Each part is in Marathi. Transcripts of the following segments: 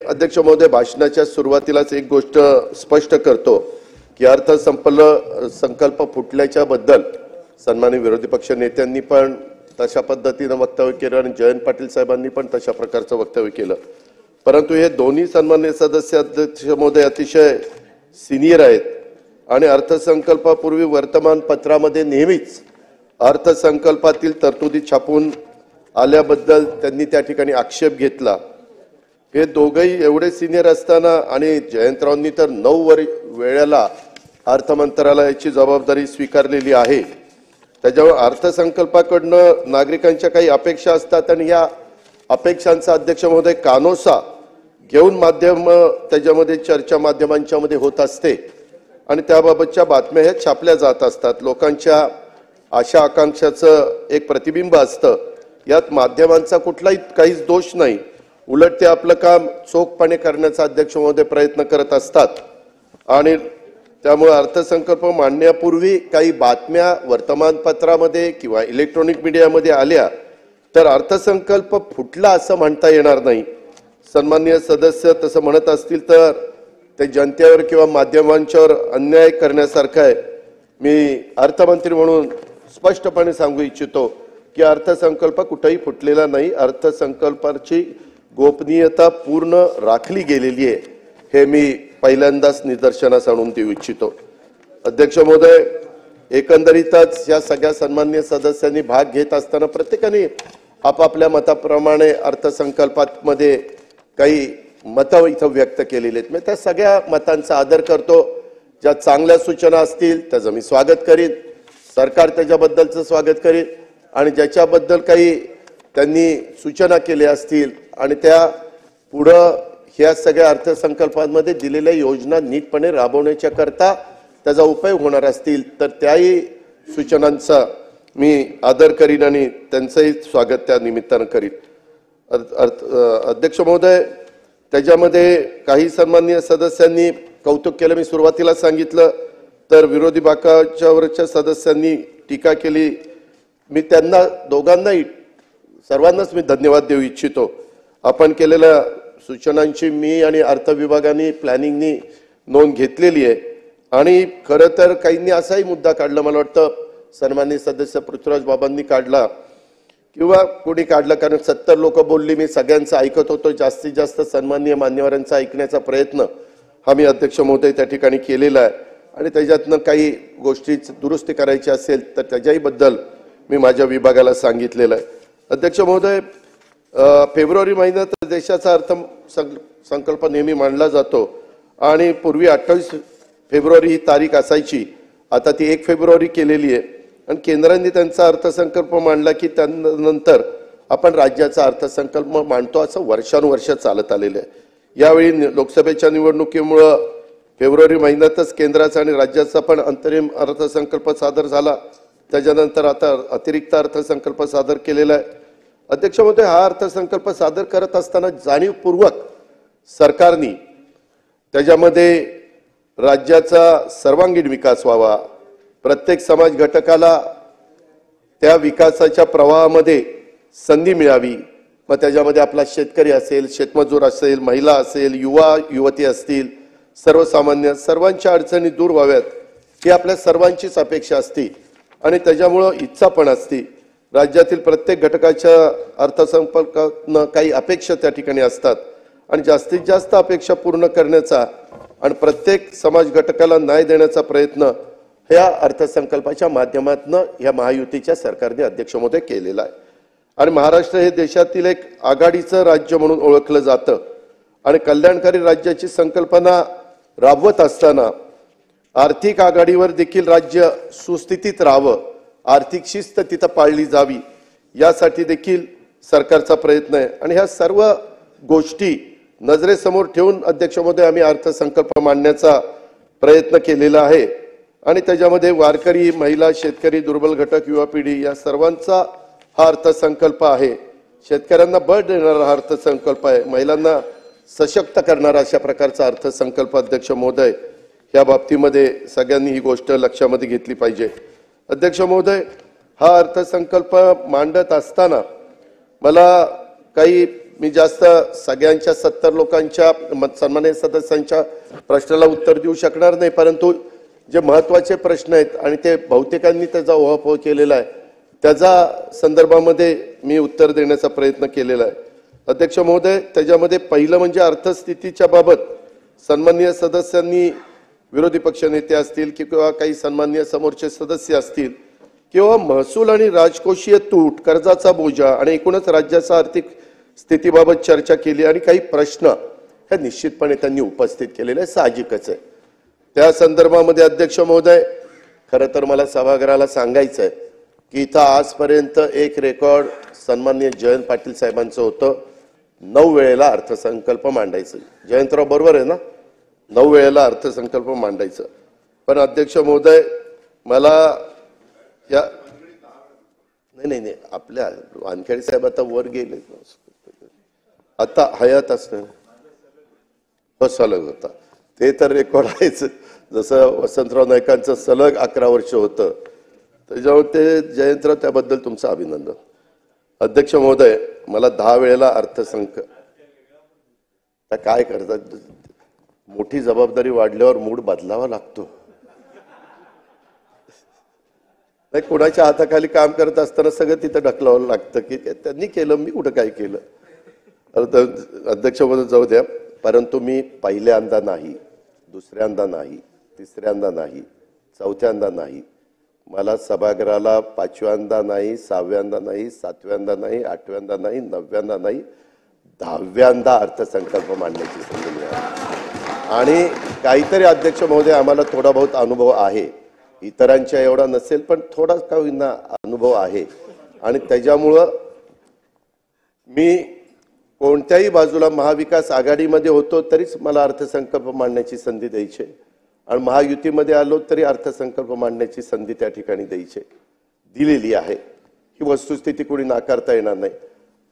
अध्यक्ष महोदय, भाषणाच्या सुरुवातीलाच एक गोष्ट स्पष्ट करतो की अर्थसंकल्प फुटल्याच्या बद्दल सन्माननीय विरोधी पक्ष नेत्यांनी पण तशा पद्धतीने वक्तव्य केलं आणि जयंत पाटील साहेबांनी पण तशा प्रकारचं वक्तव्य केलं। परंतु हे दोन्ही सन्माननीय सदस्य अध्यक्ष महोदय अतिशय सिनियर आहेत आणि अर्थसंकल्पापूर्वी वर्तमानपत्रामध्ये नेहमीच अर्थसंकल्पातील तरतुदी छापून आल्याबद्दल त्यांनी त्या ठिकाणी आक्षेप घेतला। हे दोघेही एवढे सिनियर असताना आणि जयंतरावांनी तर 9 वेळेला अर्थमंत्रालयाची जबाबदारी स्वीकारलेली आहे। त्याच्यावर अर्थसंकल्पाकडनं नागरिकांच्या काही अपेक्षा असतात आणि या अपेक्षांचा अध्यक्ष महोदय कानोसा घेऊन माध्यम त्याच्यामध्ये चर्चा माध्यमांच्या मध्ये होत असते आणि त्याबाबतच्या बातम्या ह्या छापल्या जात असतात। लोकांच्या आशा आकांक्षाचं एक प्रतिबिंब असतं। यात माध्यमांचा कुठलाही काहीच दोष नाही, उलट ते आपलं काम चोखपणे करण्याचा अध्यक्ष महोदय प्रयत्न करत असतात आणि त्यामुळे अर्थसंकल्प मांडण्यापूर्वी काही बातम्या वर्तमानपत्रामध्ये किंवा इलेक्ट्रॉनिक मीडियामध्ये आल्या तर अर्थसंकल्प फुटला असं म्हणता येणार नाही। सन्माननीय सदस्य तसं म्हणत असतील तर ते जनतेवर किंवा माध्यमांच्यावर अन्याय करण्यासारखं आहे। मी अर्थमंत्री म्हणून स्पष्टपणे सांगू इच्छितो की अर्थसंकल्प कुठेही फुटलेला नाही। अर्थसंकल्पाची गोपनीयता पूर्ण राखली गेलेली आहे, हे मी पहिल्यांदाच निदर्शनास आणून देऊ इच्छितो। अध्यक्ष महोदय, एकंदरीतच या सगळ्या सन्माननीय सदस्यांनी भाग घेत असताना प्रत्येकाने आपापल्या मताप्रमाणे अर्थसंकल्पामध्ये काही मतं इथं व्यक्त केलेली आहेत। मी त्या सगळ्या मतांचा आदर करतो। ज्या चांगल्या सूचना असतील त्याचं मी स्वागत करीन, सरकार त्याच्याबद्दलचं स्वागत करीन आणि ज्याच्याबद्दल काही त्यांनी सूचना केल्या असतील आणि त्या पुढं ह्या सगळ्या अर्थसंकल्पामध्ये दिलेल्या योजना नीटपणे राबवण्याच्या करता त्याचा उपयोग होणार असतील तर त्याही सूचनांचा मी आदर करीन आणि त्यांचंही स्वागत त्या निमित्तानं करीन। अध्यक्ष महोदय, त्याच्यामध्ये काही सन्माननीय सदस्यांनी कौतुक केलं। मी सुरुवातीला सांगितलं तर विरोधी बाकाच्यावरच्या सदस्यांनी टीका केली। मी त्यांना दोघांनाही सर्वांनाच मी धन्यवाद देऊ इच्छितो। आपण केलेल्या सूचनांची मी आणि अर्थ विभागाने प्लॅनिंगनी नोंद घेतलेली आहे आणि खरं तर काहींनी असाही मुद्दा काढला, मला वाटतं सन्माननीय सदस्य पृथ्वीराज बाबांनी काढला किंवा कोणी काढला, कारण 70 लोक बोलली, मी सगळ्यांचं ऐकत होतो। जास्तीत जास्त सन्माननीय मान्यवरांचा ऐकण्याचा प्रयत्न हा मी अध्यक्ष महोदय त्या ठिकाणी केलेला आहे आणि त्याच्यातनं काही गोष्टी दुरुस्ती करायची असेल तर त्याच्याही बद्दल मी माझ्या विभागाला सांगितलेलं आहे। अध्यक्ष महोदय, फेब्रुवारी महिन्यात देशाचा अर्थसंकल्प नेहमी मांडला जातो आणि पूर्वी 28 फेब्रुवारी ही तारीख असायची, आता ती 1 फेब्रुवारी केलेली आहे आणि केंद्राने त्यांचा अर्थसंकल्प मांडला की त्यानंतर आपण राज्याचा अर्थसंकल्प मांडतो, असं वर्षानुवर्ष चालत आलेलं आहे। यावेळी लोकसभेच्या निवडणुकीमुळे फेब्रुवारी महिन्यातच केंद्राचा आणि राज्याचा पण अंतरिम अर्थसंकल्प सादर झाला, त्याच्यानंतर आता अतिरिक्त अर्थसंकल्प सादर केलेला आहे। अध्यक्ष महोदय, हा अर्थसंकल्प सादर करत असताना जाणीवपूर्वक सरकारने त्याच्यामध्ये राज्याचा सर्वांगीण विकास व्हावा, प्रत्येक समाज घटकाला त्या विकासाच्या प्रवाहामध्ये संधी मिळावी, मग त्याच्यामध्ये आपला शेतकरी असेल, शेतमजूर असेल, महिला असेल, युवा युवती असतील, सर्वसामान्य सर्वांच्या अडचणी दूर व्हाव्यात ही आपल्या सर्वांचीच अपेक्षा असते आणि त्याच्यामुळं इच्छा पण असते। राज्यातील प्रत्येक घटकाच्या अर्थसंकल्पातनं काही अपेक्षा त्या ठिकाणी असतात आणि जास्तीत जास्त अपेक्षा पूर्ण करण्याचा आणि प्रत्येक समाज घटकाला न्याय देण्याचा प्रयत्न ह्या अर्थसंकल्पाच्या माध्यमातून या महायुतीच्या सरकारने अध्यक्ष महोदय केलेला आहे आणि महाराष्ट्र हे देशातील एक आघाडीचं राज्य म्हणून ओळखलं जातं आणि कल्याणकारी राज्याची संकल्पना राबवत असताना आर्थिक आघाडीवर देखील राज्य सुस्थितीत राहावं, आर्थिक शिस्त तिथं पाळली जावी यासाठी देखील सरकारचा प्रयत्न आहे आणि ह्या सर्व गोष्टी नजरेसमोर ठेवून अध्यक्ष महोदय आम्ही अर्थसंकल्प मांडण्याचा प्रयत्न केलेला आहे आणि त्याच्यामध्ये वारकरी, महिला, शेतकरी, दुर्बल घटक, युवा पिढी या सर्वांचा हा अर्थसंकल्प आहे। शेतकऱ्यांना बळ देणारा हा अर्थसंकल्प आहे, महिलांना सशक्त करणारा अशा प्रकारचा अर्थसंकल्प अध्यक्ष महोदय या बाबतीमध्ये सगळ्यांनी ही गोष्ट लक्षामध्ये घेतली पाहिजे। अध्यक्ष महोदय, हा अर्थसंकल्प मांडत असताना मला काही मी जास्त सगळ्यांच्या 70 लोकांच्या सन्माननीय सदस्यांच्या प्रश्नाला उत्तर देऊ शकणार नाही, परंतु जे महत्त्वाचे प्रश्न आहेत आणि ते बहुतेकांनी त्याचा उहापोह केलेला आहे त्याच्या संदर्भामध्ये मी उत्तर देण्याचा प्रयत्न केलेला आहे. अध्यक्ष महोदय, त्याच्यामध्ये पहिलं म्हणजे अर्थस्थितीच्या बाबत सन्माननीय सदस्यांनी, विरोधी पक्षनेते असतील किंवा काही सन्माननीय समोरचे सदस्य असतील किंवा महसूल आणि राजकोषीय तूट, कर्जाचा बोजा आणि एकूणच राज्याच्या आर्थिक स्थितीबाबत चर्चा केली आणि काही प्रश्न हे निश्चितपणे त्यांनी उपस्थित केलेले साहजिकच आहे. त्या संदर्भामध्ये अध्यक्ष महोदय, खरं तर मला सभागृहाला सांगायचं आहे की इथं आजपर्यंत एक रेकॉर्ड सन्माननीय जयंत पाटील साहेबांचं होतं, 9 वेळेला अर्थसंकल्प मांडायचं. जयंतराव बरोबर आहे ना? 9 वेळेला अर्थसंकल्प मांडायचं. पण अध्यक्ष महोदय, मला या नाही आपल्या वानखेडे साहेब आता वर गेले, आता हयात असणं सलग होता ते तर रेकॉर्ड आहेच. जसं वसंतराव नाईकांचं सलग 11 वर्ष होतं, त्याच्यावर ते जयंतराव, त्याबद्दल तुमचं अभिनंदन. अध्यक्ष महोदय, मला 10 वेळेला अर्थसंकल्प काय करतात, मोठी जबाबदारी वाढल्यावर मूड बदलावा लागतो. नाही, कोणाच्या हाताखाली काम करत असताना सगळं तिथं ढकलावं लागतं की त्यांनी केलं, मी कुठं काय केलं. अध्यक्ष महोदय जाऊ द्या, परंतु मी पहिल्यांदा नाही, दुसऱ्यांदा नाही, तिसऱ्यांदा नाही, चौथ्यांदा नाही, मला सभागृहाला 5व्यांदा नाही, 6व्यांदा नाही, 7व्यांदा नाही, 8व्यांदा नाही, 9व्यांदा नाही, 10व्यांदा अर्थसंकल्प मांडण्याची संधी मिळाली. आणि काहीतरी अध्यक्ष महोदय आम्हाला थोडा बहुत अनुभव आहे, इतरांच्या एवढा नसेल पण थोडा का होईना अनुभव आहे. आणि त्याच्यामुळं मी कोणत्याही बाजूला महाविकास आघाडीमध्ये होतो तरीच मला अर्थसंकल्प मांडण्याची संधी द्यायची आणि महायुतीमध्ये आलो तरी अर्थसंकल्प मांडण्याची संधी त्या ठिकाणी द्यायची, दिलेली आहे. ही वस्तुस्थिती कोणी नाकारता येणार नाही.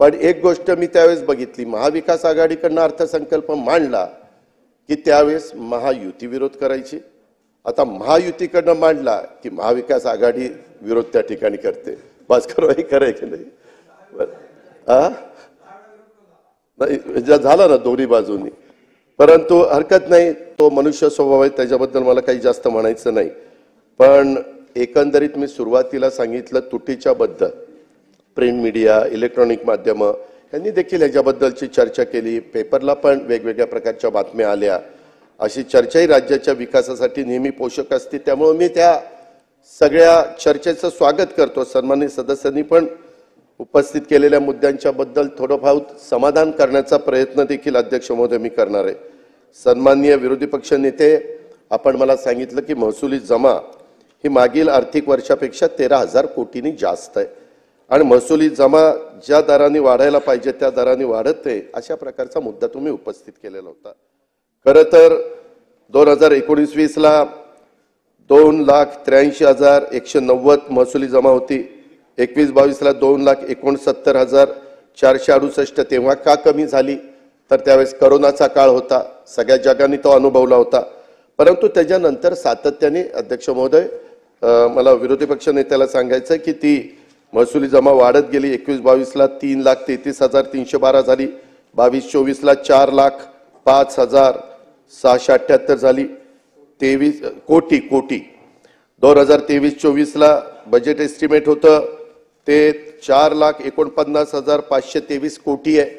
पण एक गोष्ट मी त्यावेळेस बघितली, महाविकास आघाडीकडनं अर्थसंकल्प मांडला की त्यावेळेस महायुती विरोध करायची. आता महायुतीकडनं मांडला की महाविकास आघाडी विरोध त्या ठिकाणी करते. भास्करबाई खरंय की नाही? झाला ना दोन्ही बाजूंनी, परंतु हरकत नाही, तो मनुष्य स्वभाव आहे, त्याच्याबद्दल मला काही जास्त म्हणायचं नाही. पण एकंदरीत मी सुरुवातीला सांगितलं तुटीच्या बद्दल प्रिंट मीडिया, इलेक्ट्रॉनिक माध्यमं यांनी देखील ह्याच्याबद्दलची चर्चा केली, पेपरला पण वेगवेगळ्या प्रकारच्या बातम्या आल्या. अशी चर्चाही राज्याच्या विकासासाठी नेहमी पोषक असते, त्यामुळे मी त्या सगळ्या चर्चेचं स्वागत करतो. सन्माननीय सदस्यांनी पण उपस्थित केलेल्या मुद्द्यांच्या बद्दल थोडंफार समाधान करण्याचा प्रयत्न देखील अध्यक्ष महोदय मी करणार आहे. सन्माननीय विरोधी पक्ष नेते, आपण मला सांगितलं की महसुली जमा ही मागील आर्थिक वर्षापेक्षा 13,000 कोटींनी जास्त आहे आणि महसुली जमा ज्या दराने वाढायला पाहिजे त्या दराने वाढत आहे, अशा प्रकारचा मुद्दा तुम्ही उपस्थित केलेला होता. खरं तर 2019-20 ला 2,83,190 महसुली जमा होती. 21-22 ला 2,69,468. तेव्हा का कमी झाली तर त्यावेळेस करोनाचा काळ होता, सगळ्या जगाने तो अनुभवला होता. परंतु त्याच्यानंतर सातत्याने अध्यक्ष महोदय, मला विरोधी पक्ष नेत्याला सांगायचं की ती महसुली जमा वाढत गेली. 21-22 ला 3,33,312 झाली, 22-24 ला 4,05,678 झाली, 23 कोटी. 2023-24 ला बजेट एस्टिमेट होतं ते 4,49,523 कोटी आहे.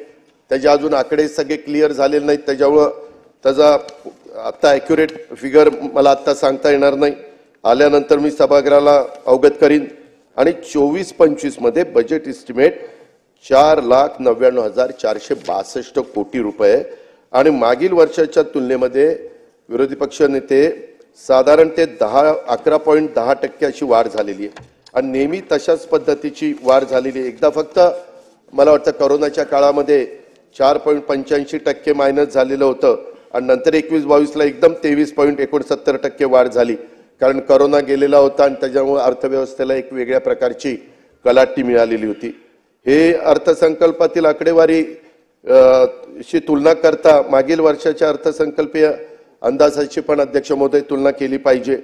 त्याचे अजून आकडे सगळे क्लिअर झालेले नाहीत, त्याच्यामुळं त्याचा आता ॲक्युरेट फिगर मला आत्ता सांगता येणार नाही. आल्यानंतर मी सभागृहाला अवगत करीन. आणि 24-25 मध्ये बजेट एस्टिमेट 4,99,462 कोटी रुपये आणि मागील वर्षाच्या तुलनेमध्ये विरोधी पक्ष नेते साधारण ते 11.10% अशी वाढ झालेली आहे आणि नेहमी तशाच पद्धतीची वाढ झालेली आहे. एकदा फक्त मला वाटतं करोनाच्या काळामध्ये 4.85% मायनस झालेलं होतं आणि नंतर 21-22 ला एकदम 23.69% वाढ झाली, कारण करोना गेलेला होता आणि त्याच्यामुळे अर्थव्यवस्थेला एक वेगळ्या प्रकारची कलाटणी मिळालेली होती. हे अर्थसंकल्पातील आकडेवारी शी तुलना करता मागील वर्षाच्या अर्थसंकल्पीय अंदाजाची पण अध्यक्ष महोदय तुलना केली पाहिजे.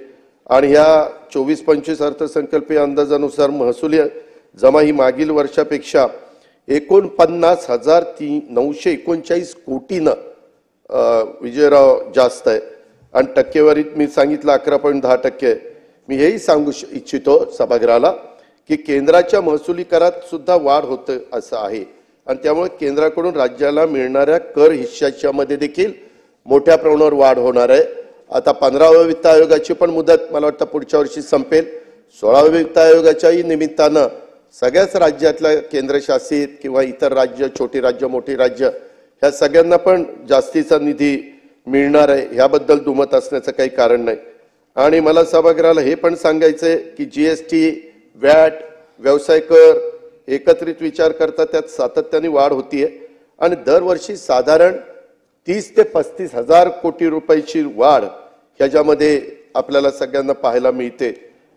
आणि ह्या 24-25 अर्थसंकल्पीय अंदाजानुसार महसुली जमा ही मागील वर्षापेक्षा 49,939 कोटीनं विजयराव जास्त आहे आणि टक्केवारीत मी सांगितलं 11.10% आहे. मी हेही सांगू इच्छितो सभागृहाला की केंद्राच्या महसुली करात सुद्धा वाढ होते असं आहे आणि त्यामुळे केंद्राकडून राज्याला मिळणाऱ्या कर हिश्श्याच्या मध्ये देखील मोठ्या प्रमाणावर वाढ होणार आहे. आता 15व्या वित्त आयोगाची पण मुदत मला वाटतं पुढच्या वर्षी संपेल. 16व्या वित्त आयोगाच्याही निमित्तानं सगळ्याच राज्यातल्या केंद्रशासित किंवा इतर राज्य, छोटी राज्य, मोठी राज्य ह्या सगळ्यांना पण जास्तीचा निधी मिळणार आहे, ह्याबद्दल दुमत असण्याचं काही कारण नाही. आणि मला सभागृहाला हे पण सांगायचंय की जीएसटी, वॅट, व्यवसाय कर एकत्रित विचार करता त्यात सातत्याने वाढ होतीये आणि दरवर्षी साधारण 30 ते 35 हजार कोटी रुपयाची वाढ ह्याच्यामध्ये आपल्याला सगळ्यांना पाहायला मिळते.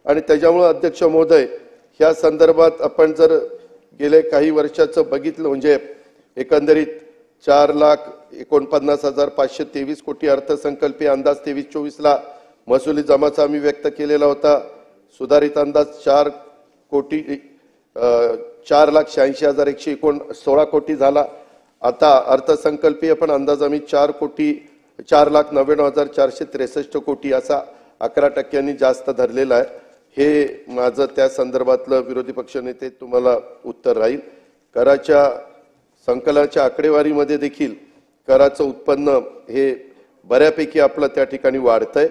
आणि त्याच्यामुळे अध्यक्ष महोदय, ह्या संदर्भात आपण जर गेले काही वर्षाचं बघितलं म्हणजे एकंदरीत 4,49,523 कोटी अर्थसंकल्पीय अंदाज 23-24 महसुली जमाचा आम्ही व्यक्त केलेला होता. सुधारित अंदाज 4,86,116 कोटी झाला. आता अर्थसंकल्पीय पण अंदाज आम्ही 4,99,463 कोटी असा 11% जास्त धरलेला आहे. हे माझं त्या संदर्भातलं विरोधी पक्षनेते तुम्हाला उत्तर राहील. कराच्या संकलनाच्या आकडेवारीमध्ये देखील कराचं उत्पन्न हे बऱ्यापैकी आपलं त्या ठिकाणी वाढतंय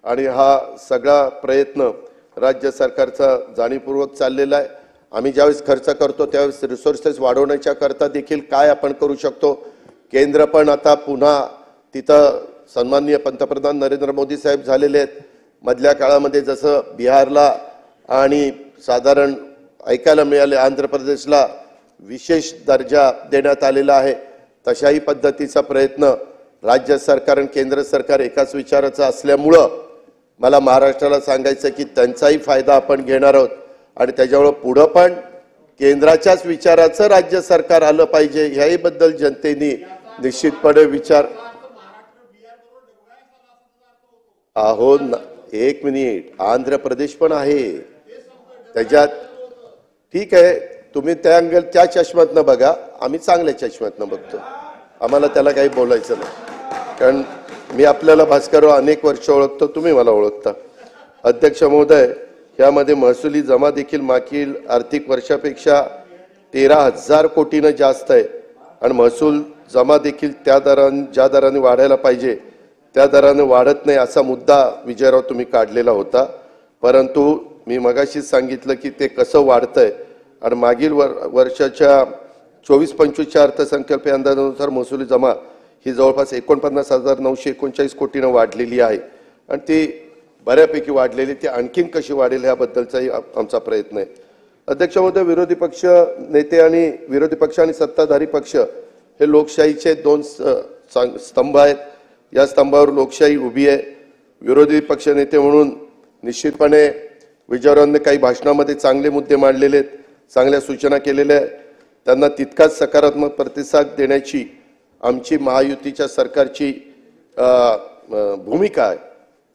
आणि हा सगळा प्रयत्न राज्य सरकारचा जाणीवपूर्वक चाललेला आहे. आम्ही ज्यावेळेस खर्च करतो त्यावेळेस रिसोर्सेस वाढवण्याच्या करता देखील काय आपण करू शकतो. केंद्र पण आता पुन्हा तिथं सन्माननीय पंतप्रधान नरेंद्र मोदी साहेब झालेले आहेत. मधल्या काळामध्ये जसं बिहारला आणि साधारण ऐकायला मिळाले आंध्र प्रदेशला विशेष दर्जा देण्यात आलेला आहे, तशाही पद्धतीचा प्रयत्न राज्य सरकार आणि केंद्र सरकार एकाच विचाराचं असल्यामुळं मला महाराष्ट्राला सांगायचं की त्यांचाही फायदा आपण घेणार आहोत आणि त्याच्यामुळे पुढं पण केंद्राच्याच विचाराचं राज्य सरकार आलं पाहिजे ह्याही बद्दल जनतेने निश्चितपणे विचार. अहो एक मिनिट, आंध्र प्रदेश पण आहे त्याच्यात. ठीक आहे, तुम्ही त्या अँगल त्या चष्म्यातनं बघा, आम्ही चांगल्या चष्म्यातनं बघतो, आम्हाला त्याला काही बोलायचं नाही. कारण मी आपल्याला भास्करराव अनेक वर्ष ओळखतो, तुम्ही मला ओळखता. अध्यक्ष महोदय, यामध्ये महसुली जमा देखील मागील आर्थिक वर्षापेक्षा 13,000 कोटीनं जास्त आहे आणि महसूल जमा देखील ज्या दराने वाढायला पाहिजे त्या दराने वाढत नाही असा मुद्दा विजयराव तुम्ही काढलेला होता. परंतु मी मगाशीच सांगितलं की ते कसं वाढतंय आणि मागील वर्षाच्या 24-25च्या अर्थसंकल्पीय अंदाजानुसार महसुली जमा ही जवळपास 49,939 कोटीनं वाढलेली आहे आणि ती बऱ्यापैकी वाढलेली, ती आणखीन कशी वाढेल याबद्दलचाही आमचा प्रयत्न आहे. अध्यक्ष महोदय, विरोधी पक्ष नेते आणि विरोधी पक्ष आणि सत्ताधारी पक्ष हे लोकशाहीचे दोन स्तंभ आहेत. या स्तंभावर लोकशाही उभी आहे. विरोधी पक्ष नेते म्हणून निश्चितपणे विजयरावांनी काही भाषणामध्ये चांगले मुद्दे मांडलेले आहेत, चांगल्या सूचना केलेल्या आहेत. त्यांना तितकाच सकारात्मक प्रतिसाद देण्याची आमची महायुतीच्या सरकारची भूमिका आहे.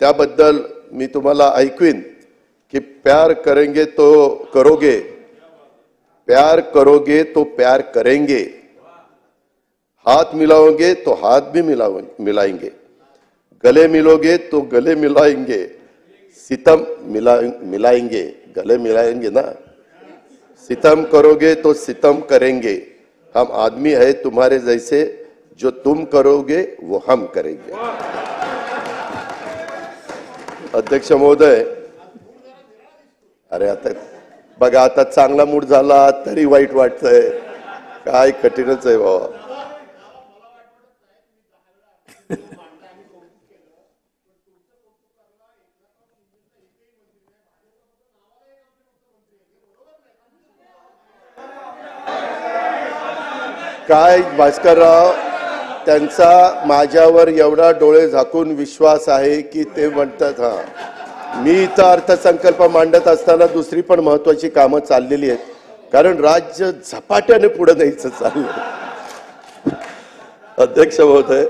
त्याबद्दल मी तुम्हाला ऐकवीन कि प्यार करेंगे तो करोगे, प्यार करोगे तो प्यार करेंगे, हाथ मिलाओगे तो हाथ भी मिलाएंगे, गले मिलोगे तो गले मिलाएंगे, सितम मिलाएंगे, गले मिलाएंगे ना, सितम करोगे तो सितम करेंगे, हम आदमी है तुम्हारे जैसे, जो तुम करोगे वो हम करेंगे. अध्यक्ष महोदय, अरे आता बघा, आता चांगला मूड झाला तरी वाईट वाटतंय, काय कठीणच आहे बाबा. काय भास्करराव, त्यांचा माझ्यावर एवढा डोळे झाकून विश्वास आहे की ते म्हणतात मी इथं अर्थसंकल्प मांडत असताना दुसरी पण महत्वाची कामं चाललेली आहेत, कारण राज्य झपाट्याने पुढे न्यायचं चाललं. अध्यक्ष महोदय,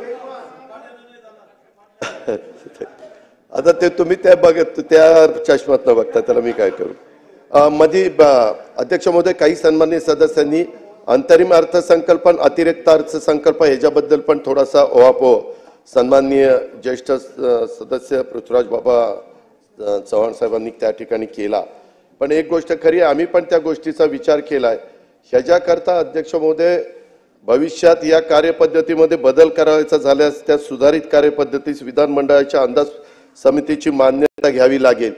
आता ते तुम्ही त्या बघत त्या चष्म्यातनं बघता, त्याला मी काय करू. अध्यक्ष महोदय, काही सन्माननीय सदस्यांनी अंतरिम अर्थसंकल्प आणि अतिरिक्त अर्थसंकल्प ह्याच्याबद्दल पण थोडासा ओहापोह सन्माननीय ज्येष्ठ सदस्य पृथ्वीराज बाबा चव्हाण साहेबांनी त्या ठिकाणी केला। पण एक गोष्ट खरी आहे, आम्ही पण त्या गोष्टीचा विचार केलाय। ह्याच्याकरता अध्यक्ष महोदय भविष्यात या कार्यपद्धतीमध्ये बदल करायचा झाल्यास त्या सुधारित कार्यपद्धतीस विधानमंडळाच्या अंदाज समितीची मान्यता घ्यावी लागेल।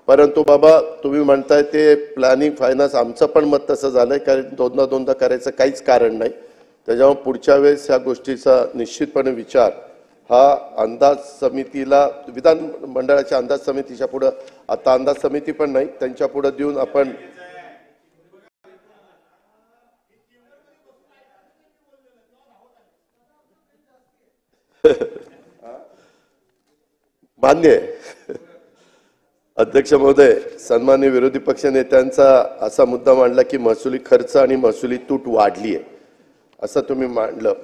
परंतु बाबा तुम्ही म्हणताय ते प्लॅनिंग फायनान्स आमचं पण मत तसं झालंय, कारण दोनदा करायचं काहीच कारण नाही। त्याच्यामुळे पुढच्या वेळेस या गोष्टीचा निश्चितपणे विचार हा अंदाज समितीला विधान मंडळाच्या अंदाज समितीच्या पुढे, आता अंदाज समिती पण नाही त्यांच्या पुढे देऊन आपण मान्य आहे। अध्यक्ष महोदय सन्माननीय विरोधी पक्ष नेत्यांचा असा मुद्दा मांडला की महसुली खर्च आणि महसुली तूट वाढली आहे असं तुम्ही मांडलं।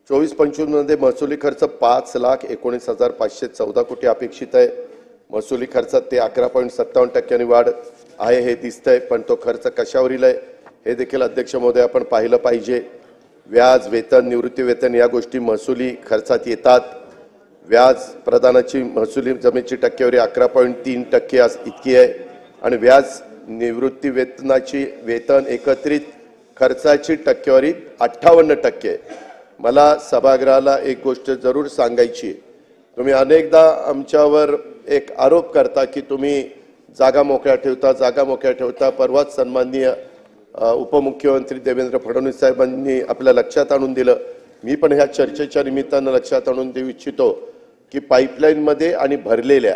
24-25 मध्ये महसुली खर्च 5,19,514 कोटी अपेक्षित आहे। महसुली खर्चात ते 11.57% वाढ आहे हे दिसतंय, पण तो खर्च कशावरील आहे हे देखील अध्यक्ष महोदय आपण पाहिलं पाहिजे। व्याज वेतन निवृत्ती वेतन या गोष्टी महसुली खर्चात येतात। व्याज प्रदानाची महसुली जमेची टक्केवारी 11.3% इतकी आहे आणि व्याज निवृत्ती वेतनाची वेतन एकत्रित खर्चाची टक्केवारी 58% आहे। मला सभागृहाला एक गोष्ट जरूर सांगायची आहे, तुम्ही अनेकदा आमच्यावर एक आरोप करता की तुम्ही जागा मोकळ्या ठेवता। परवाच सन्माननीय उपमुख्यमंत्री देवेंद्र फडणवीस साहेबांनी आपल्या लक्षात आणून दिलं, मी पण ह्या चर्चेच्या निमित्तानं लक्षात आणून देऊ इच्छितो की पाईपलाईन मध्ये आणि भरलेल्या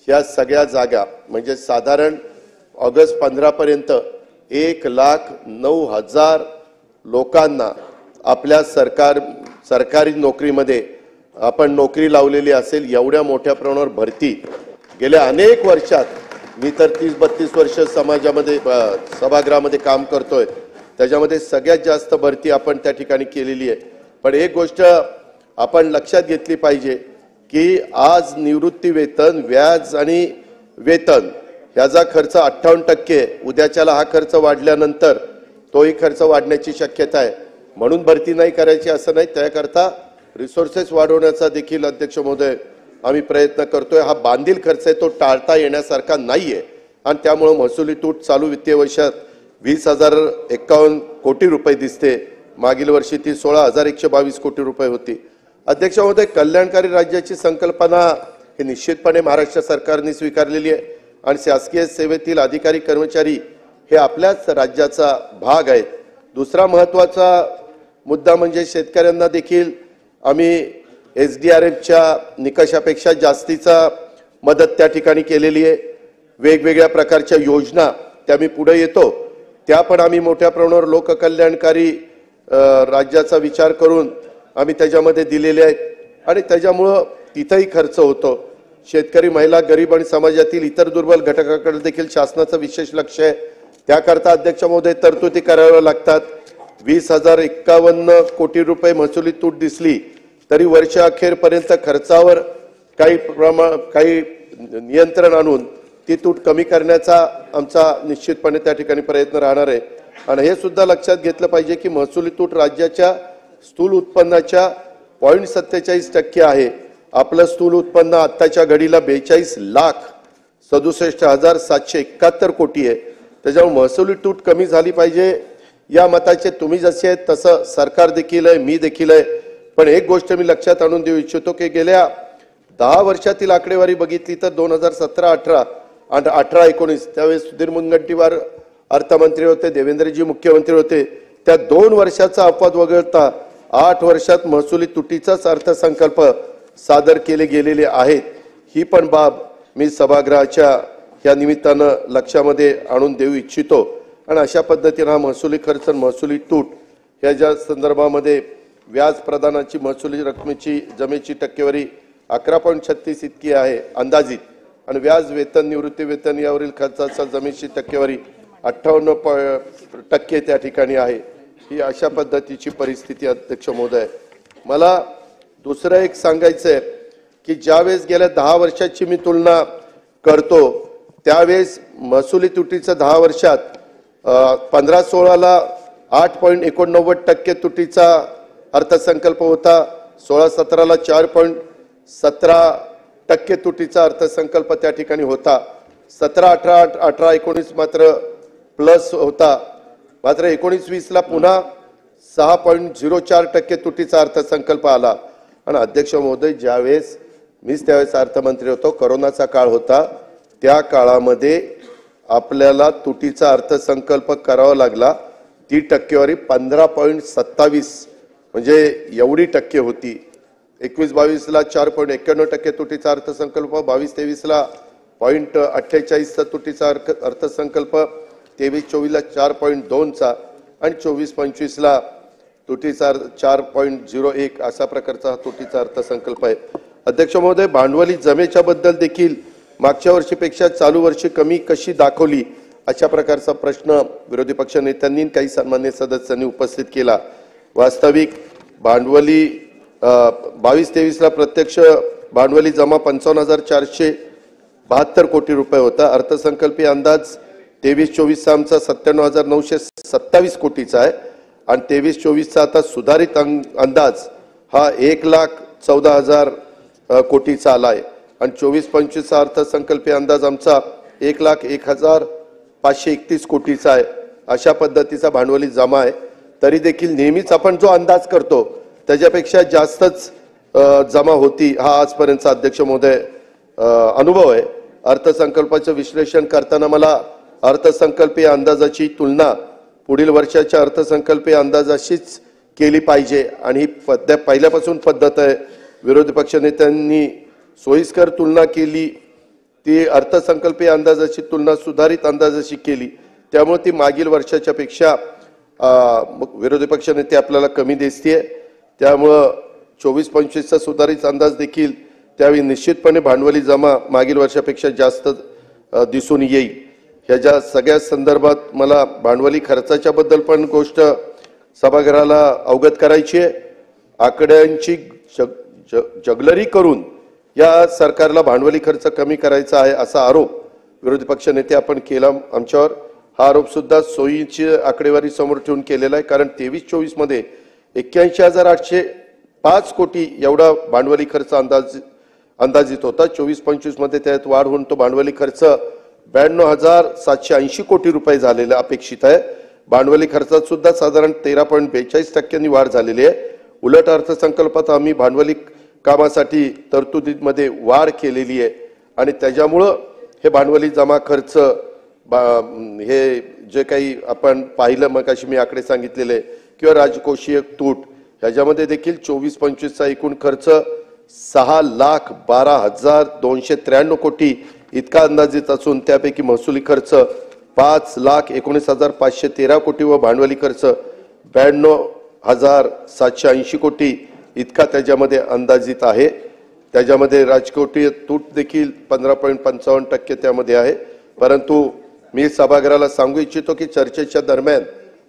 ह्या सगळ्या जागा म्हणजे साधारण ऑगस्ट 15 पर्यंत 1,09,000 लोकांना आपल्या सरकारी नोकरीमध्ये आपण नोकरी लावलेली असेल। एवढ्या मोठ्या प्रमाणावर भरती गेल्या अनेक वर्षात, मी तर 30-32 वर्ष समाजामध्ये सभागृहामध्ये काम करतोय, त्याच्यामध्ये सगळ्यात जास्त भरती आपण त्या ठिकाणी केलेली आहे। पण एक गोष्ट आपण लक्षात घेतली पाहिजे की आज निवृत्ती वेतन व्याज आणि वेतन ह्याचा खर्च 58%, उद्याच्याला हा खर्च वाढल्यानंतर तोही खर्च वाढण्याची शक्यता आहे। म्हणून भरती नाही करायची असं नाही, त्याकरता रिसोर्सेस वाढवण्याचा देखील अध्यक्ष महोदय आम्ही प्रयत्न करतोय। हा बांधील खर्च आहे, तो टाळता येण्यासारखा नाहीये आणि त्यामुळे महसुली तूट चालू वित्तीय वर्षात 20,051 कोटी रुपये दिसते। मागील वर्षी ती 16,122 कोटी रुपये होती। अध्यक्ष महोदय कल्याणकारी राज्याची संकल्पना हे निश्चितपणे महाराष्ट्र सरकारने स्वीकारलेली आहे आणि शासकीय सेवेतील अधिकारी कर्मचारी हे आपल्याच राज्याचा भाग आहेत। दुसरा महत्त्वाचा मुद्दा म्हणजे शेतकऱ्यांना देखील आम्ही SDRFच्या निकषापेक्षा जास्तीचा मदत त्या ठिकाणी केलेली आहे। वेगवेगळ्या प्रकारच्या योजना त्या मी पुढे येतो, त्या पण आम्ही मोठ्या प्रमाणावर लोककल्याणकारी राज्याचा विचार करून आम्ही त्याच्यामध्ये दिलेले आहेत आणि त्याच्यामुळं तिथेही खर्च होतो। शेतकरी महिला गरीब आणि समाजातील इतर दुर्बल घटकाकडे देखील शासनाचं विशेष लक्ष आहे, त्याकरता अध्यक्ष महोदय तरतुदी कराव्या लागतात। 20,051 कोटी रुपये महसुली तूट दिसली तरी वर्ष अखेरपर्यंत खर्चावर काही नियंत्रण आणून ती तूट कमी करण्याचा आमचा निश्चितपणे त्या ठिकाणी प्रयत्न राहणार आहे। आणि हे सुद्धा लक्षात घेतलं पाहिजे की महसुली तूट राज्याच्या स्थूल उत्पन्नाच्या 0.47% आहे। आपलं स्थूल उत्पन्न आत्ताच्या घडीला 42,67,771 कोटी आहे। त्याच्यामुळे महसुली तूट कमी झाली पाहिजे या मताचे तुम्ही जसे आहेत तसं सरकार देखील आहे, मी देखील आहे। पण एक गोष्ट मी लक्षात आणून देऊ इच्छितो की गेल्या 10 वर्षातील आकडेवारी बघितली तर 2017-18 आणि 18-19 त्यावेळेस सुधीर मुनगंटीवार अर्थमंत्री होते, देवेंद्रजी मुख्यमंत्री होते, त्या 2 वर्षाचा अपवाद वगळता 8 वर्षात महसुली तुटीचाच अर्थसंकल्प सादर केले गेलेले आहेत। ही पण बाब मी सभागृहाच्या या निमित्तानं लक्षामध्ये आणून देऊ इच्छितो आणि अशा पद्धतीने हा महसुली खर्च महसुली तूट ह्याच्या संदर्भामध्ये व्याज प्रदानाची महसुली रकमेची जमेची टक्केवारी 11.36 इतकी आहे अंदाजित आणि व्याज वेतन निवृत्ती वेतन यावरील खर्चाचा जमेची टक्केवारी 58% त्या ठिकाणी आहे। ही अशा पद्धतीची परिस्थिती अध्यक्ष महोदय। मला दुसरं एक सांगायचं आहे की ज्यावेळेस गेल्या 10 वर्षाची मी तुलना करतो त्यावेळेस महसुली तुटीचं 10 वर्षात 15-16 ला 8.89% तुटीचा अर्थसंकल्प होता. 16-17ला 4.17% तुटीचा अर्थसंकल्प त्या ठिकाणी होता. 17-18, 18-19 मात्र प्लस होता. मात्र 19-20ला पुन्हा 6.04% तुटीचा अर्थसंकल्प आला. आणि अध्यक्ष महोदय, ज्यावेळेस मीच त्यावेळेस अर्थमंत्री होतो, कोरोनाचा काळ होता, त्या काळामध्ये आपल्याला तुटीचा अर्थसंकल्प करावा लागला. ती टक्केवारी 15.27 म्हणजे एवढी टक्के होती. 21-22ला 4.91% तुटीचा अर्थसंकल्प, 22-23ला 0.48चा तुटीचा अर्थसंकल्प, 23-24ला 4.2चा आणि 24-25ला तुटीचा 4.01 अशा प्रकारचा तुटीचा अर्थसंकल्प आहे. अध्यक्ष महोदय, भांडवली जमेच्या बद्दल देखील मागच्या वर्षीपेक्षा चालू वर्षी कमी कशी दाखवली, अशा प्रकारचा प्रश्न विरोधी पक्ष नेत्यांनी काही सन्मान्य सदस्यांनी उपस्थित केला. वास्तविक भांडवली 22-23ला प्रत्यक्ष भांडवली जमा 55,472 कोटी रुपये होता. अर्थसंकल्पीय अंदाज 23-24चा आमचा 97,927 कोटीचा आहे आणि 23-24चा आता सुधारित अंदाज हा 1,14,000 कोटीचा आला आहे आणि 24-25चा अर्थसंकल्पीय अंदाज आमचा 1,01,531 कोटीचा आहे. अशा पद्धतीचा भांडवली जमा आहे. तरी देखील नेहमीच आपण जो अंदाज करतो त्याच्यापेक्षा जास्तच जमा होती, हा आजपर्यंतचा अध्यक्ष महोदय अनुभव आहे. अर्थसंकल्पाचं विश्लेषण करताना मला अर्थसंकल्पीय अंदाजाची तुलना पुढील वर्षाच्या अर्थसंकल्पीय अंदाजाशीच केली पाहिजे आणि ही पहिल्यापासून पद्धत आहे. विरोधी पक्ष नेत्यांनी सोयीस्कर तुलना केली, ती अर्थसंकल्पीय अंदाजाची तुलना सुधारित अंदाजाशी केली, त्यामुळे ती मागील वर्षाच्या पेक्षा विरोधी पक्ष नेते आपल्याला कमी दिसते. त्यामुळं 24-25चा सुधारित अंदाज देखील त्यावेळी निश्चितपणे भांडवली जमा मागील वर्षापेक्षा जास्त दिसून येईल. ह्याच्या सगळ्या संदर्भात मला भांडवली खर्चाच्या बद्दल पण गोष्ट सभागृहाला अवगत करायची आहे. आकड्यांची जगलरी करून या सरकारला भांडवली खर्च कमी करायचा आहे असा आरोप विरोधी पक्ष नेते आपण केला आमच्यावर. हा आरोप सुद्धा सोयीची आकडेवारी समोर ठेवून केलेला आहे. कारण 23-24 मध्ये 81,805 कोटी एवढा भांडवली खर्च अंदाजित होता. 24-25 मध्ये त्यात वाढ होऊन तो भांडवली खर्च 92,780 कोटी रुपये झालेला अपेक्षित आहे. भांडवली खर्चात सुद्धा साधारण 13.42% वाढ झालेली आहे. उलट अर्थसंकल्पात आम्ही भांडवली कामासाठी तरतुदीमध्ये वाढ केलेली आहे आणि त्याच्यामुळं हे भांडवली जमा खर्च हे जे काही आपण पाहिलं, मग अशी मी आकडे सांगितलेले किंवा राजकोषीय तूट, ह्याच्यामध्ये देखील 24-25चा एकूण खर्च 6,12,293 कोटी इतका अंदाजित असून त्यापैकी महसुली खर्च 5,19,513 कोटी व भांडवली खर्च 92,780 कोटी इतका त्याच्यामध्ये अंदाजित आहे. त्याच्यामध्ये राजकोषीय तूट देखील 15.55% त्यामध्ये आहे. परंतु मी सभागृहाला सांगू इच्छितो की चर्चेच्या दरम्यान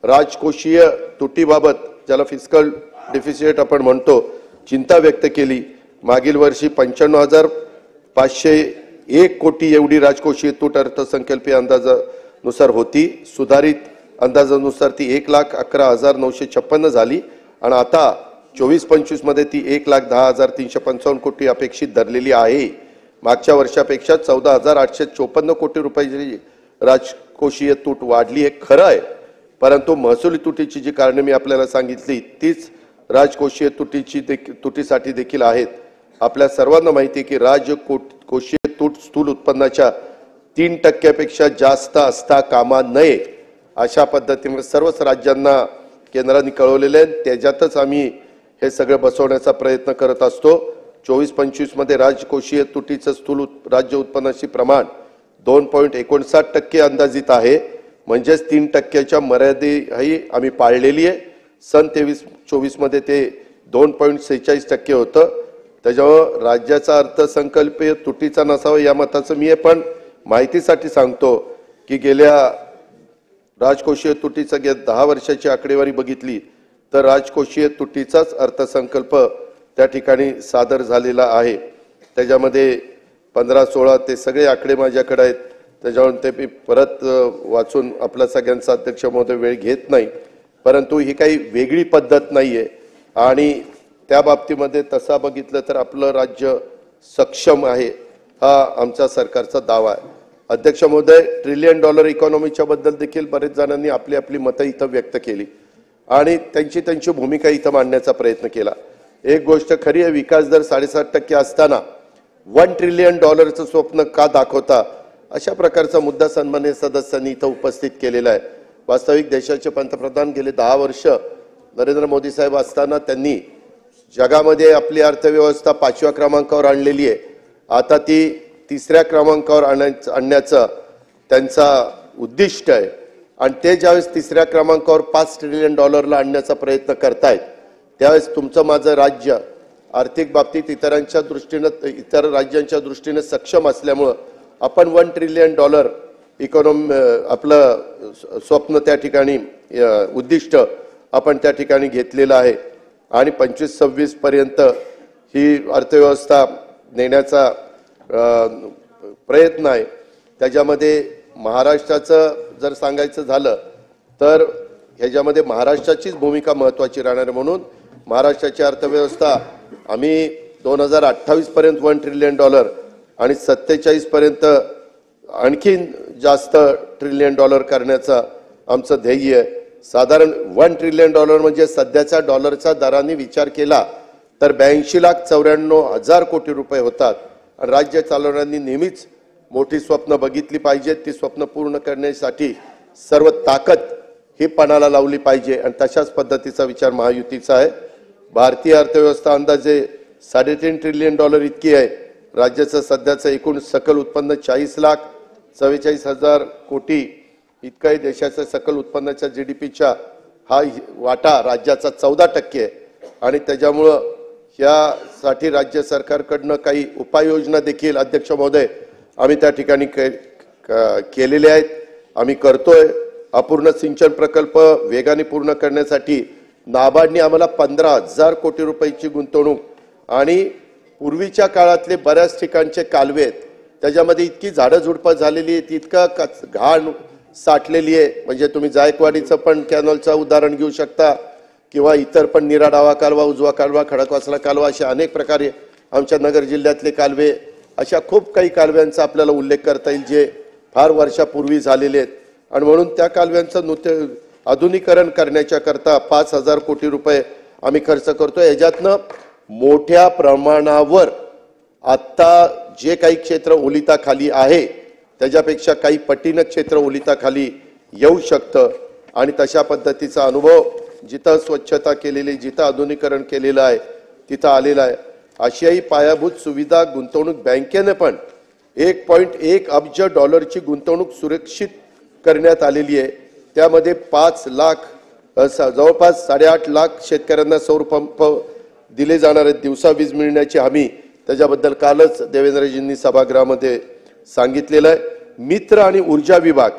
राजकोषीय तुटीबाबत, ज्याला फिस्कल डेफिसिट आपण म्हणतो, चिंता व्यक्त केली. मागील वर्षी 95,501 कोटी एवढी राजकोषीय तूट अर्थसंकल्पीय अंदाजानुसार होती. सुधारित अंदाजानुसार ती 1,11,956 झाली आणि आता 24-25 मध्ये ती 1,10,355 कोटी अपेक्षित धरलेली आहे. मागच्या वर्षापेक्षा 14,854 कोटी रुपयाची राजकोषीय तूट वाढली हे खरं आहे. परंतु महसुली तुटीची जी कारणे मी आपल्याला सांगितली तीच राजकोषीय तुटीसाठी देखील आहेत. आपल्या सर्वांना माहिती आहे की राजकोषीय तूट स्थूल उत्पन्नाच्या 3% जास्त असता कामा नये अशा पद्धतीने सर्वच राज्यांना केंद्राने कळवलेले आहे. त्याच्यातच आम्ही हे सगळं बसवण्याचा प्रयत्न करत असतो. 24-25 मध्ये राजकोषीय तुटीचं स्थूल राज्य उत्पन्नाची प्रमाण 2.59% अंदाजित आहे. म्हणजेच 3%च्या मर्यादेही आम्ही पाळलेली आहे. सन 23-24 मध्ये ते 2.46% होतं. त्याच्यामुळे राज्याचा अर्थसंकल्पीय तुटीचा नसावा या मताचं मी पण माहितीसाठी सांगतो की गेल्या राजकोषीय तुटीचा 10 वर्षाची आकडेवारी बघितली तर राजकोषीय तुटीचाच अर्थसंकल्प त्या ठिकाणी सादर झालेला आहे. त्याच्यामध्ये 15-16 ते सगळे आकडे माझ्याकडे आहेत. त्याच्यामुळे ते मी परत वाचून आपला सगळ्यांचा अध्यक्ष महोदय वेळ घेत नाही. परंतु ही काही वेगळी पद्धत नाहीये आणि त्या बाबतीमध्ये तसा बघितलं तर आपलं राज्य सक्षम आहे हा आमच्या सरकारचा दावा आहे। अध्यक्ष महोदय, $1 ट्रिलियन इकॉनॉमीच्या बद्दल देखील बरेच जणांनी आपली आपली मतं इथं व्यक्त केली आणि त्यांची भूमिका इथं मांडण्याचा प्रयत्न केला। एक गोष्ट खरी आहे, विकास दर 7.5% असताना $1 ट्रिलियन स्वप्न का दाखवता, अशा प्रकारचा मुद्दा सन्माननीय सदस्यांनी इथं उपस्थित केलेला आहे। वास्तविक देशाचे पंतप्रधान गेले 10 वर्ष नरेंद्र मोदी साहेब असताना त्यांनी जगामध्ये आपली अर्थव्यवस्था 5व्या क्रमांकावर आणलेली आहे। आता ती 3ऱ्या क्रमांकावर आणण्याचं त्यांचा उद्दिष्ट आहे आणि ते ज्यावेळेस 3ऱ्या क्रमांकावर $5 ट्रिलियन आणण्याचा प्रयत्न करतायत त्यावेळेस तुमचं माझं राज्य आर्थिक बाबतीत इतर राज्यांच्या दृष्टीने सक्षम असल्यामुळे आपण $1 ट्रिलियन इकॉनॉमी आपलं स्वप्न त्या ठिकाणी उद्दिष्ट आपण त्या ठिकाणी घेतलेलं आहे आणि 25-26 पर्यंत ही अर्थव्यवस्था नेण्याचा प्रयत्न आहे। त्याच्यामध्ये महाराष्ट्राचं जर सांगायचं झालं तर ह्याच्यामध्ये महाराष्ट्राचीच भूमिका महत्त्वाची राहणार, म्हणून महाराष्ट्राची अर्थव्यवस्था आम्ही 2028 पर्यंत $1 ट्रिलियन आणि 47 पर्यंत आणखीन जास्त $1 ट्रिलियन करण्याचा आमचं ध्येय आहे। साधारण $1 ट्रिलियन म्हणजे सध्याच्या डॉलरचा दराने विचार केला तर 82,94,000 कोटी रुपये होतात आणि राज्य चालवणाऱ्यांनी नेहमीच मोठी स्वप्न बघितली पाहिजेत। ती स्वप्न पूर्ण करण्यासाठी सर्व ताकद ही पणाला लावली पाहिजे आणि तशाच पद्धतीचा विचार महायुतीचा आहे। भारतीय अर्थव्यवस्था अंदाजे $3.5 ट्रिलियन इतकी आहे। राज्याचं सध्याचं एकूण सकल उत्पन्न 40,44,000 कोटी इतका आहे। देशाच्या सकल उत्पन्नाच्या GDPच्या हा वाटा राज्याचा 14% आहे आणि त्याच्यामुळं यासाठी राज्य सरकारकडनं काही उपाययोजना देखील अध्यक्ष महोदय आम्ही त्या ठिकाणी केलेले आहेत, आम्ही करतोय। अपूर्ण सिंचन प्रकल्प वेगाने पूर्ण करण्यासाठी नाबार्डने आम्हाला 15,000 कोटी रुपयाची गुंतवणूक आणि पूर्वीच्या काळातले बऱ्याच ठिकाणचे कालवे आहेत त्याच्यामध्ये इतकी झाडं झुडपं झालेली आहेत, इतका घाण साठलेली आहे, म्हणजे तुम्ही जायकवाडीचं पण कॅनलचं उदाहरण घेऊ शकता किंवा इतर पण नीरा डावा कालवा, उजवा कालवा, खडकवासला कालवा, असे अनेक प्रकारे आमच्या नगर जिल्ह्यातले कालवे, अशा खूप काही कालव्यांचा आपल्याला उल्लेख करता येईल जे फार वर्षापूर्वी झालेले आहेत आणि म्हणून त्या कालव्यांचं आधुनिकीकरण करण्याच्या करता 5,000 कोटी रुपये आम्ही खर्च करतोय। याच्यातनं मोठ्या प्रमाणावर आता जे काही क्षेत्र ओलिताखाली आहे त्याच्यापेक्षा काही पटीनं क्षेत्र ओलिताखाली येऊ शकतं आणि तशा पद्धतीचा अनुभव जिथं स्वच्छता केलेली, जिथं आधुनिकीकरण केलेलं आहे तिथं आलेला आहे। आशियाई पायाभूत सुविधा गुंतवणूक बँकेने पण $1.1 अब्ज गुंतवणूक सुरक्षित करण्यात आलेली आहे। त्यामध्ये 5 लाख जवळपास 8.5 लाख शेतकऱ्यांना सौर पंप दिले जाणार आहेत, दिवसा वीज मिळण्याची हमी, त्याच्याबद्दल कालच देवेंद्रजींनी सभागृहामध्ये सांगितलेलं आहे। मित्र आणि ऊर्जा विभाग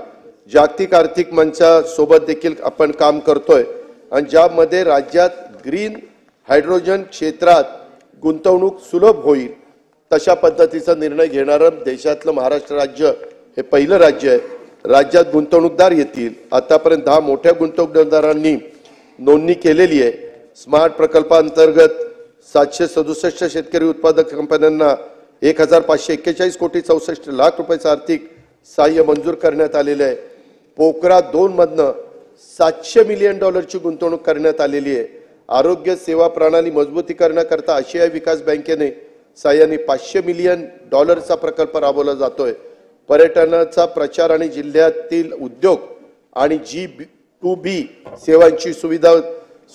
जागतिक आर्थिक मंचासोबत देखील आपण काम करतोय आणि ज्यामध्ये राज्यात ग्रीन हायड्रोजन क्षेत्रात गुंतवणूक सुलभ होईल तशा पद्धतीचा निर्णय घेणारं देशातलं महाराष्ट्र राज्य हे पहिलं राज्य आहे। राज्यात गुंतवणूकदार येतील, आतापर्यंत 10 मोठ्या गुंतवणूकदारांनी नोंदणी केलेली आहे। स्मार्ट प्रकल्पांतर्गत 767 शेतकरी उत्पादक कंपन्यांना 1,541 कोटी 64 लाख रुपयाचं आर्थिक सहाय्य मंजूर करण्यात आलेलं आहे। पोखरा 2 मधनं $700 मिलियन गुंतवणूक करण्यात आलेली आहे। आरोग्य सेवा प्रणाली मजबूतीकरणाकरता आशियाई विकास बँकेने सहाय्याने $500 मिलियन प्रकल्प राबवला जातोय। पर्यटनाचा प्रचार आणि जिल्ह्यातील उद्योग आणि G2B सेवांची सुविधा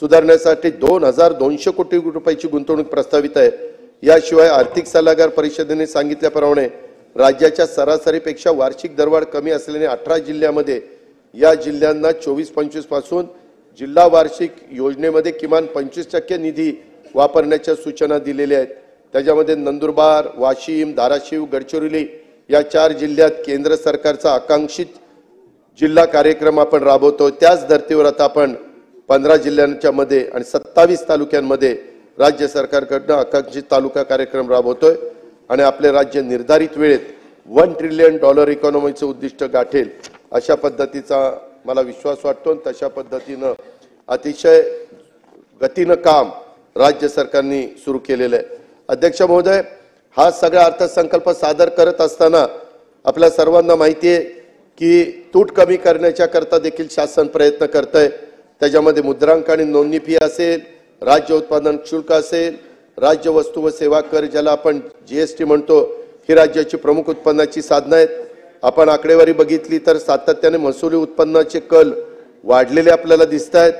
सुधारण्यासाठी 2,200 कोटी रुपयाची गुंतवणूक प्रस्तावित आहे। याशिवाय आर्थिक सल्लागार परिषदेने सांगितल्याप्रमाणे राज्याच्या सरासरीपेक्षा वार्षिक दरवाढ कमी असलेल्या 18 जिल्ह्यांमध्ये या जिल्ह्यांना 24-25 पासून जिल्हा वार्षिक योजनेमध्ये किमान 25% निधी वापरण्याच्या सूचना दिलेल्या आहेत। त्याच्यामध्ये नंदुरबार, वाशिम, धाराशिव, गडचिरोली या 4 जिल्ह्यात केंद्र सरकारचा आकांक्षित जिल्हा कार्यक्रम आपण राबवतो। त्याच धर्तीवर आता आपण 15 जिल्ह्यांच्या मध्ये आणि 27 तालुक्यांमध्ये राज्य सरकारकडून आकांक्षित तालुका कार्यक्रम राबवतोय आणि आपले राज्य निर्धारित वेळेत $1 ट्रिलियन इकॉनॉमीचं उद्दिष्ट गाठेल अशा पद्धतीचा मला विश्वास वाटतो। तशा पद्धतीनं अतिशय गतीनं काम राज्य सरकारने सुरू केलेलं आहे। अध्यक्ष महोदय, हा सगळा अर्थसंकल्प सादर करत असताना आपल्या सर्वांना माहिती आहे की तूट कमी करण्याच्या करता देखील शासन प्रयत्न करत आहे। त्याच्यामध्ये मुद्रांक आणि नोंदणी फी असेल, राज्य उत्पादन शुल्क असेल, राज्य वस्तू व सेवा कर ज्याला आपण जीएसटी म्हणतो, ही राज्याची प्रमुख उत्पन्नाची साधनं आहेत। आपण आकडेवारी बघितली तर सातत्याने महसुली उत्पन्नाचे कल वाढलेले आपल्याला दिसत आहेत।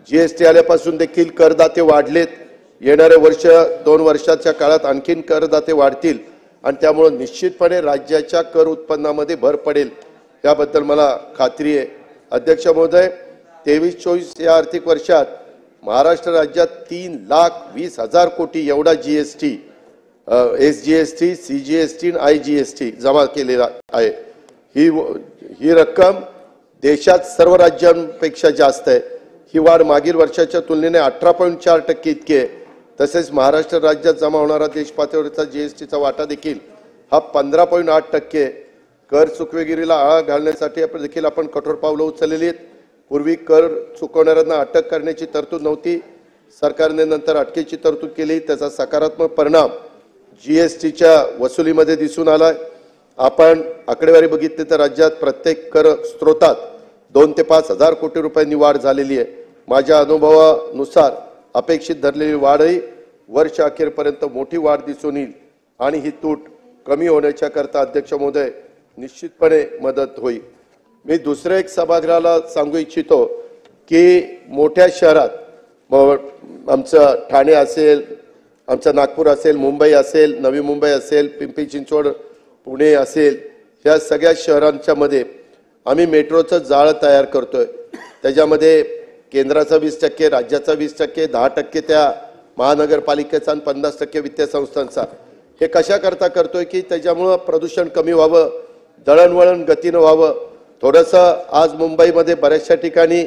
जीएसटी आल्यापासून देखील करदाते वाढलेत। येणारे वर्ष 2 वर्षाच्या काळात आणखीन करदाते वाढतील आणि त्यामुळे निश्चितपणे राज्याच्या कर उत्पन्नामध्ये भर पडेल याबद्दल मला खात्री आहे। अध्यक्ष महोदय, 23-24 या आर्थिक वर्षात महाराष्ट्र राज्यात 3,20,000 कोटी एवढा जीएसटी, एसजीएसटी, सीजीएसटी आणि आयजीएसटी जमा केलेला आहे। ही रक्कम देशात सर्व राज्यांपेक्षा जास्त आहे। ही वाढ मागील वर्षाच्या तुलनेने 18.4% इतकी आहे। तसेच महाराष्ट्र राज्यात जमा होणारा देश पातळीवरचा जीएसटीचा वाटा देखील हा 15.8% आहे। कर चुकवेगिरीला आळा घालण्यासाठी देखील आपण कठोर पावलं उचललेली आहेत। पूर्वी कर चुकवणाऱ्यांना अटक करण्याची तरतूद नव्हती, सरकारने नंतर अटकेची तरतूद केली। त्याचा सकारात्मक परिणाम जीएसटीच्या वसुलीमध्ये दिसून आलाय। आपण आकडेवारी बघितली तर राज्यात प्रत्येक कर स्त्रोतात 2 ते 5 हजार कोटी रुपयांनी वाढ झालेली आहे। माझ्या अनुभवानुसार अपेक्षित धरलेली वाढही वर्ष अखेरपर्यंत मोठी वाढ दिसून येईल आणि ही तूट कमी होण्याच्या करता अध्यक्ष महोदय निश्चितपणे मदत होईल। मी दुसऱ्या एक सभागृहाला सांगू इच्छितो की मोठ्या शहरात आमचं ठाणे असेल, आमचं नागपूर असेल, मुंबई असेल, नवी मुंबई असेल, पिंपरी चिंचवड, पुणे असेल, या सगळ्या शहरांच्या मध्ये आम्ही मेट्रोचं जाळं तयार करतोय। त्याच्यामध्ये केंद्राचा 20%, राज्याचा 20%, 10% त्या महानगरपालिकेचा आणि 50% वित्तीय संस्थांचा। हे कशा करता करतोय की त्याच्यामुळे प्रदूषण कमी व्हावं, दळणवळण गतीनं व्हावं। थोडंसं आज मुंबईमध्ये बऱ्याचशा ठिकाणी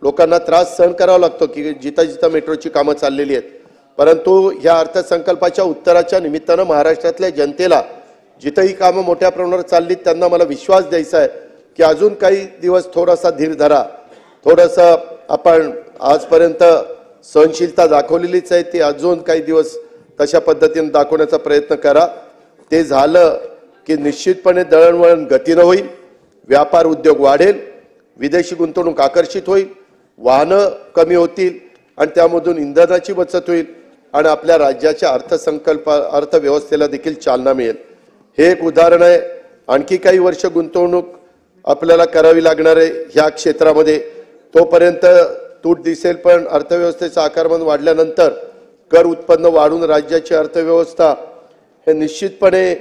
लोकांना त्रास सहन करावा लागतो की जिथं जिथं मेट्रोची कामं चाललेली आहेत, परंतु या अर्थसंकल्पाच्या उत्तराच्या निमित्तानं महाराष्ट्रातल्या जनतेला जिथं ही कामं मोठ्या प्रमाणावर चालली त्यांना मला विश्वास द्यायचा आहे की अजून काही दिवस थोडासा धीर धरा। थोडंसं आपण आजपर्यंत सहनशीलता दाखवलेलीच आहे, ती अजून काही दिवस तशा पद्धतीने दाखवण्याचा प्रयत्न करा। ते झालं की निश्चितपणे दळणवळण गतीनं होईल, व्यापार उद्योग वाढेल, विदेशी गुंतवणूक आकर्षित होईल, वाहनं कमी होतील आणि त्यामधून इंधनाची बचत होईल आणि आपल्या राज्याच्या अर्थव्यवस्थेला देखील चालना मिळेल। हे एक उदाहरण आहे। आणखी काही वर्ष गुंतवणूक आपल्याला करावी लागणार आहे ह्या क्षेत्रामध्ये। तोपर्यंत तूट दिसेल, पण अर्थव्यवस्थेचं आकारमान वाढल्यानंतर कर उत्पन्न वाढून राज्याची अर्थव्यवस्था हे निश्चितपणे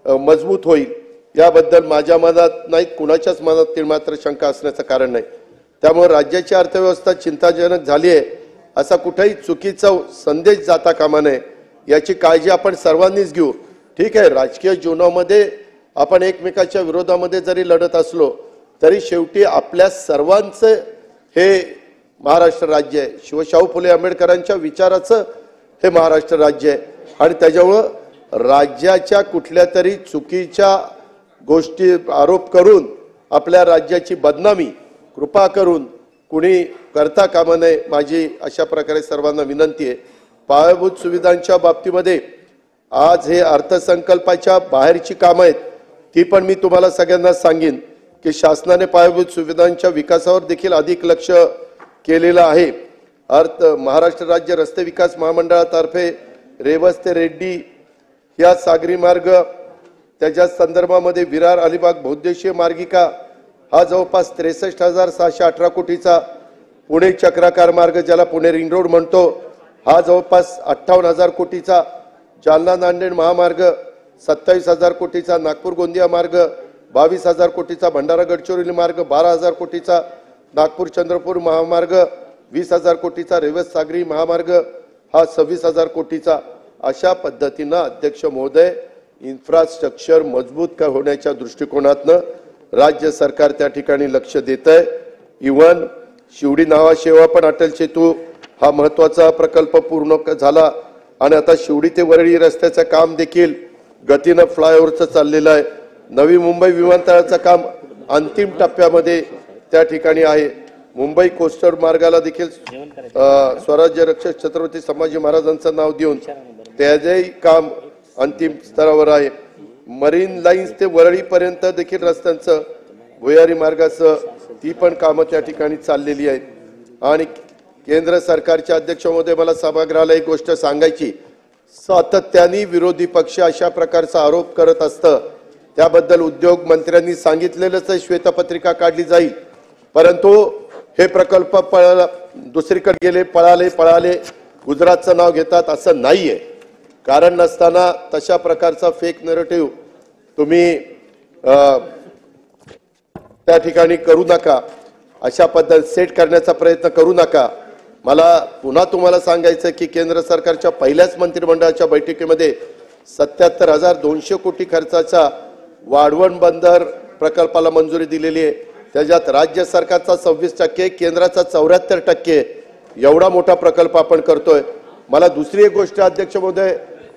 मजबूत होईल याबद्दल माझ्या मनात नाही, कुणाच्याच मनात मात्र शंका असण्याचं कारण नाही। त्यामुळे राज्याची अर्थव्यवस्था चिंताजनक झाली आहे असा कुठेही चुकीचा संदेश जाता कामा नये याची काळजी आपण सर्वांनीच घेऊ। ठीक आहे, राजकीय जीवनामध्ये आपण एकमेकाच्या विरोधामध्ये जरी लढत असलो तरी शेवटी आपल्या सर्वांचं हे महाराष्ट्र राज्य आहे। शिवशाहू फुले आंबेडकरांच्या विचाराचं हे महाराष्ट्र राज्य आहे आणि त्याच्यामुळं राज्याच्या कुठल्या तरी चुकीच्या गोष्टी आरोप करून आपल्या राज्याची बदनामी कृपा करून कुणी करता कामा नये, माझी अशा प्रकारे सर्वांना विनंती आहे। पायाभूत सुविधांच्या बाबतीमध्ये आज हे अर्थसंकल्पाच्या बाहेरची कामं आहेत, ती पण मी तुम्हाला सगळ्यांना सांगेन की शासनाने पायाभूत सुविधांच्या विकासावर देखील अधिक लक्ष केलेलं आहे। महाराष्ट्र राज्य रस्ते विकास महामंडळातर्फे रेवस ते रेड्डी या सागरी मार्ग, त्याच्या संदर्भामध्ये विरार अलिबाग बहुउद्देशीय मार्गिका हा जवळपास 63,618 कोटीचा, पुणे चक्राकार मार्ग ज्याला पुणे रिंग रोड म्हणतो हा जवळपास 58,000 कोटीचा, जालना नांदेड महामार्ग 27,000 कोटीचा, नागपूर गोंदिया मार्ग 22,000 कोटीचा, भंडारा गडचिरोली मार्ग 12,000 कोटीचा, नागपूर चंद्रपूर महामार्ग 20,000 कोटीचा, रेवस सागरी महामार्ग हा 26,000 कोटीचा। अशा पद्धतीनं अध्यक्ष महोदय इन्फ्रास्ट्रक्चर मजबूत होण्याच्या दृष्टिकोनातनं राज्य सरकार त्या ठिकाणी लक्ष देत आहे। इव्हन शिवडी नावा शेवा पण अटल सेतू हा महत्त्वाचा प्रकल्प पूर्ण झाला आणि आता शिवडी ते वरळी रस्त्याचं काम देखील गतीनं फ्लायओव्हरचं चाललेलं आहे। नवी मुंबई विमानतळाचं काम अंतिम टप्प्यामध्ये त्या ठिकाणी आहे। मुंबई कोस्टर मार्गाला देखील स्वराज्य रक्षक छत्रपती संभाजी महाराजांचं नाव देऊन त्याचेही काम अंतिम स्तरावर आहे। मरीन लाईन्स ते वरळी पर्यंत देखील रस्त्यांचं भुयारी मार्गाचं ती पण कामं त्या ठिकाणी चाललेली आहेत। आणि केंद्र सरकारच्या अध्यक्ष महोदय, मला सभागृहाला एक गोष्ट सांगायची, सातत्याने विरोधी पक्ष अशा प्रकारचा आरोप करत असतं, त्याबद्दल उद्योग मंत्र्यांनी सांगितलेलंच आहे, श्वेतपत्रिका काढली जाईल, परंतु हे प्रकल्प दुसरीकडे गेले, पळाले गुजरातचं नाव घेतात असं नाहीये। कारण नसताना तशा प्रकारचा फेक नरेटिव्ह तुम्ही त्या ठिकाणी करू नका, अशा पद्धत सेट करण्याचा प्रयत्न करू नका। मला पुन्हा तुम्हाला सांगायचं की केंद्र सरकारच्या पहिल्याच मंत्रिमंडळाच्या बैठकीमध्ये 77,200 कोटी खर्चाचा वाढवण बंदर प्रकल्पाला मंजुरी दिलेली आहे। त्याच्यात राज्य सरकारचा 26%, केंद्राचा 74%, एवढा मोठा प्रकल्प आपण करतोय। मला दुसरी एक गोष्ट अध्यक्ष महोदय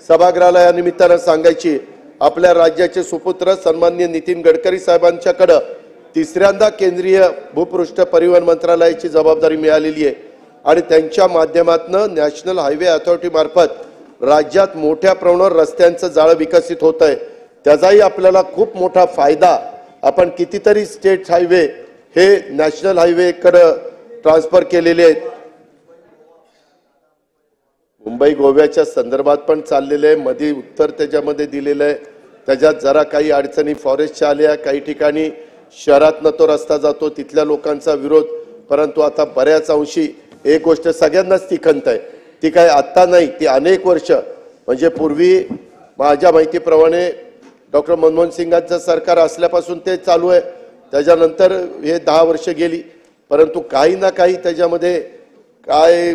सभागृहाला या निमित्तानं सांगायची, आपल्या राज्याचे सुपुत्र सन्माननीय नितीन गडकरी साहेबांच्याकडे तिसऱ्यांदा केंद्रीय भूपृष्ठ परिवहन मंत्रालयाची जबाबदारी मिळालेली आहे आणि त्यांच्या माध्यमातून नॅशनल हायवे अथॉरिटी मार्फत राज्यात मोठ्या प्रमाणावर रस्त्यांचं जाळं विकसित होत आहे। त्याचाही आपल्याला खूप मोठा फायदा, आपण कितीतरी स्टेट हायवे हे नॅशनल हायवेकडे ट्रान्सफर केलेले आहेत। मुंबई गोव्याच्या संदर्भात पण चाललेले आहे, मध्ये उत्तर त्याच्यामध्ये दिलेलं आहे, त्याच्यात जरा काही अडचणी फॉरेस्टच्या आल्या, काही ठिकाणी शहरातनं तो रस्ता जातो तिथल्या लोकांचा विरोध, परंतु आता बऱ्याच अंशी एक गोष्ट सगळ्यांनाच ती खंत आहे, ती काय आत्ता नाही, ती अनेक वर्ष, म्हणजे पूर्वी माझ्या माहितीप्रमाणे डॉक्टर मनमोहन सिंगांचं सरकार असल्यापासून ते चालू आहे, त्याच्यानंतर हे 10 वर्ष गेली, परंतु काही ना काही त्याच्यामध्ये काय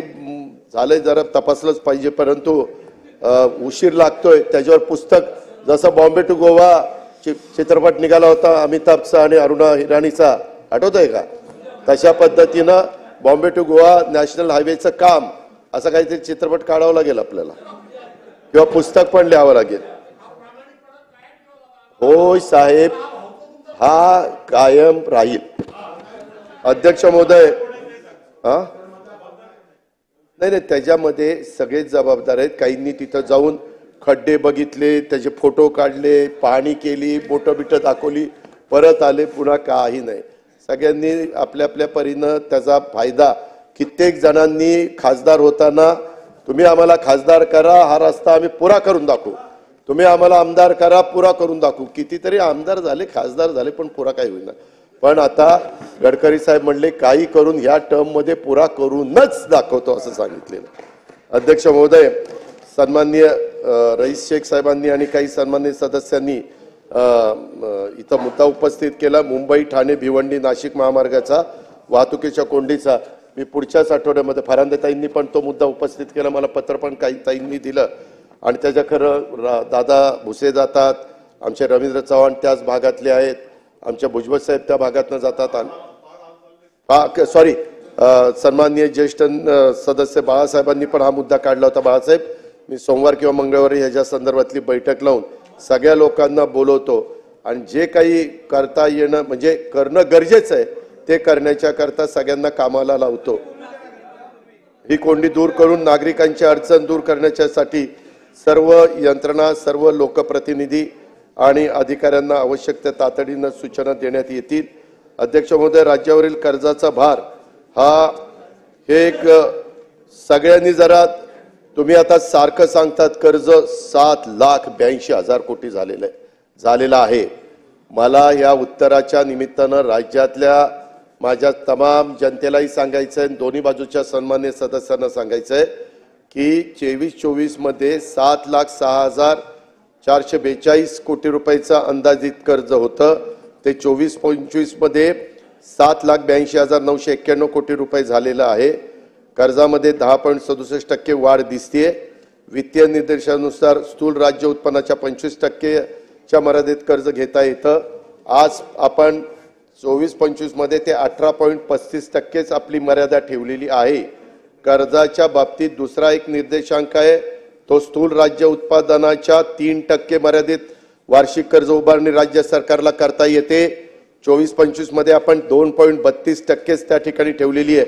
झालंय जरा तपासलंच पाहिजे, परंतु उशीर लागतोय। त्याच्यावर पुस्तक जसं बॉम्बे टू गोवा चित्रपट निघाला होता अमिताभचा आणि अरुणा हिराणीचा, आठवतंय का? तशा पद्धतीनं बॉम्बे टू गोवा नॅशनल हायवेचं काम असं काहीतरी चित्रपट काढावं लागेल आपल्याला, किंवा पुस्तक पण लिहावं लागेल। होय साहेब, हा कायम राहील। अध्यक्ष महोदय, नाही, त्याच्यामध्ये सगळेच जबाबदार आहेत। काहींनी तिथं जाऊन खड्डे बघितले, त्याचे फोटो काढले, पाहणी केली, बोटं बिटं दाखवली, परत आले, पुन्हा काही नाही। सगळ्यांनी आपल्या आपल्या परीनं त्याचा फायदा, कित्येक जणांनी खासदार होताना तुम्ही आम्हाला खासदार करा, हा रस्ता आम्ही पुरा करून दाखवू, तुम्ही आम्हाला आमदार करा, पुरा करून दाखवू, कितीतरी आमदार झाले, खासदार झाले, पण पुरा काही होईना। पण आता गडकरी साहेब म्हणले काही करून ह्या टर्म मध्ये पुरा करूनच दाखवतो असं सांगितलेलं। अध्यक्ष महोदय, सन्माननीय रईस शेख साहेबांनी आणि काही सन्माननीय सदस्यांनी इथं मुद्दा उपस्थित केला, मुंबई ठाणे भिवंडी नाशिक महामार्गाचा वाहतुकीच्या कोंडीचा। मी पुढच्याच आठवड्यामध्ये फरांदेताईंनी पण तो मुद्दा उपस्थित केला, मला पत्र पण काही ताईंनी दिलं, आणि त्याच्या खरं दादा भुसे जातात, आमचे रवींद्र चव्हाण त्याच भागातले आहेत, आमच्या भुजबळ साहेब त्या भागातनं जातात। सॉरी, सन्माननीय ज्येष्ठ सदस्य बाळासाहेबांनी पण हा मुद्दा काढला होता। बाळासाहेब, मी सोमवार किंवा मंगळवारी ह्याच्या संदर्भातली बैठक लावून सगळ्या लोकांना बोलवतो आणि जे काही करता येणं म्हणजे करणं गरजेचं आहे ते करण्याच्या करता सगळ्यांना कामाला लावतो। ही कोंडी दूर करून नागरिकांची अडचण दूर करण्यासाठी सर्व यंत्रणा, सर्व लोकप्रतिनिधी आणि अधिकाऱ्यांना आवश्यक त्या तातडीनं सूचना देण्यात येतील। अध्यक्ष महोदय, राज्यावरील कर्जाचा भार हा हे एक सगळ्यांनी जरा, तुम्ही आता सारखं सांगतात कर्ज 7,82,000 कोटी झालेलं आहे। मला या उत्तराच्या निमित्तानं राज्यातल्या माझ्या तमाम जनतेलाही सांगायचं आहे, दोन्ही बाजूच्या सन्माननीय सदस्यांना सांगायचं आहे की 23-24 मध्ये 7,06,442 कोटी रुपयाचं अंदाजित कर्ज होतं, ते 24-25 मध्ये 7,82,991 कोटी रुपये झालेलं आहे। कर्जामध्ये 10.67% वाढ दिसते। वित्तीय निर्देशानुसार स्थूल राज्य उत्पन्नाच्या 25%च्या मर्यादेत कर्ज घेता येतं। आज आपण 24-25 मध्ये ते 18.35% आपली मर्यादा ठेवलेली आहे। कर्जाच्या बाबतीत दुसरा एक निर्देशांक आहे, तो स्थूल राज्य उत्पादनाच्या 3% मर्यादेत वार्षिक कर्ज उभारणी राज्य सरकारला करता येते। 24-25 मध्ये आपण 2.32% त्या ठिकाणी ठेवलेली आहे।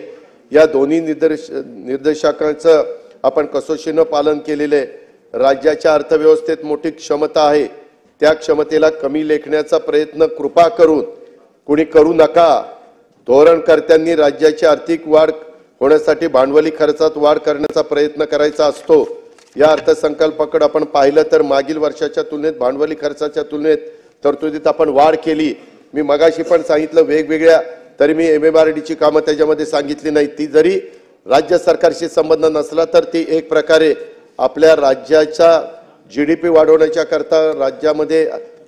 या दोन्ही निर्देशांकांचं आपण कसोशीनं पालन केलेले आहे। राज्याच्या अर्थव्यवस्थेत मोठी क्षमता आहे, त्या क्षमतेला कमी लेखण्याचा प्रयत्न कृपा करून कुणी करू नका। धोरणकर्त्यांनी राज्याची आर्थिक वाढ होण्यासाठी भांडवली खर्चात वाढ करण्याचा प्रयत्न करायचा असतो। या अर्थसंकल्पाकडे आपण पाहिलं तर मागील वर्षाच्या तुलनेत भांडवली खर्चाच्या तुलनेत तरतुदीत आपण वाढ केली। मी मगाशी पण सांगितलं वेगवेगळ्या, तरी मी MMRD ची कामं त्याच्यामध्ये सांगितली नाही। ती जरी राज्य सरकारशी संबंध नसला तर ती एक प्रकारे आपल्या राज्याचा GDP वाढवण्याच्या करता, राज्यामध्ये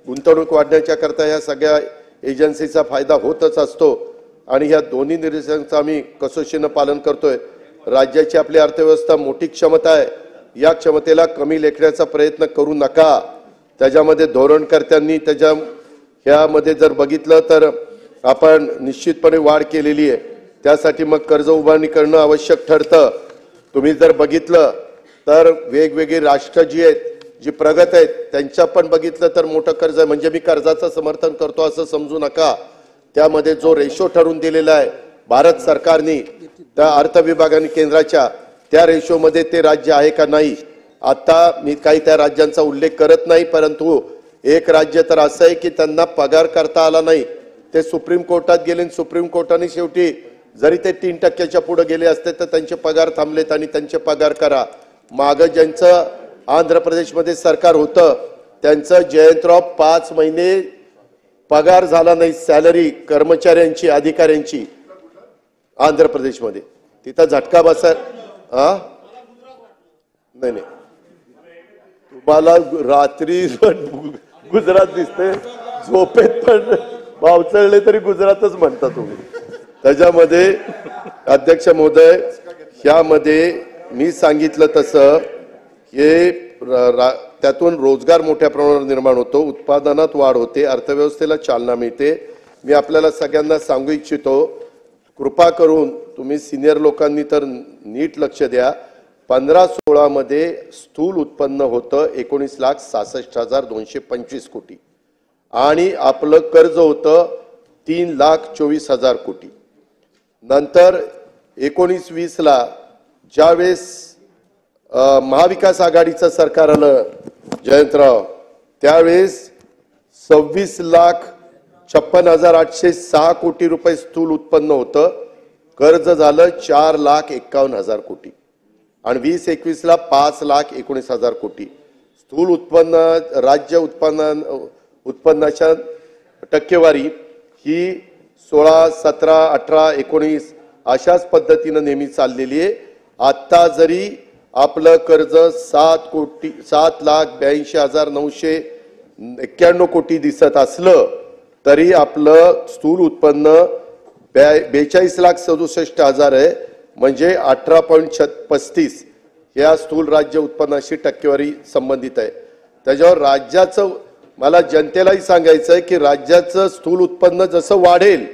गुंतवणूक वाढण्याच्या करता या सगळ्या एजन्सीचा फायदा होतच असतो आणि या दोन्ही निर्देशांचं आम्ही कसोशीनं पालन करतोय। राज्याची आपली अर्थव्यवस्था मोठी क्षमता आहे, या क्षमतेला कमी लेखण्याचा प्रयत्न करू नका। त्याच्यामध्ये धोरणकर्त्यांनी ह्यामध्ये जर बघितलं तर आपण निश्चितपणे वाढ केलेली आहे। त्यासाठी मग कर्ज उभारणी करणं आवश्यक ठरतं। तुम्ही जर बघितलं तर वेगवेगळे राष्ट्र जी आहेत, जी प्रगत आहेत, त्यांच्या पण बघितलं तर मोठं कर्ज आहे। म्हणजे मी कर्जाचं समर्थन करतो असं समजू नका। त्यामध्ये जो रेशो ठरवून दिलेला आहे भारत सरकारने, त्या अर्थ विभागाने केंद्राच्या, त्या रेशोमध्ये ते राज्य आहे का नाही। आता मी काही त्या राज्यांचा उल्लेख करत नाही, परंतु एक राज्य तर असं आहे की त्यांना पगार करता आला नाही, ते सुप्रीम कोर्टात गेले। सुप्रीम कोर्टाने शेवटी जरी ते 3% पुढे गेले असते तर त्यांचे पगार थांबलेत आणि त्यांचे पगार करा। मागं ज्यांचं आंध्र प्रदेशमध्ये सरकार होतं त्यांचं जयंतराव 5 महिने पगार झाला नाही, सॅलरी कर्मचाऱ्यांची, अधिकाऱ्यांची आंध्र प्रदेशमध्ये। तिथं झटका बसा। नाही, तुम्हाला रात्री गुजरात दिसते, झोपेत पण पावसाळले तरी गुजरातच म्हणता तुम्ही। त्याच्यामध्ये अध्यक्ष महोदय, ह्यामध्ये मी सांगितलं तसं हे त्यातून रोजगार मोठ्या प्रमाणावर निर्माण होतो, उत्पादनात वाढ होते, अर्थव्यवस्थेला चालना मिळते। मी आपल्याला सगळ्यांना सांगू इच्छितो, कृपा करून तुम्ही सिनियर लोकांनी तर नीट लक्ष द्या। 15-16 मध्ये स्थूल उत्पन्न होतं 19,66,225 कोटी आणि आपलं कर्ज होतं 3,24,000 कोटी। नंतर 19-20 ला ज्यावेळेस महाविकास आघाडीचं सरकार आलं जयंतराव, त्यावेळेस 26,56,806 कोटी रुपये स्थूल उत्पन्न होतं, कर्ज झालं 4,51,000 कोटी आणि 20-21 ला 5,19,000 कोटी। स्थूल उत्पन्न, राज्य उत्पन्नाच्या टक्केवारी ही 16, 17, 18, 19 अशाच पद्धतीनं नेहमी चाललेली आहे। आता जरी आपलं कर्ज 7,82,991 कोटी दिसत असलं तरी आपलं स्थूल उत्पन्न 42,67,000 आहे, म्हणजे 18.35 या स्थूल राज्य उत्पन्नाशी टक्केवारी संबंधित आहे। त्याच्यावर राज्याचं मला जनतेलाही सांगायचं आहे की राज्याचं स्थूल उत्पन्न जसं वाढेल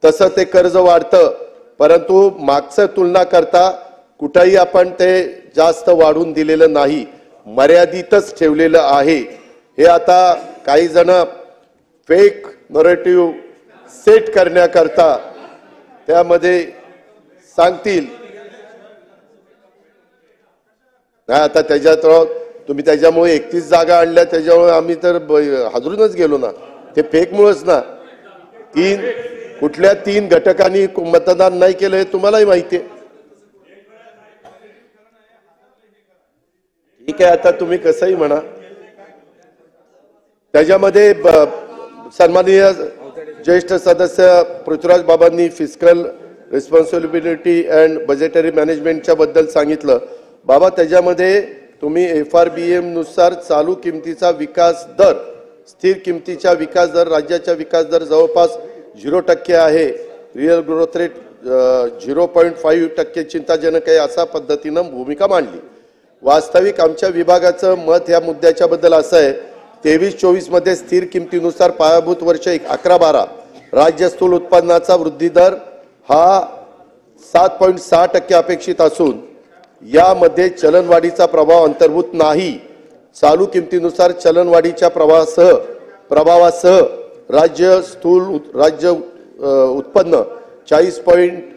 तसं ते कर्ज वाढतं, परंतु मागचं तुलना करता कुठेही आपण ते जास्त वाढून दिलेलं नाही, मर्यादितच ठेवलेलं आहे। हे आता काही जण फेक नरेटिव्ह सेट करण्याकरता त्यामध्ये सांगतील। नाही, आता त्याच्यात तुम्ही त्याच्यामुळे 31 जागा आणल्या, त्याच्यामुळे आम्ही तर हादरूनच गेलो ना, ते फेकमुळेच ना। कुठल्या 3 घटकांनी मतदान नाही केलं हे तुम्हालाही माहिती आहे। ठीक आहे, आता तुम्ही कसंही म्हणा। त्याच्यामध्ये सन्माननीय ज्येष्ठ सदस्य पृथ्वीराज बाबांनी फिस्कल रिस्पॉन्सिबिलिटी अँड बजेटरी मॅनेजमेंटच्या बद्दल सांगितलं। बाबा, त्याच्यामध्ये तुम्ही FRBM नुसार चालू किमतीचा विकास दर, स्थिर किमतीचा विकास दर, राज्याचा विकास दर जवळपास 0% आहे, रिअल ग्रोथ रेट 0.5% चिंताजनक आहे, अशा पद्धतीनं भूमिका मांडली। वास्तविक आमच्या विभागाचं मत या मुद्द्याच्या बद्दल असं आहे, 23-24 मध्ये स्थिर किमतीनुसार पायाभूत वर्ष 11-12 राज्य स्थूल उत्पन्नाचा वृद्धी दर हा 7.6% अपेक्षित असून यामध्ये चलनवाढीचा प्रभाव अंतर्भूत नाही। चालू किमतीनुसार चलनवाढीच्या प्रभावासह राज्य उत्पन्न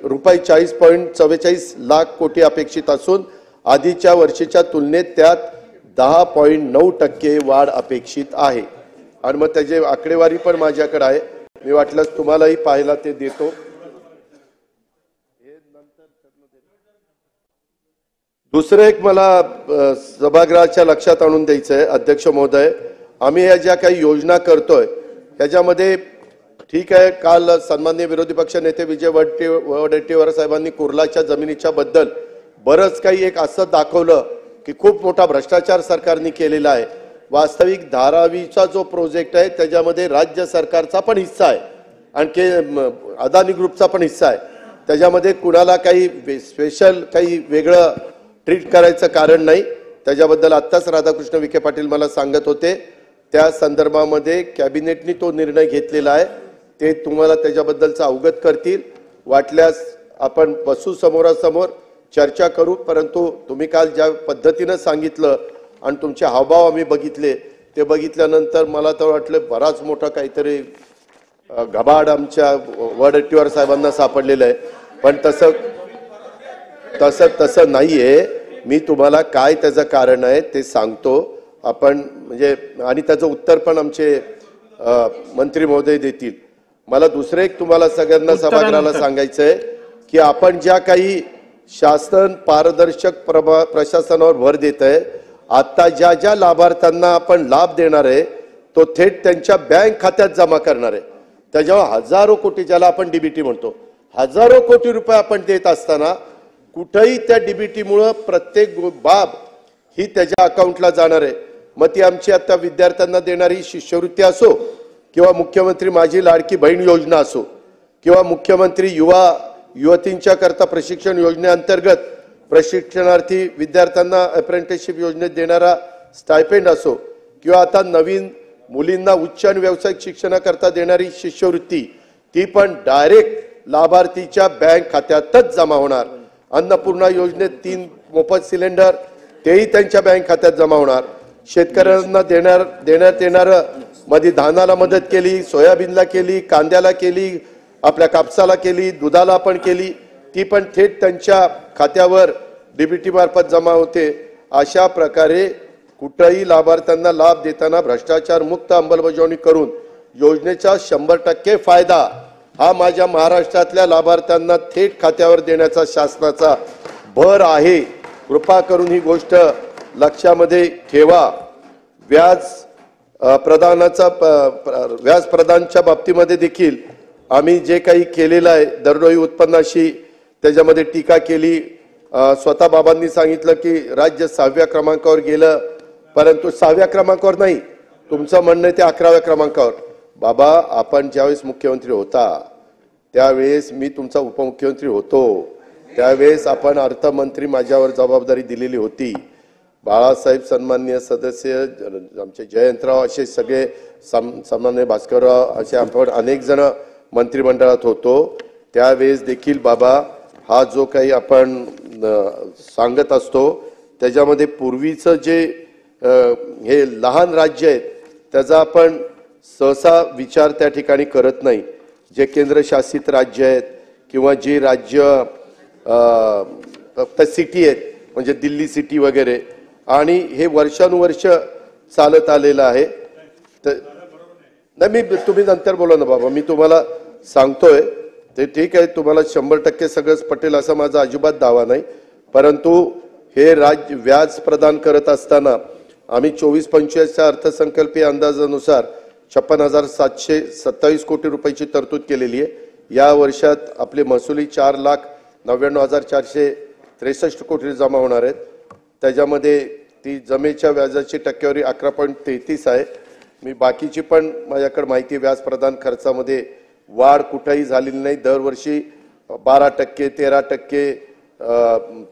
रुपये 40.44 लाख कोटी अपेक्षित असून आधीच्या वर्षीच्या तुलनेत त्यात 10.9% वाढ अपेक्षित आहे। आणि मग त्याची आकडेवारी पण माझ्याकडे आहे, मी वाटल्यास तुम्हालाही पाहायला ते देतो। दुसरं एक मला सभागृहाच्या लक्षात आणून द्यायचं आहे अध्यक्ष महोदय, आम्ही ह्या ज्या काही योजना करतोय त्याच्यामध्ये ठीक आहे, काल सन्माननीय विरोधी पक्ष नेते विजय वडेट्टीवार साहेबांनी कुर्लाच्या जमिनीच्या बद्दल बरंच काही एक असं दाखवलं की खूप मोठा भ्रष्टाचार सरकारने केलेला आहे। वास्तविक धारावीचा जो प्रोजेक्ट आहे त्याच्यामध्ये राज्य सरकारचा पण हिस्सा आहे आणि अदानी ग्रुपचा पण हिस्सा आहे। त्याच्यामध्ये कुणाला काही स्पेशल काही वेगळं ट्रीट करायचं कारण नाही। त्याच्याबद्दल आत्ताच राधाकृष्ण विखे पाटील मला सांगत होते, त्या संदर्भामध्ये कॅबिनेटने तो निर्णय घेतलेला आहे, ते तुम्हाला त्याच्याबद्दलचं अवगत करतील। वाटल्यास आपण बसू समोरासमोर चर्चा करू, परंतु तुम्ही काल ज्या पद्धतीनं सांगितलं आणि तुमचे हावभाव आम्ही बघितले, ते बघितल्यानंतर मला तर वाटलं बराच मोठा काहीतरी घबाड आमच्या वडेट्टीवार साहेबांना सापडलेलं आहे, पण तसं नाहीये। मी तुम्हाला काय त्याचं कारण आहे ते सांगतो आपण, म्हणजे आणि त्याचं उत्तर पण आमचे मंत्री महोदय देतील। मला दुसरे एक तुम्हाला सगळ्यांना सभागृहाला सांगायचं आहे की आपण ज्या काही शासन पारदर्शक प्रशासनावर भर देत आहे, आता ज्या ज्या लाभार्थ्यांना आपण लाभ देणार आहे तो थेट त्यांच्या बँक खात्यात जमा करणार आहे। त्याच्यावर हजारो कोटी, ज्याला आपण डीबीटी म्हणतो, हजारो कोटी रुपये आपण देत असताना कुठेही त्या डीबीटी मुळे प्रत्येक बाब ही त्याच्या अकाउंटला जाणार आहे। मग ती आमची आता विद्यार्थ्यांना देणारी शिष्यवृत्ती असो किंवा मुख्यमंत्री माझी लाडकी बहीण योजना असो किंवा मुख्यमंत्री युवतींच्या करता प्रशिक्षण योजनेअंतर्गत प्रशिक्षणार्थी विद्यार्थ्यांना अप्रेंटिसशिप योजनेत देणारा स्टायपेंड असो किंवा आता नवीन मुलींना उच्च आणि व्यावसायिक शिक्षणाकरता देणारी शिष्यवृत्ती, ती पण डायरेक्ट लाभार्थीच्या बँक खात्यातच जमा होणार। अन्नपूर्णा योजनेत 3 मोफत सिलेंडर, तेही त्यांच्या बँक खात्यात जमा होणार। शेतकऱ्यांना देण्यात येणार मध्ये धानाला मदत केली, सोयाबीनला केली, कांद्याला केली, आपल्या कापसाला केली, दुधाला पण केली, ती पण थेट त्यांच्या खात्यावर डीबीटी मार्फत जमा होते। अशा प्रकारे कुठेही लाभार्थ्यांना लाभ देताना भ्रष्टाचार मुक्त अंमलबजावणी करून योजनेचा 100% फायदा हा माझ्या महाराष्ट्रातल्या लाभार्थ्यांना थेट खात्यावर देण्याचा शासनाचा भर आहे। कृपा करून ही गोष्ट लक्षामध्ये ठेवा। व्याज प्रदानच्या बाबतीमध्ये देखील आम्ही जे काही केलेलं आहे, दरडोई उत्पन्नाशी त्याच्यामध्ये टीका केली। स्वतः बाबांनी सांगितलं की राज्य 6व्या क्रमांकावर गेलं, परंतु 6व्या क्रमांकावर नाही, तुमचं म्हणणं ते 11व्या क्रमांकावर। बाबा, आपण ज्यावेळेस मुख्यमंत्री होता त्यावेळेस मी तुमचा उपमुख्यमंत्री होतो, त्यावेळेस आपण अर्थमंत्री माझ्यावर जबाबदारी दिलेली होती। बाळासाहेब सन्माननीय सदस्य, आमचे जयंतराव, असे सगळे सन्माननीय भास्करराव, असे आपण अनेक जण मंत्रिमंडळात होतो। त्यावेळेस देखील बाबा हा जो काही आपण सांगत असतो त्याच्यामध्ये पूर्वीचं जे हे लहान राज्य आहेत त्याचा आपण सहसा विचार त्या ठिकाणी करत नाही। जे केंद्रशासित राज्य आहेत किंवा जे राज्य फक्त सिटी आहेत, म्हणजे दिल्ली सिटी वगैरे, आणि हे वर्षानुवर्ष चालत आलेलं आहे। तर नाही, तुम्ही नंतर बोला ना बाबा, मी तुम्हाला सांगतोय ते ठीक आहे, तुम्हाला 100% सगळंच पटेल असा माझा अजिबात दावा नाही, परंतु हे राज्य व्याज प्रदान करत असताना आम्ही 24-25च्या अर्थसंकल्पीय अंदाजानुसार 56,727 कोटी रुपयाची तरतूद केलेली आहे। या वर्षात आपले महसुली 4,99,463 कोटी जमा होणार आहेत। त्याच्यामध्ये ती जमेच्या व्याजाची टक्केवारी 11.33 आहे। मी बाकीची पण माझ्याकडे माहिती, व्याज प्रदान खर्चामध्ये वाढ कुठेही झालेली नाही। दरवर्षी 12%, 13%,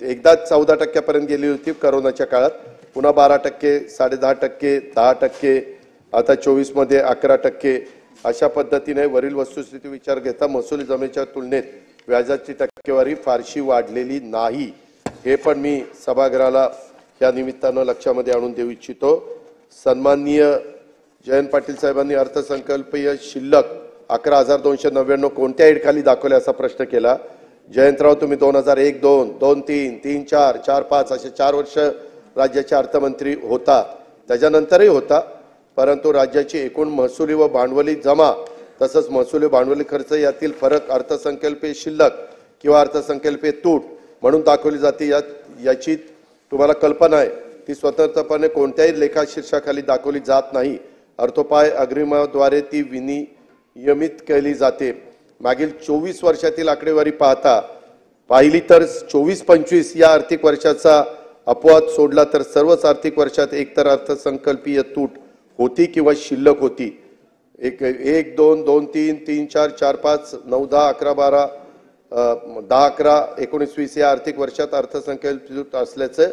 एकदा 14% पर्यंत गेली होती करोनाच्या काळात, पुन्हा 12%, 10.5%, 10%, आता 24 मध्ये 11%, अशा पद्धतीने वरील वस्तुस्थिती विचार घेता महसुली जमेच्या तुलनेत व्याजाची टक्केवारी फारशी वाढलेली नाही। हे पण मी सभागृहाला या निमित्तानं लक्षामध्ये आणून देऊ इच्छितो। सन्माननीय जयंत पाटील साहेबांनी अर्थसंकल्पीय शिल्लक 11,299 कोणत्या हेडखाली दाखवले असा प्रश्न केला। जयंतराव, तुम्ही 2001, 2, 2, 3, 3, 4, 4, 5 असे 4 वर्ष राज्याचे अर्थमंत्री होता, त्याच्यानंतरही होता, परंतु राज्याची एकूण महसुली व भांडवली जमा तसंच महसुली भांडवली खर्च यातील फरक अर्थसंकल्पीय शिल्लक किंवा अर्थसंकल्पीय तूट म्हणून दाखवली जाते। याची तुम्हाला कल्पना आहे, ती स्वतंत्रपणे कोणत्याही लेखा शीर्षकाखाली दाखवली जात नाही। अर्थोपाय अग्रिमाद्वारे ती विनियमित केली जाते। मागील 24 वर्षातील आकडेवारी पाहिली तर 24-25 या आर्थिक वर्षाचा अपवाद सोडला तर सर्वच आर्थिक वर्षात एकतर अर्थसंकल्पीय तूट होती किंवा शिल्लक होती। 1, 2, 2, 3, 3, 4, 4, 5, 9, 10, 11, 12, 10, 11, 19, 20 या आर्थिक वर्षात अर्थसंकल्पित असल्याचं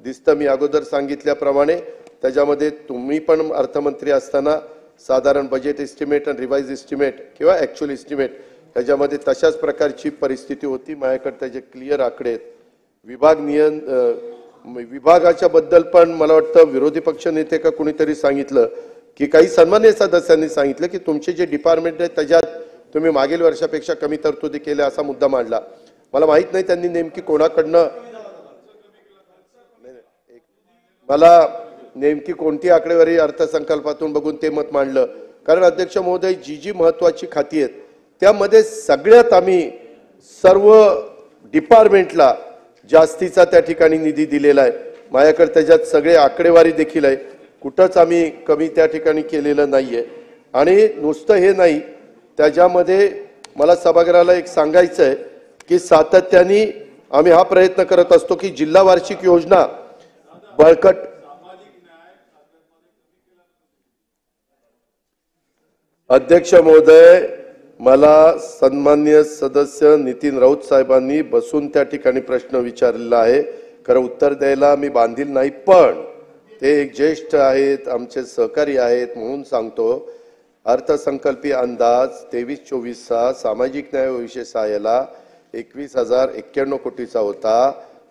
दिसतं। मी अगोदर सांगितल्याप्रमाणे त्याच्यामध्ये तुम्ही पण अर्थमंत्री असताना साधारण बजेट एस्टिमेट आणि रिवाइज एस्टिमेट किंवा ॲक्च्युअल एस्टिमेट त्याच्यामध्ये तशाच प्रकारची परिस्थिती होती। माझ्याकडे त्याचे क्लिअर आकडे आहेत। विभागाच्या बद्दल पण मला वाटतं विरोधी पक्ष नेते का कुणीतरी सांगितलं की काही सन्माननीय सदस्यांनी सांगितलं की तुमचे जे डिपार्टमेंट आहे त्याच्यात तुम्ही मागील वर्षापेक्षा कमी तरतुदी केल्या असा मुद्दा मांडला। मला माहित नाही त्यांनी नेमकी कोणाकडनं मला नेमकी कोणती आकडेवारी अर्थसंकल्पातून बघून ते मत मांडलं, कारण अध्यक्ष महोदय जी महत्वाची खाती आहेत त्यामध्ये सगळ्यात आम्ही सर्व डिपार्टमेंटला जास्तीचा त्या ठिकाणी निधी दिलेला आहे। माझ्याकडे त्याच्यात सगळे आकडेवारी देखील आहे, कुठंच आम्ही कमी त्या ठिकाणी केलेलं नाहीये। आणि नुसतं हे नाही, त्याच्यामध्ये मला सभागृहाला एक सांगायचं आहे की सातत्याने आम्ही हा प्रयत्न करत असतो की जिल्हा वार्षिक योजना बळकट अध्यक्ष महोदय, मला सन्माननीय सदस्य नितीन राऊत साहेबांनी बसून त्या ठिकाणी प्रश्न विचारलेला आहे, खरं उत्तर द्यायला मी बांधील नाही, पण ते एक ज्येष्ठ आहेत, आमचे सहकारी आहेत म्हणून सांगतो। अर्थसंकल्पीय अंदाज 23-24चा सामाजिक न्याय व विशेष सहाय्याला 21,091 कोटीचा होता,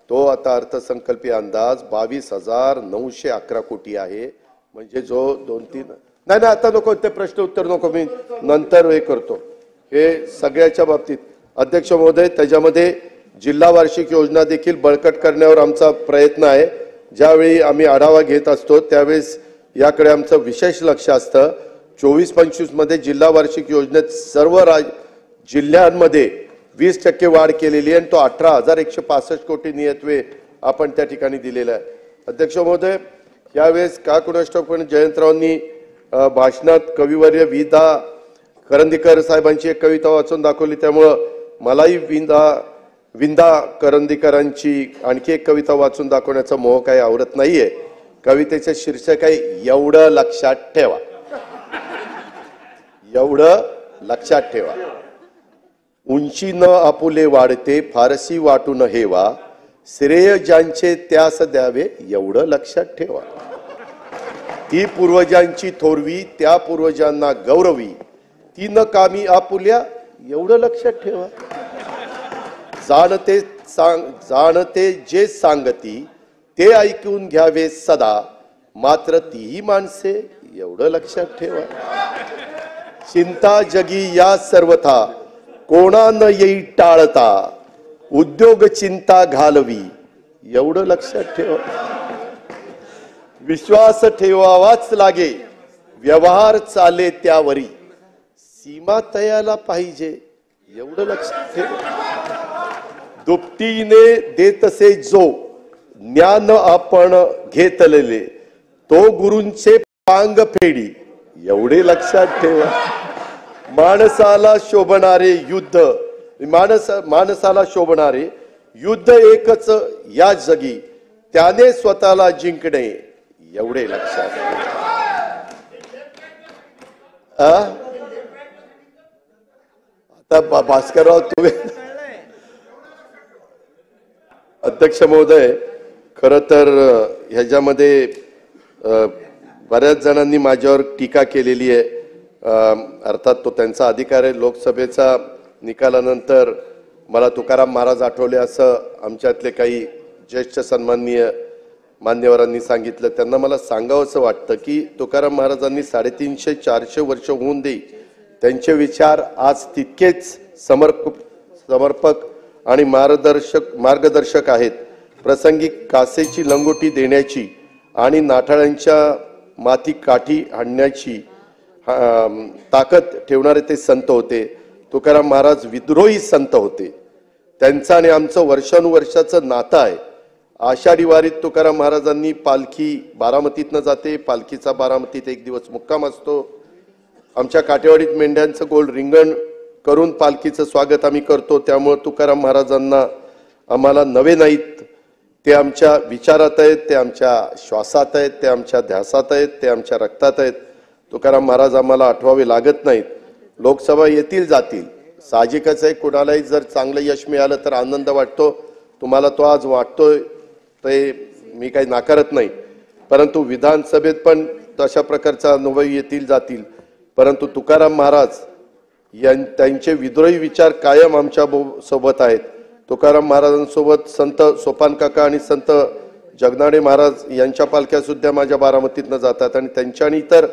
तो आता अर्थसंकल्पीय अंदाज 22,911 कोटी आहे। म्हणजे जो 2-3 नाही आता नको ते प्रश्न उत्तर नको, मी नंतर हे करतो हे सगळ्याच्या बाबतीत। अध्यक्ष महोदय, त्याच्यामध्ये जिल्हा वार्षिक योजना देखील बळकट करण्यावर आमचा प्रयत्न आहे। ज्यावेळी आम्ही आढावा घेत असतो त्यावेळेस याकडे आमचं विशेष लक्ष असतं। 24-25 मध्ये जिल्हा वार्षिक योजनेत सर्व जिल्ह्यांमध्ये 20% वाढ केलेली आहे आणि तो 18,165 कोटी नियतवे आपण त्या ठिकाणी दिलेला आहे। अध्यक्ष महोदय, यावेळेस का कुणास ठाऊक पण जयंतरावांनी भाषणात कविवर्य विदा करंदीकर साहेबांची एक कविता वाचून दाखवली, त्यामुळं मलाही विंदा करंदीकरांची आणखी एक कविता वाचून दाखवण्याचा मोह काही आवरत नाहीये। कवितेचे शीर्षक आहे एवढं लक्षात ठेवा, एवढं लक्षात ठेवा। उंची न आपुले वाढते फारसी वाटून हेवा, श्रेय ज्यांचे त्यास द्यावे एवढं लक्षात ठेवा। ती पूर्वजांची थोरवी त्या पूर्वजांना गौरवी, ती न कामी आपुल्या एवढं लक्षात ठेवा। जाणते जे सांगती ते ऐकून घ्यावे सदा, मात्र तीही माणसे एवढं लक्षात ठेवा। चिंता जगी या सर्वथा कोणा न येई टाळता, उद्योग चिंता घालवी एवढं लक्षात ठेवा। विश्वास ठेवावाच लागे व्यवहार चाले त्यावरी, सीमा तयाला पाहिजे एवढं लक्षात ठेवा। दुपटीने देतसे जो ज्ञान आपण घेतलेले, तो गुरूंचे पांग फेडी एवढे लक्षात ठेवा। माणसाला शोभणारे युद्ध एकच या जगी, त्याने स्वतःला जिंकणे एवढे लक्षात आता भास्करराव तुम्ही अध्यक्ष महोदय, खरं तर ह्याच्यामध्ये बऱ्याच जणांनी माझ्यावर टीका केलेली आहे। अर्थात तो त्यांचा अधिकार आहे। लोकसभेचा निकालानंतर मला तुकाराम महाराज आठवले असं आमच्यातले काही ज्येष्ठ सन्माननीय मान्यवरांनी सांगितलं, त्यांना मला सांगावंसं वाटतं की तुकाराम महाराजांनी 350-400 वर्ष होऊन दे, त्यांचे विचार आज तितकेच समर्पक आणि मार्गदर्शक आहेत. प्रसंगी कासेची लंगोटी देण्याची आणि नाठाळ्यांच्या माती काठी हाणण्याची ताकद ठेवणारे ते संत होते. तुकाराम महाराज विद्रोही संत होते. त्यांचं आणि आमचं वर्षानुवर्षाचं नातं आहे. आषाढी वारीत तुकाराम महाराजांनी पालखी बारामतीतनं जाते, पालखीचा बारामतीत एक दिवस मुक्काम असतो. आमच्या काटेवाडीत मेंढ्यांचं गोल रिंगण करून पालखीचं स्वागत आम्ही करतो. त्यामुळे तुकाराम महाराजांना आम्हाला नवे नाहीत, ते आमच्या विचारात आहेत, ते आमच्या श्वासात आहेत, ते आमच्या ध्यासात आहेत, ते आमच्या रक्तात आहेत. तुकाराम महाराज आम्हाला आठवावे लागत नाहीत. लोकसभा येतील जातील, साहजिकच आहे. कुणालाही जर चांगलं यश मिळालं तर आनंद वाटतो. तुम्हाला तो आज वाटतोय ते मी काही नाकारत नाही, परंतु विधानसभेत पण तशा प्रकारचा अनुभव येतील जातील. परंतु तुकाराम महाराज त्यांचे विद्रोही विचार कायम आमच्या सोबत आहेत. तुकाराम महाराजांसोबत संत सोपान काका आणि संत जगनाडे महाराज यांच्या पालख्या सुद्धा माझ्या बारामतीतनं जातात आणि त्यांच्या आणि इतर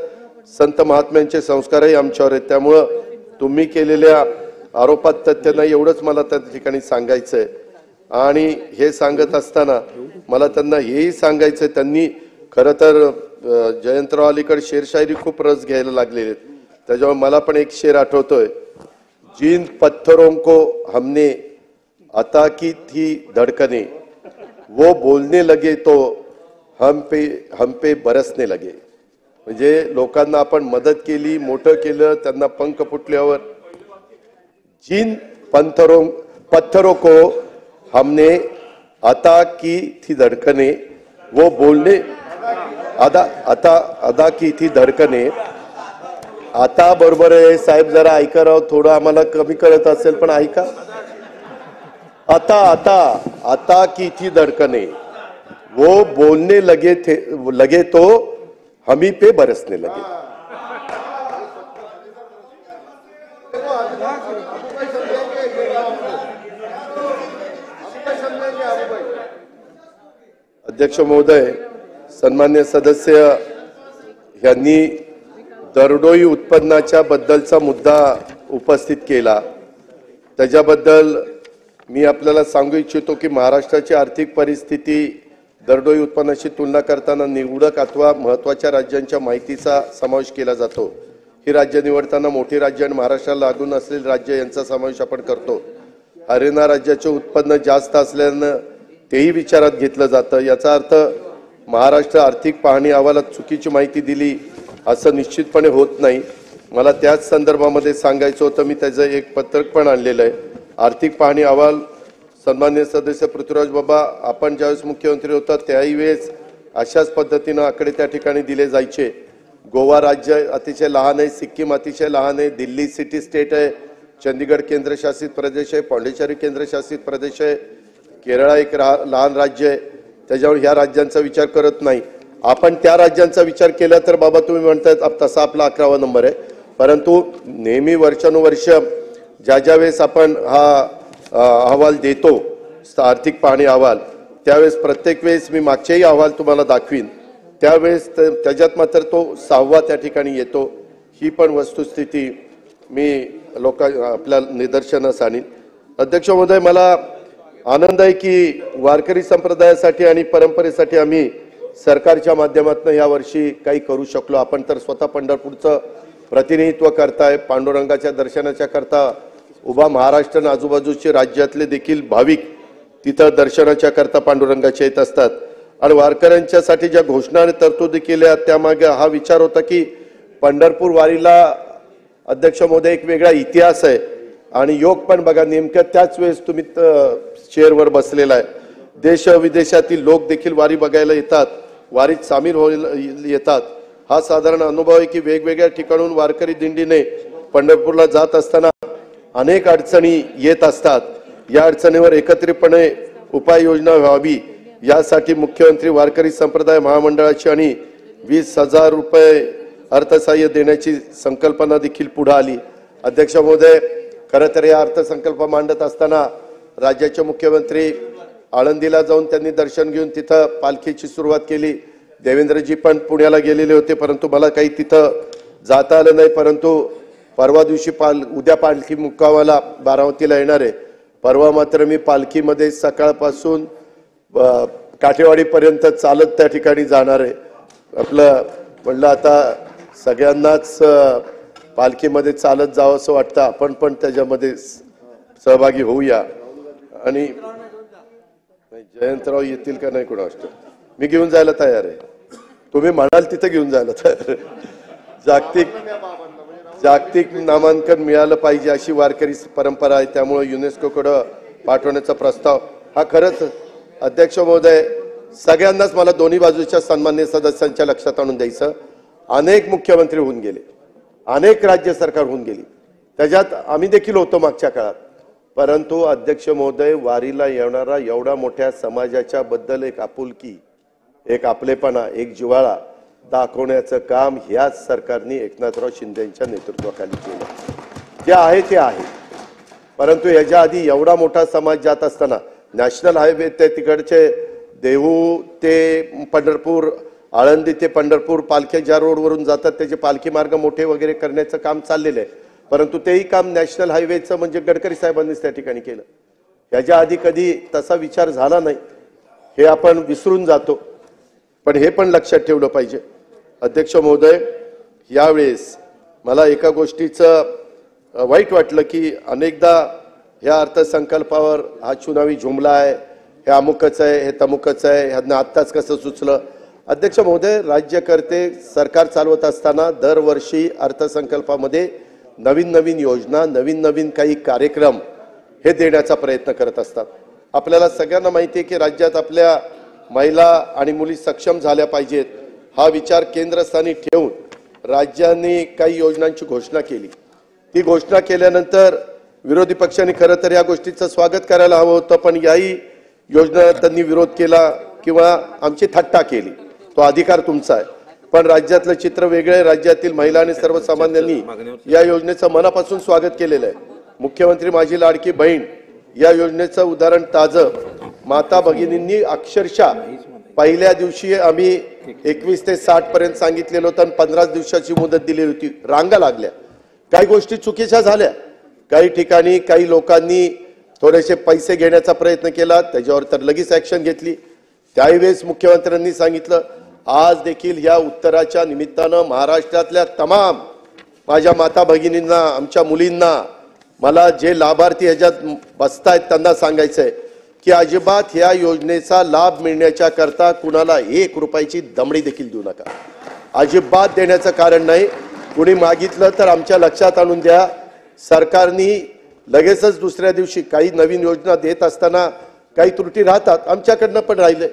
संत महात्म्यांचे संस्कारही आमच्यावर आहेत. त्यामुळं तुम्ही केलेल्या आरोपात तथ्य नाही, एवढंच मला त्या ठिकाणी सांगायचंय. आणि हे सांगत असताना मला त्यांना हेही सांगायचंय, त्यांनी खरं तर जयंतराव अलीकडे शेरशायरी खूप रस घ्यायला लागलेले. त्याच्यामुळे मला पण एक शेर आठवतोय, जिन पत्थरों को हमने अता की थी धड़कने, वो बोलने लगे तो हम पे बरसने लगे. म्हणजे लोकांना आपण मदत केली, मोठं केलं, त्यांना पंख फुटल्यावर जिन पत्थरों को हमने अता की थी धड़कने, वो बोलने अदा की थी धड़कने. आता बरोबर आहे साहेब, जरा ऐका राव, थोडं आम्हाला कमी कळत असेल पण ऐका. आता की थी धड़कने, वो बोलने लगे तो हमी पे बरसने लगे. अध्यक्ष महोदय, सन्मान्य सदस्य यांनी दरडोई उत्पन्नाच्या बद्दलचा मुद्दा उपस्थित केला. त्याच्याबद्दल मी आपल्याला सांगू इच्छितो की महाराष्ट्राची आर्थिक परिस्थिती दरडोई उत्पन्नाशी तुलना करताना निवडक अथवा महत्त्वाच्या राज्यांच्या माहितीचा समावेश केला जातो. ही राज्य निवडताना मोठी राज्य आणि महाराष्ट्राला लागून असलेली राज्य यांचा समावेश आपण करतो. हरियाणा राज्याचे उत्पन्न जास्त असल्यानं तेही विचारात घेतलं जातं. याचा अर्थ महाराष्ट्र आर्थिक पाहणी अहवालात चुकीची माहिती दिली असं निश्चितपणे होत नाही. मला त्याच संदर्भामध्ये सांगायचं होतं, मी त्याचं एक पत्रक पण आणलेलं आहे. आर्थिक पाहणी अहवाल सन्मान्य सदस्य पृथ्वीराज बाबा, आपण ज्यावेळेस मुख्यमंत्री होता त्याही वेळेस अशाच पद्धतीनं आकडे त्या ठिकाणी दिले जायचे. गोवा राज्य अतिशय लहान आहे, सिक्कीम अतिशय लहान आहे, दिल्ली सिटी स्टेट आहे, चंदीगड केंद्रशासित प्रदेश आहे, पॉंडिचेरी केंद्रशासित प्रदेश आहे, केरळ एक लहान राज्य आहे. त्याच्यावर ह्या राज्यांचा विचार करत नाही. आपण त्या राज्यांचा विचार केला तर बाबा तुम्ही म्हणतायत तसा आपला 11वा नंबर आहे. परंतु नेहमी वर्षानुवर्ष ज्या वेळेस आपण हा अहवाल देतो आर्थिक पाहणी अहवाल, त्यावेळेस प्रत्येक वेळेस मी मागचेही अहवाल तुम्हाला दाखवीन, त्यावेळेस त्याच्यात मात्र तो 6वा त्या ठिकाणी येतो. ही पण वस्तुस्थिती मी आपल्या निदर्शनास आणीन. अध्यक्ष महोदय, मला आनंद आहे की वारकरी संप्रदायासाठी आणि परंपरेसाठी आम्ही सरकारच्या माध्यमातून यावर्षी काही करू शकलो. आपण तर स्वतः पंढरपूरचं प्रतिनिधित्व करताय. पांडुरंगाच्या दर्शनाच्या करता उभा महाराष्ट्र आणि आजूबाजूचे राज्यातले देखील भाविक तिथं दर्शनाच्या करता पांडुरंगाचे येत असतात. आणि वारकऱ्यांच्यासाठी ज्या घोषणा आणि तरतुदी केल्या त्यामागे हा विचार होता की पंढरपूर वारीला अध्यक्ष महोदय एक वेगळा इतिहास आहे. आणि योग पण बघा, नेमक्या त्याच वेळेस तुम्ही चेअरवर बसलेला आहे. देश विदेशातील लोक देखील वारी बघायला येतात, वारीत सामील व्हायला येतात. हा साधारण अनुभव आहे की वेगवेगळ्या ठिकाणून वारकरी दिंडीने पंढरपूरला जात असताना अनेक अडचणी येत असतात. या अडचणीवर एकत्रितपणे उपाययोजना व्हावी यासाठी मुख्यमंत्री वारकरी संप्रदाय महामंडळाची आणि 20,000 रुपये अर्थसहाय्य देण्याची संकल्पना देखील पुढे आली. अध्यक्ष महोदय, खरं तर या अर्थसंकल्प मांडत असताना राज्याचे मुख्यमंत्री आळंदीला जाऊन त्यांनी दर्शन घेऊन तिथं पालखीची सुरुवात केली. देवेंद्रजी पण पुण्याला गेलेले होते, परंतु मला काही तिथं जाता आलं नाही. परंतु परवा दिवशी उद्या पालखी मुक्कामाला बारामतीला येणार आहे. परवा मात्र मी पालखीमध्ये सकाळपासून काठेवाडीपर्यंत चालत त्या ठिकाणी जाणार आहे. आपलं म्हणलं आता सगळ्यांनाच पालखीमध्ये चालत जावं असं वाटतं, आपण पण त्याच्यामध्ये सहभागी होऊया. आणि जयंतराव येतील का नाही कोणास ठाऊक, मी घेऊन जायला तयार आहे. तुम्ही म्हणाल तिथे घेऊन जायला तयार आहे. जागतिक नामांकन मिळालं पाहिजे अशी वारकरी परंपरा आहे, त्यामुळे युनेस्कोकडे पाठवण्याचा प्रस्ताव हा खरंच अध्यक्ष महोदय सगळ्यांनाच मला दोन्ही बाजूच्या सन्माननीय सदस्यांच्या लक्षात आणून द्यायचं. अनेक मुख्यमंत्री होऊन गेले, अनेक राज्य सरकार होऊन गेली, त्याच्यात आम्ही देखील होतो मागच्या काळात. परंतु अध्यक्ष महोदय वारीला येणारा एवढा मोठ्या समाजाच्या बद्दल एक आपुलकी, एक आपलेपणा, एक जिव्हाळा दाखवण्याचं काम ह्याच सरकारने एकनाथराव शिंदेच्या नेतृत्वाखाली केलं. जे आहे ते आहे. परंतु याच्या आधी एवढा मोठा समाज जात असताना नॅशनल हायवे ते तिकडचे देहू ते पंढरपूर, आळंदी ते पंढरपूर पालख्या ज्या रोडवरून जातात त्याचे पालखी मार्ग मोठे वगैरे करण्याचं काम चाललेलं आहे. परंतु तेही काम नॅशनल हायवेचं म्हणजे गडकरी साहेबांनीच त्या ठिकाणी केलं. याच्या आधी कधी तसा विचार झाला नाही, हे आपण विसरून जातो. पण हे पण लक्षात ठेवलं पाहिजे. अध्यक्ष महोदय, यावेळेस मला एका गोष्टीचं वाईट वाटलं की अनेकदा ह्या अर्थसंकल्पावर हा चुनावी जुमला आहे, हे अमुकच आहे, हे तमुकच आहे, ह्यांना आत्ताच कसं सुचलं. अध्यक्ष महोदय, राज्यकर्ते सरकार चालवत असताना दरवर्षी अर्थसंकल्पामध्ये नवीन नवीन योजना, नवीन नवीन काही कार्यक्रम हे देण्याचा प्रयत्न करत असतात. आपल्याला सगळ्यांना माहिती आहे की राज्यात आपल्या महिला आणि मुली सक्षम झाल्या पाहिजेत हा विचार केंद्रस्थानी ठेवून राज्यांनी काही योजनांची घोषणा केली. ती घोषणा केल्यानंतर विरोधी पक्षांनी खरं तर या गोष्टीचं स्वागत करायला हवं होतं, पण याही योजना त्यांनी विरोध केला किंवा आमची थट्टा केली. तो अधिकार तुमचा आहे, पण राज्यातलं चित्र वेगळं आहे. राज्यातील महिला आणि सर्वसामान्यांनी या योजनेचं मनापासून स्वागत केलेलं आहे. मुख्यमंत्री माझी लाडकी बहीण या योजनेचं उदाहरण ताजं. माता भगिनींनी अक्षरशः पहिल्या दिवशी आम्ही 21 ते 60 पर्यंत सांगितलेलं होतं आणि 15 दिवसाची मुदत दिलेली होती. रांगा लागल्या, काही गोष्टी चुकीच्या झाल्या, काही ठिकाणी काही लोकांनी थोडेसे पैसे घेण्याचा प्रयत्न केला, त्याच्यावर तर लगेच ऍक्शन घेतली. त्यावेळेस मुख्यमंत्र्यांनी सांगितलं, आज देखील या उत्तराच्या निमित्तानं महाराष्ट्रातल्या तमाम माझ्या माता भगिनींना, आमच्या मुलींना, मला जे लाभार्थी ह्याच्यात बसतायत त्यांना सांगायचंय की अजिबात ह्या योजनेचा लाभ मिळण्याच्या करता कुणाला 1 रुपयाची दमडी देखील देऊ नका. अजिबात देण्याचं कारण नाही. कुणी मागितलं तर आमच्या लक्षात आणून द्या. सरकारने लगेचच दुसऱ्या दिवशी काही नवीन योजना देत असताना काही त्रुटी राहतात, आमच्याकडनं पण राहिले.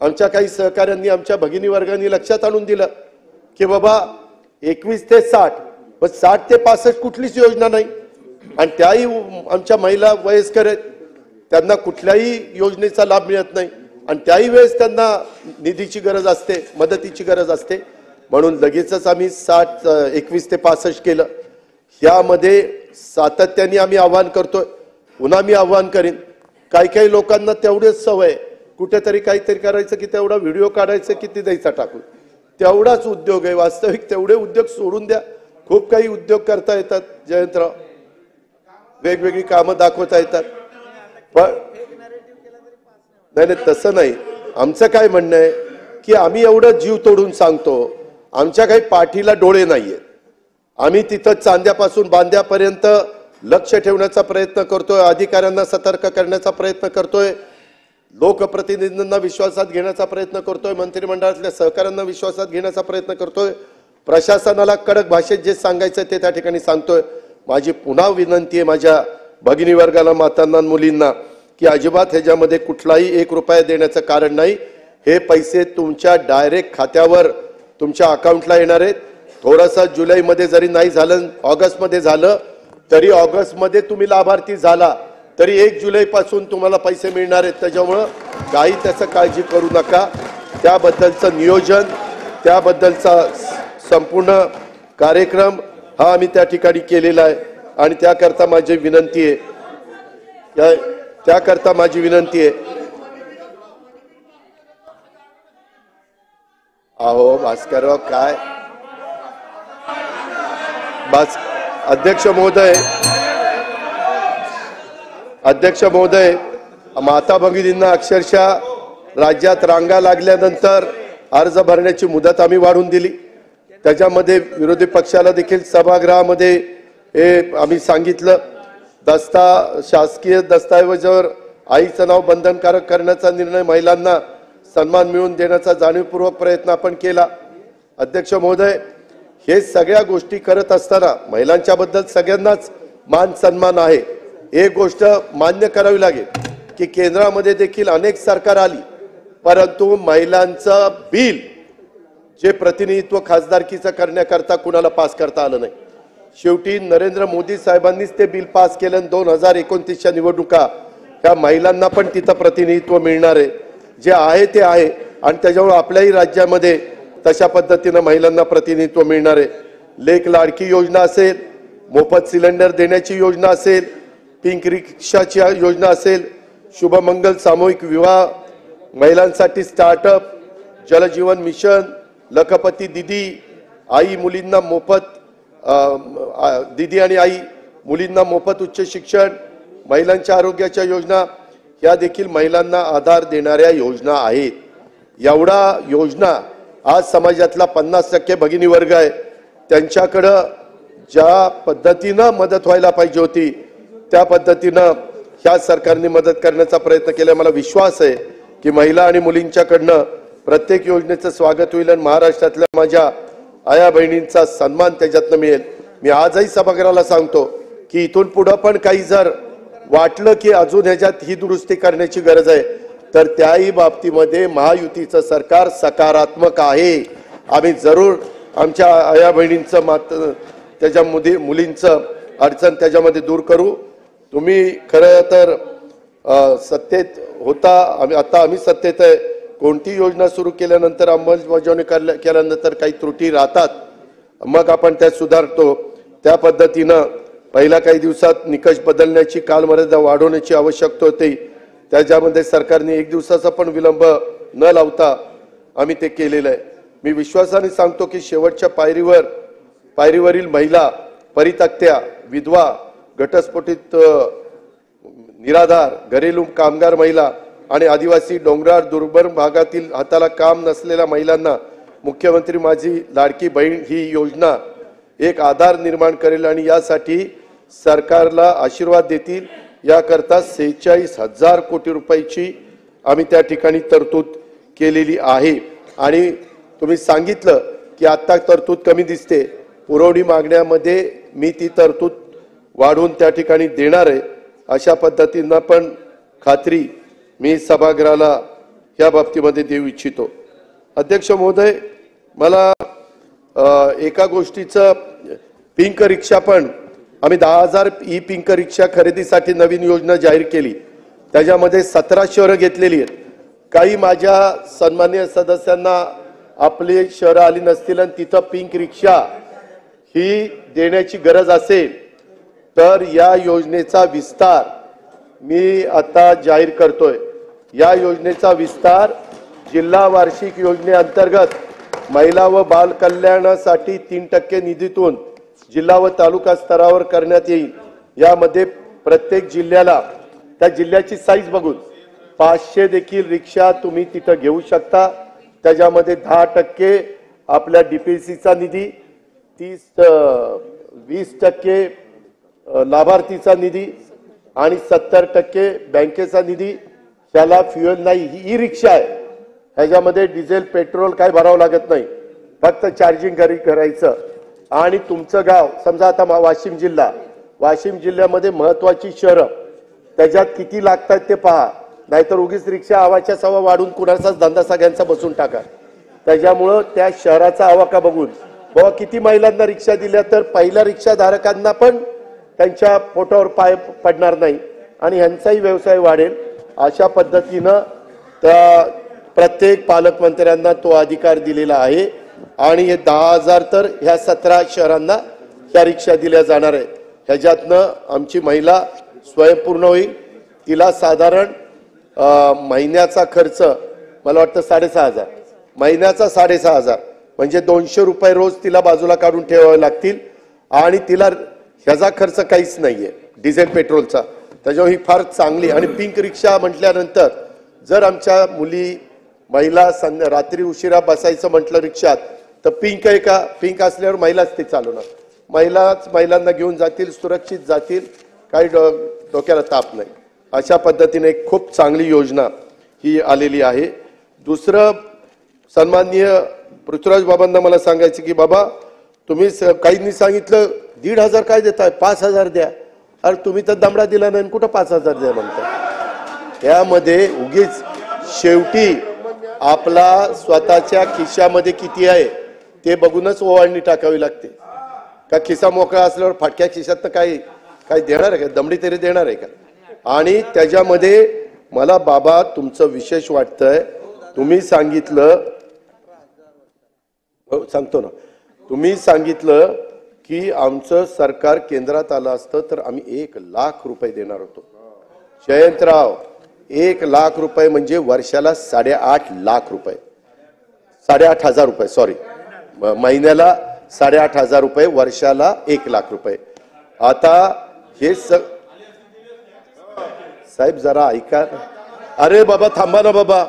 आमच्या काही सहकाऱ्यांनी, आमच्या भगिनी वर्गांनी लक्षात आणून दिलं की बाबा 21 ते 60, पण 60 ते 65 कुठलीच योजना नाही. आणि त्याही आमच्या महिला वयस्कर आहेत, त्यांना कुठल्याही योजनेचा लाभ मिळत नाही आणि त्याही वेळेस त्यांना निधीची गरज असते, मदतीची गरज असते. म्हणून लगेचच आम्ही 21 ते 65 केलं. यामध्ये सातत्याने आम्ही आव्हान करतोय, पुन्हा मी आव्हान करीन. काही काही लोकांना तेवढेच सवय, कुठेतरी काहीतरी करायचं की तेवढा व्हिडिओ काढायचं की ती द्यायचा टाकून, तेवढाच उद्योग आहे. वास्तविक तेवढे उद्योग सोडून द्या. खूप काही उद्योग करता येतात जयंतराव, वेगवेगळी कामं दाखवता येतात. पण नाही, तसं नाही. आमचं काय म्हणणं आहे की आम्ही एवढं जीव तोडून सांगतो, आमच्या काही पाठीला डोळे नाहीयेत. आम्ही तिथं चांद्यापासून बांद्यापर्यंत लक्ष ठेवण्याचा प्रयत्न करतोय, अधिकाऱ्यांना सतर्क करण्याचा प्रयत्न करतोय, लोकप्रतिनिधींना विश्वासात घेण्याचा प्रयत्न करतोय, मंत्रिमंडळातल्या सहकाऱ्यांना विश्वासात घेण्याचा प्रयत्न करतोय, प्रशासनाला कडक भाषेत जे सांगायचं ते त्या ठिकाणी सांगतोय. माझी पुन्हा विनंती आहे माझ्या भगिनी वर्गाला, मातांना, मुलींना की अजिबात ह्याच्यामध्ये कुठलाही 1 रुपया देण्याचं कारण नाही. हे पैसे तुमच्या डायरेक्ट खात्यावर, तुमच्या अकाउंटला येणार आहेत. थोडंसं जुलैमध्ये जरी नाही झालं, ऑगस्टमध्ये झालं तरी ऑगस्टमध्ये तुम्ही लाभार्थी झाला तरी 1 जुलैपासून तुम्हाला पैसे मिळणार आहेत. त्याच्यामुळं काही त्याचं काळजी करू नका. त्याबद्दलचं नियोजन, त्याबद्दलचा संपूर्ण कार्यक्रम हा आम्ही त्या ठिकाणी केलेला आहे. आणि त्याकरता माझी विनंती आहे, अहो भास्करराव काय अध्यक्ष महोदय माता भगिनींना अक्षरशः राज्यात रांगा लागल्यानंतर अर्ज भरण्याची मुदत आम्ही वाढवून दिली। त्याच्यामध्ये विरोधी पक्षाला देखील सभागृहामध्ये हे आम्ही सांगितलं, शासकीय दस्तावेजावर आईचं नाव बंधनकारक करण्याचा निर्णय, महिलांना सन्मान मिळवून देण्याचा जाणीवपूर्वक प्रयत्न आपण केला। अध्यक्ष महोदय, हे सगळ्या गोष्टी करत असताना महिलांच्या बद्दल सगळ्यांनाच मान सन्मान आहे। एक गोष्ट मान्य करावी लागेल की केंद्रामध्ये देखील अनेक सरकार आली, परंतु महिलांचं बिल जे प्रतिनिधित्व खासदारकीचं करण्याकरता कुणाला पास करता आलं नाही। शेवटी नरेंद्र मोदी साहेबांनीच ते बिल पास केलं। 2029च्या निवडणुका ह्या महिलांना पण तिथं प्रतिनिधित्व मिळणार आहे, जे आहे ते आहे, आणि त्याच्यामुळे आपल्याही राज्यामध्ये तशा पद्धतीने महिलांना प्रतिनिधित्व मिळणार आहे। लेक लाडकी योजना असेल, मोफत सिलेंडर देण्याची योजना असेल, पिंक रिक्षाची योजना असेल, शुभमंगल सामूहिक विवाह, महिलांसाठी स्टार्टअप, जलजीवन मिशन, लखपती दीदी, आई मुलींना मोफत दीदी आणि आई मुलींना मोफत उच्च शिक्षण, महिलांच्या आरोग्याच्या योजना, या देखील महिलांना आधार देणाऱ्या योजना आहेत। एवढा योजना आज समाजातला 50% भगिनी वर्ग आहे, त्यांच्याकडे ज्या पद्धतीने मदत व्हायला पाहिजे होती त्या पद्धतीने ह्या सरकारने मदत करण्याचा प्रयत्न केला। मला विश्वास आहे की महिला आणि मुलींच्याकडनं प्रत्येक योजनेचं स्वागत होईल आणि महाराष्ट्रातल्या माझ्या आया बहिणींचा सन्मान त्याच्यातनं मिळेल। मी आजही सभागृहाला सांगतो की इथून पुढे पण काही जर वाटलं की अजून ह्याच्यात ही दुरुस्ती करण्याची गरज आहे तर त्याही बाबतीमध्ये महायुतीचं सरकार सकारात्मक आहे। आम्ही जरूर आमच्या आया बहिणींचं त्याच्यामध्ये मुलींचं अडचण त्याच्यामध्ये दूर करू। तुम्ही खरं तर सत्तेत होता, आता आम्ही सत्तेत आहे। कोणती योजना सुरू केल्यानंतर अंमलबजावणी केल्यानंतर काही त्रुटी राहतात, मग आपण त्यात सुधारतो। त्या पद्धतीनं पहिल्या काही दिवसात निकष बदलण्याची, कालमर्यादा वाढवण्याची आवश्यकता होती, त्याच्यामध्ये सरकारने 1 दिवसाचा पण विलंब न लावता आम्ही ते केलेलं आहे। मी विश्वासाने सांगतो की शेवटच्या पायरीवरील महिला, परित्यक्त्या, विधवा, घटस्फोटित निराधार, घरेलू कामगार महिला आणि आदिवासी, डोंगराळ, दुर्गम भागातील हाताला काम नसलेल्या महिलांना मुख्यमंत्री माझी लाडकी बहीण ही योजना एक आधार निर्माण करेल आणि यासाठी सरकारला आशीर्वाद देतील। याकरता 46,000 कोटी रुपयाची आम्ही त्या ठिकाणी तरतूद केलेली आहे। आणि तुम्ही सांगितलं की आता तरतूद कमी दिसते, पुरवणी मागण्यामध्ये मी ती तरतूद वाढवून त्या ठिकाणी देणार आहे, अशा पद्धतीनं पण खात्री मी सभागृहाला या बाबतीमध्ये देऊ इच्छितो। अध्यक्ष महोदय, मला एका गोष्टीचं, पिंक रिक्षा पण आम्ही 10,000 ई पिंक रिक्षा खरेदीसाठी नवीन योजना जाहीर केली, त्याच्यामध्ये 17 शहरं घेतलेली आहेत। काही माझ्या सन्माननीय सदस्यांना आपली शहरं आली नसतील आणि तिथं पिंक रिक्षा ही देण्याची गरज असेल तर या योजनेचा विस्तार मी आता जाहीर करतोय। या योजनेचा विस्तार जिल्हा वार्षिक योजनेअंतर्गत महिला व बाल कल्याणासाठी 3% निधीतून जिल्हा व तालुका स्तरावर करण्यात येईल। यामध्ये प्रत्येक जिल्ह्याला त्या जिल्ह्याची साईज बघून 500 देखील रिक्षा तुम्ही तिथं घेऊ शकता। त्याच्यामध्ये 10% आपल्या डीपीसीचा निधी, 20% लाभार्थीचा निधी आणि 70% बँकेचा निधी। त्याला फ्युएल नाही, ही ई रिक्षा आहे, ह्याच्यामध्ये डिझेल पेट्रोल काय भरावं लागत नाही, फक्त चार्जिंग घरी करायचं। आणि तुमचं गाव समजा आता वाशिम जिल्ह्यामध्ये महत्वाची शहरं, त्याच्यात किती लागतात ते पहा, नाहीतर उगीच रिक्षा आवाच्या सवा वाढून कुणाचाच धंदा सगळ्यांचा बसून टाका। त्याच्यामुळं त्या शहराचा आवाका बघून बाबा किती महिलांना रिक्षा दिल्या तर पहिल्या रिक्षाधारकांना पण त्यांच्या पोटावर पाय पडणार नाही आणि ह्यांचाही व्यवसाय वाढेल। अशा पद्धतीनं त्या प्रत्येक पालकमंत्र्यांना तो अधिकार दिलेला आहे आणि हे 10,000 तर ह्या 17 शहरांना ह्या रिक्षा दिल्या जाणार आहे। ह्याच्यातनं आमची महिला स्वयंपूर्ण होईल। तिला साधारण महिन्याचा खर्च मला वाटतं 6,500 महिन्याचा 6,500 म्हणजे 200 रुपये रोज तिला बाजूला काढून ठेवावे लागतील आणि तिला ह्याचा खर्च काहीच नाहीये डिझेल पेट्रोलचा. त्याच्यामुळे ही फार चांगली. आणि पिंक रिक्षा म्हटल्यानंतर जर आमच्या मुली महिला रात्री उशिरा बसायचं म्हटलं रिक्षात तर पिंक आहे का, पिंक असल्यावर महिलाच ते चालवणार, महिलांना घेऊन जातील, सुरक्षित जातील, काही डोक्याला ताप नाही. अशा पद्धतीने एक खूप चांगली योजना ही आलेली आहे. दुसरं सन्माननीय पृथ्वीराज बाबांना मला सांगायचं की बाबा तुम्ही काहींनी सांगितलं 1,500 काय देताय, 5,000 द्या. अरे तुम्ही तर दमडा दिला नाही, कुठं 5,000 द्या म्हणता. त्यामध्ये उगीच शेवटी आपला स्वतःच्या खिशामध्ये किती आहे ते बघूनच ओवाळणी टाकावी लागते. का खिसा मोकळा असल्यावर फाटक्या खिशात काय देणार आहे का, दमडी तरी देणार आहे का. आणि त्याच्यामध्ये मला बाबा तुमचं विशेष वाटतंय, तुम्ही सांगितलं, सांगतो ना, तुम्ही सांगितलं की आमचं सरकार केंद्रात आलं असतं तर आम्ही 1,00,000 रुपये देणार होतो. जयंतराव 1,00,000 रुपये म्हणजे वर्षाला 8.5 रुपये, 8,500 रुपये, सॉरी, महिन्याला 8,500 रुपये, वर्षाला 1,00,000 रुपये. आता हे साहेब जरा ऐका. अरे बाबा थांबा ना बाबा.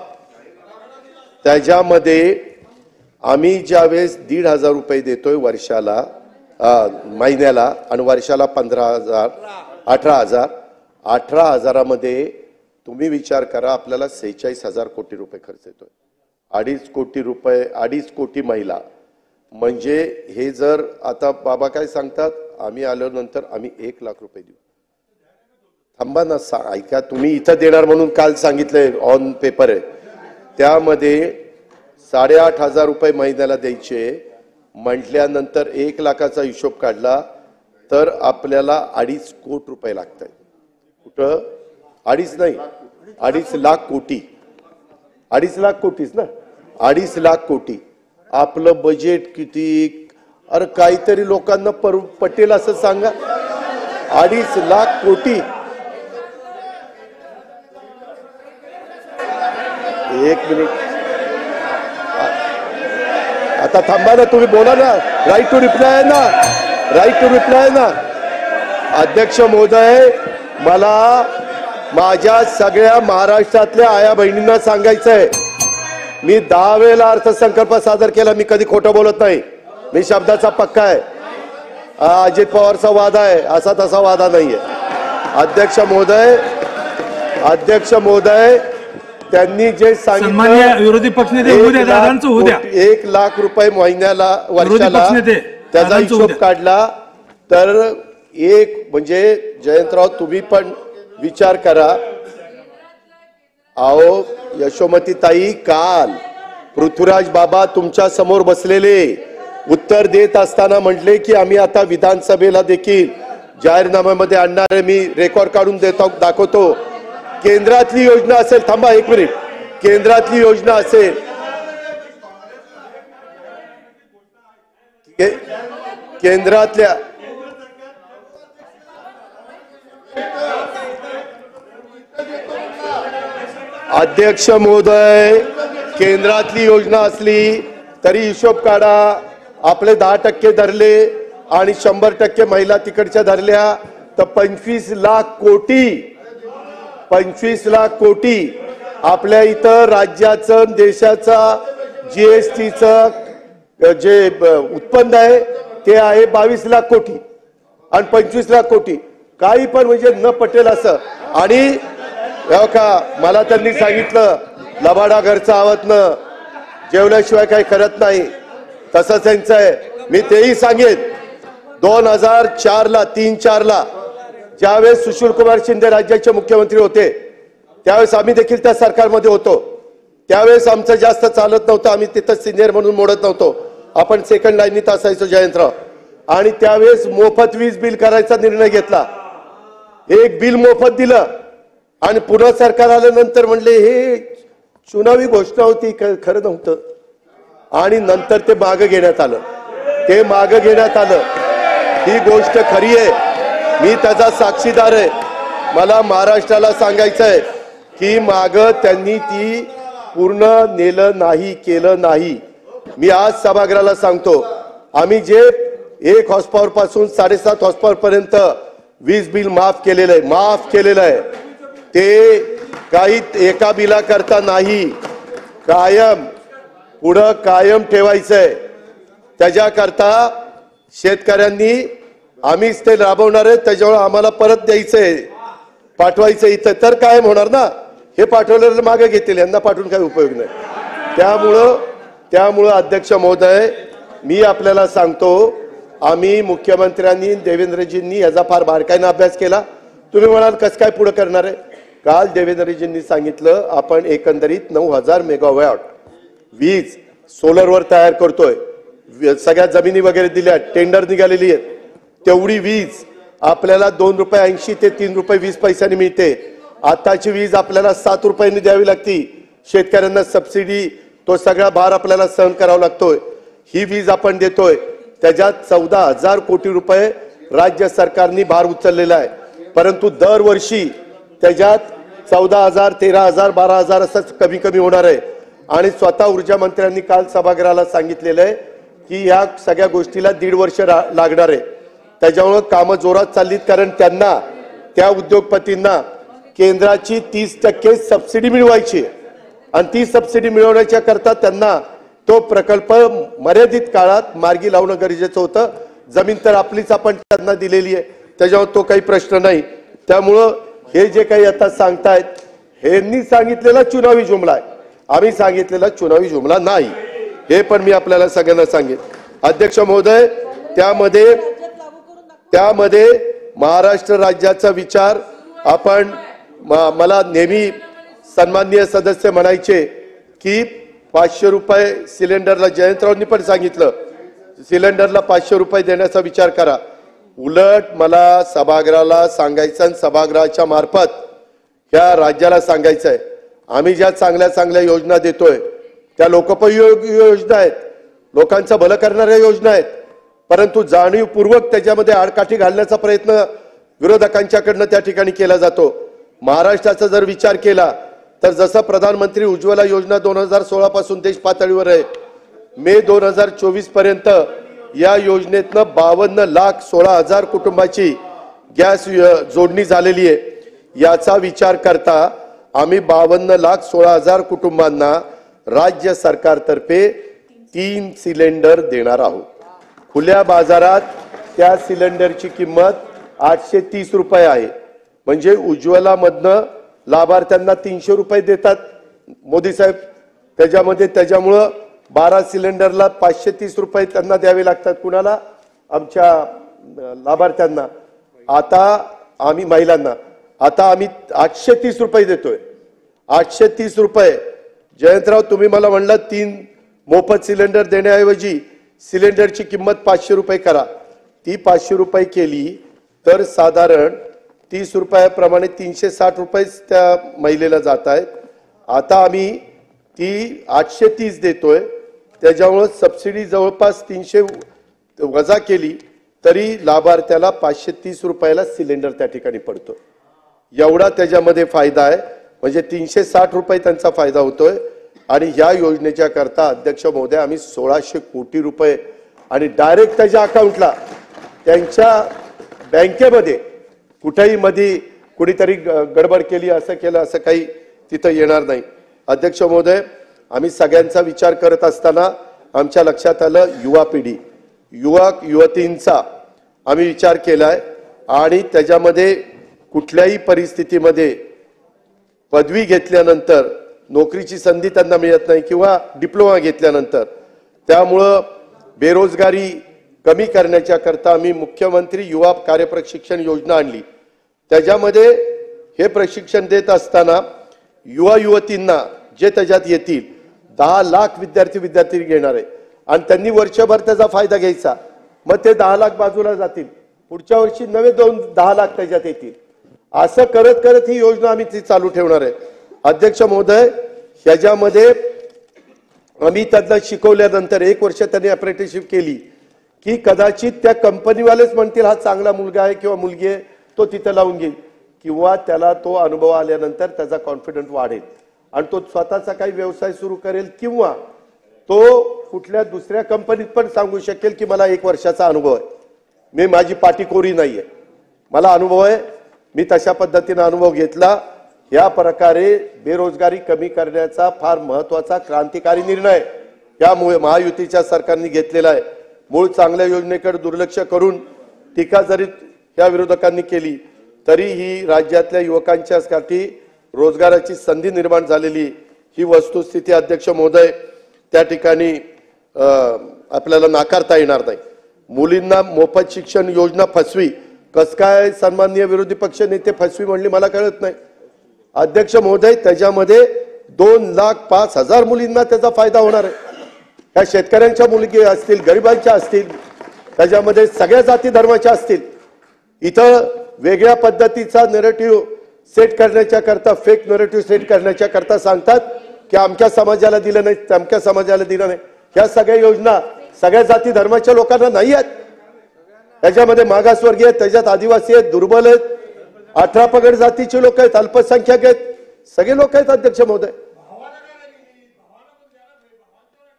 त्याच्यामध्ये आम्ही ज्यावेळेस 1,500 रुपये देतोय वर्षाला, महिन्याला, आणि वर्षाला 15,000, 18,000, 18,000मध्ये तुम्ही विचार करा आपल्याला 46,000 कोटी रुपये खर्च येतोय. 2.5 कोटी रुपये, 2.5 कोटी महिला. म्हणजे हे जर आता बाबा काय सांगतात, आम्ही आल्यानंतर आम्ही 1,00,000 रुपये देऊ. थांबा ना, ऐका. तुम्ही इथं देणार म्हणून काल सांगितलंय, ऑन पेपर आहे. त्यामध्ये 8,500 रुपये महिन्याला द्यायचे म्हटल्यानंतर 1,00,000चा हिशोब काढला तर आपल्याला 2.5 कोटी रुपये लागत आहेत. कुठं 2.5 नाही, 2.5 कोटी, 2.5 कोटीच ना, 2.5 कोटी. आपलं बजेट किती? अरे काहीतरी लोकांना पटेल असं सांगा. 2.5 कोटी. एक मिनिट, आता थांबा ना, तुम्ही बोला ना. राईट टू रिप्लाय आहे ना, राईट टू रिप्लाय आहे ना. अध्यक्ष महोदय, मला माझ्या सगळ्या महाराष्ट्रातल्या आया बहिणींना सांगायचंय, मी 10 वेळेला अर्थसंकल्प सादर केला, मी कधी खोटं बोलत नाही, मी शब्दाचा पक्का आहे. अजित पवारचा वादा आहे, असा तसा वादा नाहीये. अध्यक्ष महोदय त्यांनी जे सांगितलं विरोधी पक्षनेते होऊ द्या, दादांचं होऊ द्या. 1,00,000 रुपये महिन्याला, वर्षाला त्याचा हिशोब काढला तर एक म्हणजे जयंतराव तुम्ही पण विचार करा. आओ यशोमती ताई, काल पृथ्वीराज बाबा तुमच्या समोर बसलेले उत्तर देत असताना म्हटले की आम्ही आता विधानसभेला देखील जाहीरनाम्यामध्ये आणणार आहे. मी रेकॉर्ड काढून दाखवतो. केंद्रातली योजना असेल, थांबा एक मिनिट, केंद्रातली योजना असेल, केंद्रातल्या अध्यक्ष महोदय, केंद्रातली योजना असली तरी हिशोब काढा. आपले 10% धरले आणि 100% महिला तिकडच्या धरल्या तर 25,00,000 कोटी, 25,00,000 कोटी. आपल्या इथं राज्याचं देशाचा GSTचं जे उत्पन्न आहे ते आहे 22,00,000 कोटी आणि 25,00,000 कोटी. काही पण म्हणजे न पटेल असं. आणि का मला त्यांनी सांगितलं लबाडा घरचा आवतनं, जेवल्याशिवाय काही करत नाही, तसंच त्यांचं आहे. मी तेही सांगेन 2004ला 3-4ला ज्यावेळेस सुशीलकुमार शिंदे राज्याचे मुख्यमंत्री होते त्यावेळेस आम्ही देखील त्या सरकारमध्ये होतो. त्यावेळेस आमचं जास्त चालत नव्हतं, आम्ही तिथं सिनियर म्हणून मोडत नव्हतो, आपण सेकंड लाईनीत असायचो जयंतराव. आणि त्यावेळेस मोफत वीज बिल करायचा निर्णय घेतला. एक बिल मोफत दिलं आणि पुन्हा सरकार आल्यानंतर म्हणले हे चुनावी घोषणा होती, खरं नव्हतं. आणि नंतर ते मागं घेण्यात आलं, ते मागं घेण्यात आलं. ही गोष्ट खरी आहे, मी त्याचा साक्षीदार आहे. मला महाराष्ट्राला सांगायचं आहे की मागं त्यांनी ती पूर्ण नेलं नाही, केलं नाही. मी आज सभागृहाला सांगतो, आम्ही जे 1 हॉर्स पॉवर पासून 7.5 हॉर्स पॉवर पर्यंत वीज बिल माफ केलेलं आहे. ते काही एका बिला करता नाही, कायम ठेवायचंय. त्याच्याकरता शेतकऱ्यांनी आम्हीच ते राबवणार आहे, त्याच्यामुळे आम्हाला परत द्यायचंय, पाठवायचं इथं तर कायम होणार ना. हे पाठवलेलं मागे घेतील, यांना पाठवून काही उपयोग नाही. त्यामुळं अध्यक्ष महोदय, मी आपल्याला सांगतो, आम्ही मुख्यमंत्र्यांनी देवेंद्रजींनी याचा फार बारकाईने अभ्यास केला. तुम्ही म्हणाल कसं काय पुढे करणार आहे. काल देवेंद्रजींनी सांगितलं आपण एकंदरीत 9,000 मेगावॅट वीज सोलरवर तयार करतोय. सगळ्या जमिनी वगैरे दिल्या, टेंडर निघालेली आहेत. तेवढी वीज आपल्याला ₹2.80 ते ₹3.20 मिळते. आताची वीज आपल्याला ₹7 द्यावी लागती. शेतकऱ्यांना सबसिडी, तो सगळा भार आपल्याला सहन करावा लागतोय. ही वीज आपण देतोय, त्याच्यात 14,000 कोटी रुपये राज्य सरकारने भार उचललेला आहे. परंतु दरवर्षी त्याच्यात 14,000, 13,000, 12,000 असं कमी कमी होणार आहे. आणि स्वतः ऊर्जा मंत्र्यांनी काल सभागृहाला सांगितलेलं आहे की या सगळ्या गोष्टीला 1.5 वर्ष लागणार आहे. त्याच्यामुळे कामं जोरात चाललीत, कारण त्यांना, त्या उद्योगपतींना केंद्राची 30% सबसिडी मिळवायची आणि ती सबसिडी मिळवण्याच्या करता त्यांना तो प्रकल्प मर्यादित काळात मार्गी लावणं गरजेचं होतं. जमीन तर आपलीच आपण त्यांना दिलेली आहे, त्याच्यावर तो काही प्रश्न नाही. त्यामुळं हे जे काही आता सांगतायत, ह्यांनी सांगितलेला चुनावी जुमला आहे, आम्ही सांगितलेला चुनावी जुमला नाही. हे पण मी आपल्याला सगळ्यांना सांगेन. अध्यक्ष महोदय, त्यामध्ये महाराष्ट्र राज्याचा विचार आपण, मला नेहमी सन्माननीय सदस्य म्हणायचे की ₹500 सिलेंडरला, जयंतरावांनी पण सांगितलं सिलेंडरला ₹500 देण्याचा विचार करा. उलट मला सभागृहाला सांगायचं आणि सभागृहाच्या मार्फत या राज्याला सांगायचं आहे, आम्ही ज्या चांगल्या चांगल्या योजना देतोय त्या लोकोपयोगी योजना आहेत, लोकांचं भलं करणाऱ्या योजना आहेत. परंतु जाणीवपूर्वक त्याच्यामध्ये आडकाठी घालण्याचा प्रयत्न विरोधकांच्याकडनं त्या ठिकाणी केला जातो. महाराष्ट्राचा जर विचार केला तर जसं प्रधानमंत्री उज्ज्वला योजना 2016 पासून देश पातळीवर आहे, मे 2024 पर्यंत या योजनेतनं 52,16,000 कुटुंबाची गॅस जोडणी झालेली आहे. याचा विचार करता आम्ही 52,16,000 कुटुंबांना राज्य सरकारतर्फे 3 सिलेंडर देणार आहोत. खुल्या बाजारात त्या सिलेंडरची किंमत ₹830 आहे. म्हणजे उज्ज्वलामधनं लाभार्थ्यांना ₹300 देतात मोदी साहेब. त्याच्यामुळं 12 सिलेंडरला ₹530 त्यांना द्यावे लागतात. कुणाला? आमच्या लाभार्थ्यांना. आता आम्ही महिलांना आता आम्ही ₹830 देतोय. ₹830. जयंतराव, तुम्ही मला म्हणलं 3 मोफत सिलेंडर देण्याऐवजी सिलेंडरची किंमत ₹500 करा. ती ₹500 केली तर साधारण ₹30 ₹360 त्या महिलेला जात आहेत. आता आम्ही ती 830 देतोय. त्याच्यामुळे सबसिडी जवळपास 300 वजा केली तरी लाभार्थ्याला ₹530 सिलेंडर त्या ठिकाणी पडतो. एवढा त्याच्यामध्ये फायदा आहे. म्हणजे ₹360 त्यांचा फायदा होतोय. आणि या योजनेच्या करता अध्यक्ष महोदय आम्ही 1,600 कोटी रुपये आणि डायरेक्ट त्याच्या अकाउंटला, त्यांच्या बँकेमध्ये, कुठेही मध्ये कुणीतरी गडबड केली, असं केलं, असं काही तिथं येणार नाही. अध्यक्ष महोदय, आम्ही सगळ्यांचा विचार करत असताना आमच्या लक्षात आलं युवा पिढी, युवक युवतींचा आम्ही विचार केलाय. आणि त्याच्यामध्ये कुठल्याही परिस्थितीमध्ये पदवी घेतल्यानंतर नोकरीची संधी त्यांना मिळत नाही किंवा डिप्लोमा घेतल्यानंतर. त्यामुळं बेरोजगारी कमी करण्याच्या करता आम्ही मुख्यमंत्री युवा कार्यप्रशिक्षण योजना आणली. त्याच्यामध्ये हे प्रशिक्षण देत असताना युवा युवतींना जे त्याच्यात येतील 10 लाख विद्यार्थी घेणार आहे आणि त्यांनी वर्षभर त्याचा फायदा घ्यायचा. मग ते 10 लाख बाजूला जातील, पुढच्या वर्षी नवे 10 लाख त्याच्यात येतील. असं करत करत ही योजना आम्ही ती चालू ठेवणार आहे. अध्यक्ष महोदय, ह्याच्यामध्ये आम्ही त्यांना शिकवल्यानंतर 1 वर्ष त्यांनी अप्रेंटिसशिप केली की कदाचित त्या कंपनीवालेच म्हणतील हा चांगला मुलगा आहे किंवा मुलगी आहे, तो तिथं लावून घेईल, किंवा त्याला तो अनुभव आल्यानंतर त्याचा कॉन्फिडन्स वाढेल. आणि तो स्वतःचा काही व्यवसाय सुरू करेल किंवा तो कुठल्या दुसऱ्या कंपनीत पण सांगू शकेल की मला 1 वर्षाचा अनुभव आहे, मी माझी पाठी कोरी नाहीये, मला अनुभव आहे, मी तशा पद्धतीने अनुभव घेतला. या प्रकारे बेरोजगारी कमी करण्याचा फार महत्वाचा क्रांतिकारी निर्णय यामुळे महायुतीच्या सरकारने घेतलेला आहे. मूळ चांगल्या योजनेकडे दुर्लक्ष करून टीका जरी या विरोधकांनी केली तरी ही राज्यातल्या युवकांच्यासाठी रोजगाराची संधी निर्माण झालेली ही वस्तुस्थिती अध्यक्ष महोदय त्या ठिकाणी आपल्याला नाकारता येणार नाही. मुलींना मोफत शिक्षण योजना फसवी, कस काय सन्माननीय विरोधी पक्ष नेते फसवी म्हणली मला कळत नाही. अध्यक्ष महोदय त्याच्यामध्ये 2,05,000 मुलींना त्याचा फायदा होणार आहे. त्या शेतकऱ्यांच्या मुलगी असतील, गरिबांच्या असतील, त्याच्यामध्ये सगळ्या जाती धर्माच्या असतील. इथं वेगळ्या पद्धतीचा नरेटिव्ह सेट करण्याच्या करता, फेक नरेटिव्ह सेट करण्याच्या करता सांगतात की आमच्या समाजाला दिलं नाही, तमक्या समाजाला दिलं नाही. ह्या सगळ्या योजना सगळ्या जाती धर्माच्या लोकांना नाही आहेत. त्याच्यामध्ये मागासवर्गीय आहेत, त्याच्यात आदिवासी आहेत, दुर्बल आहेत, 18 पगड जातीचे लोक आहेत, अल्पसंख्याक आहेत, सगळे लोक आहेत. अध्यक्ष महोदय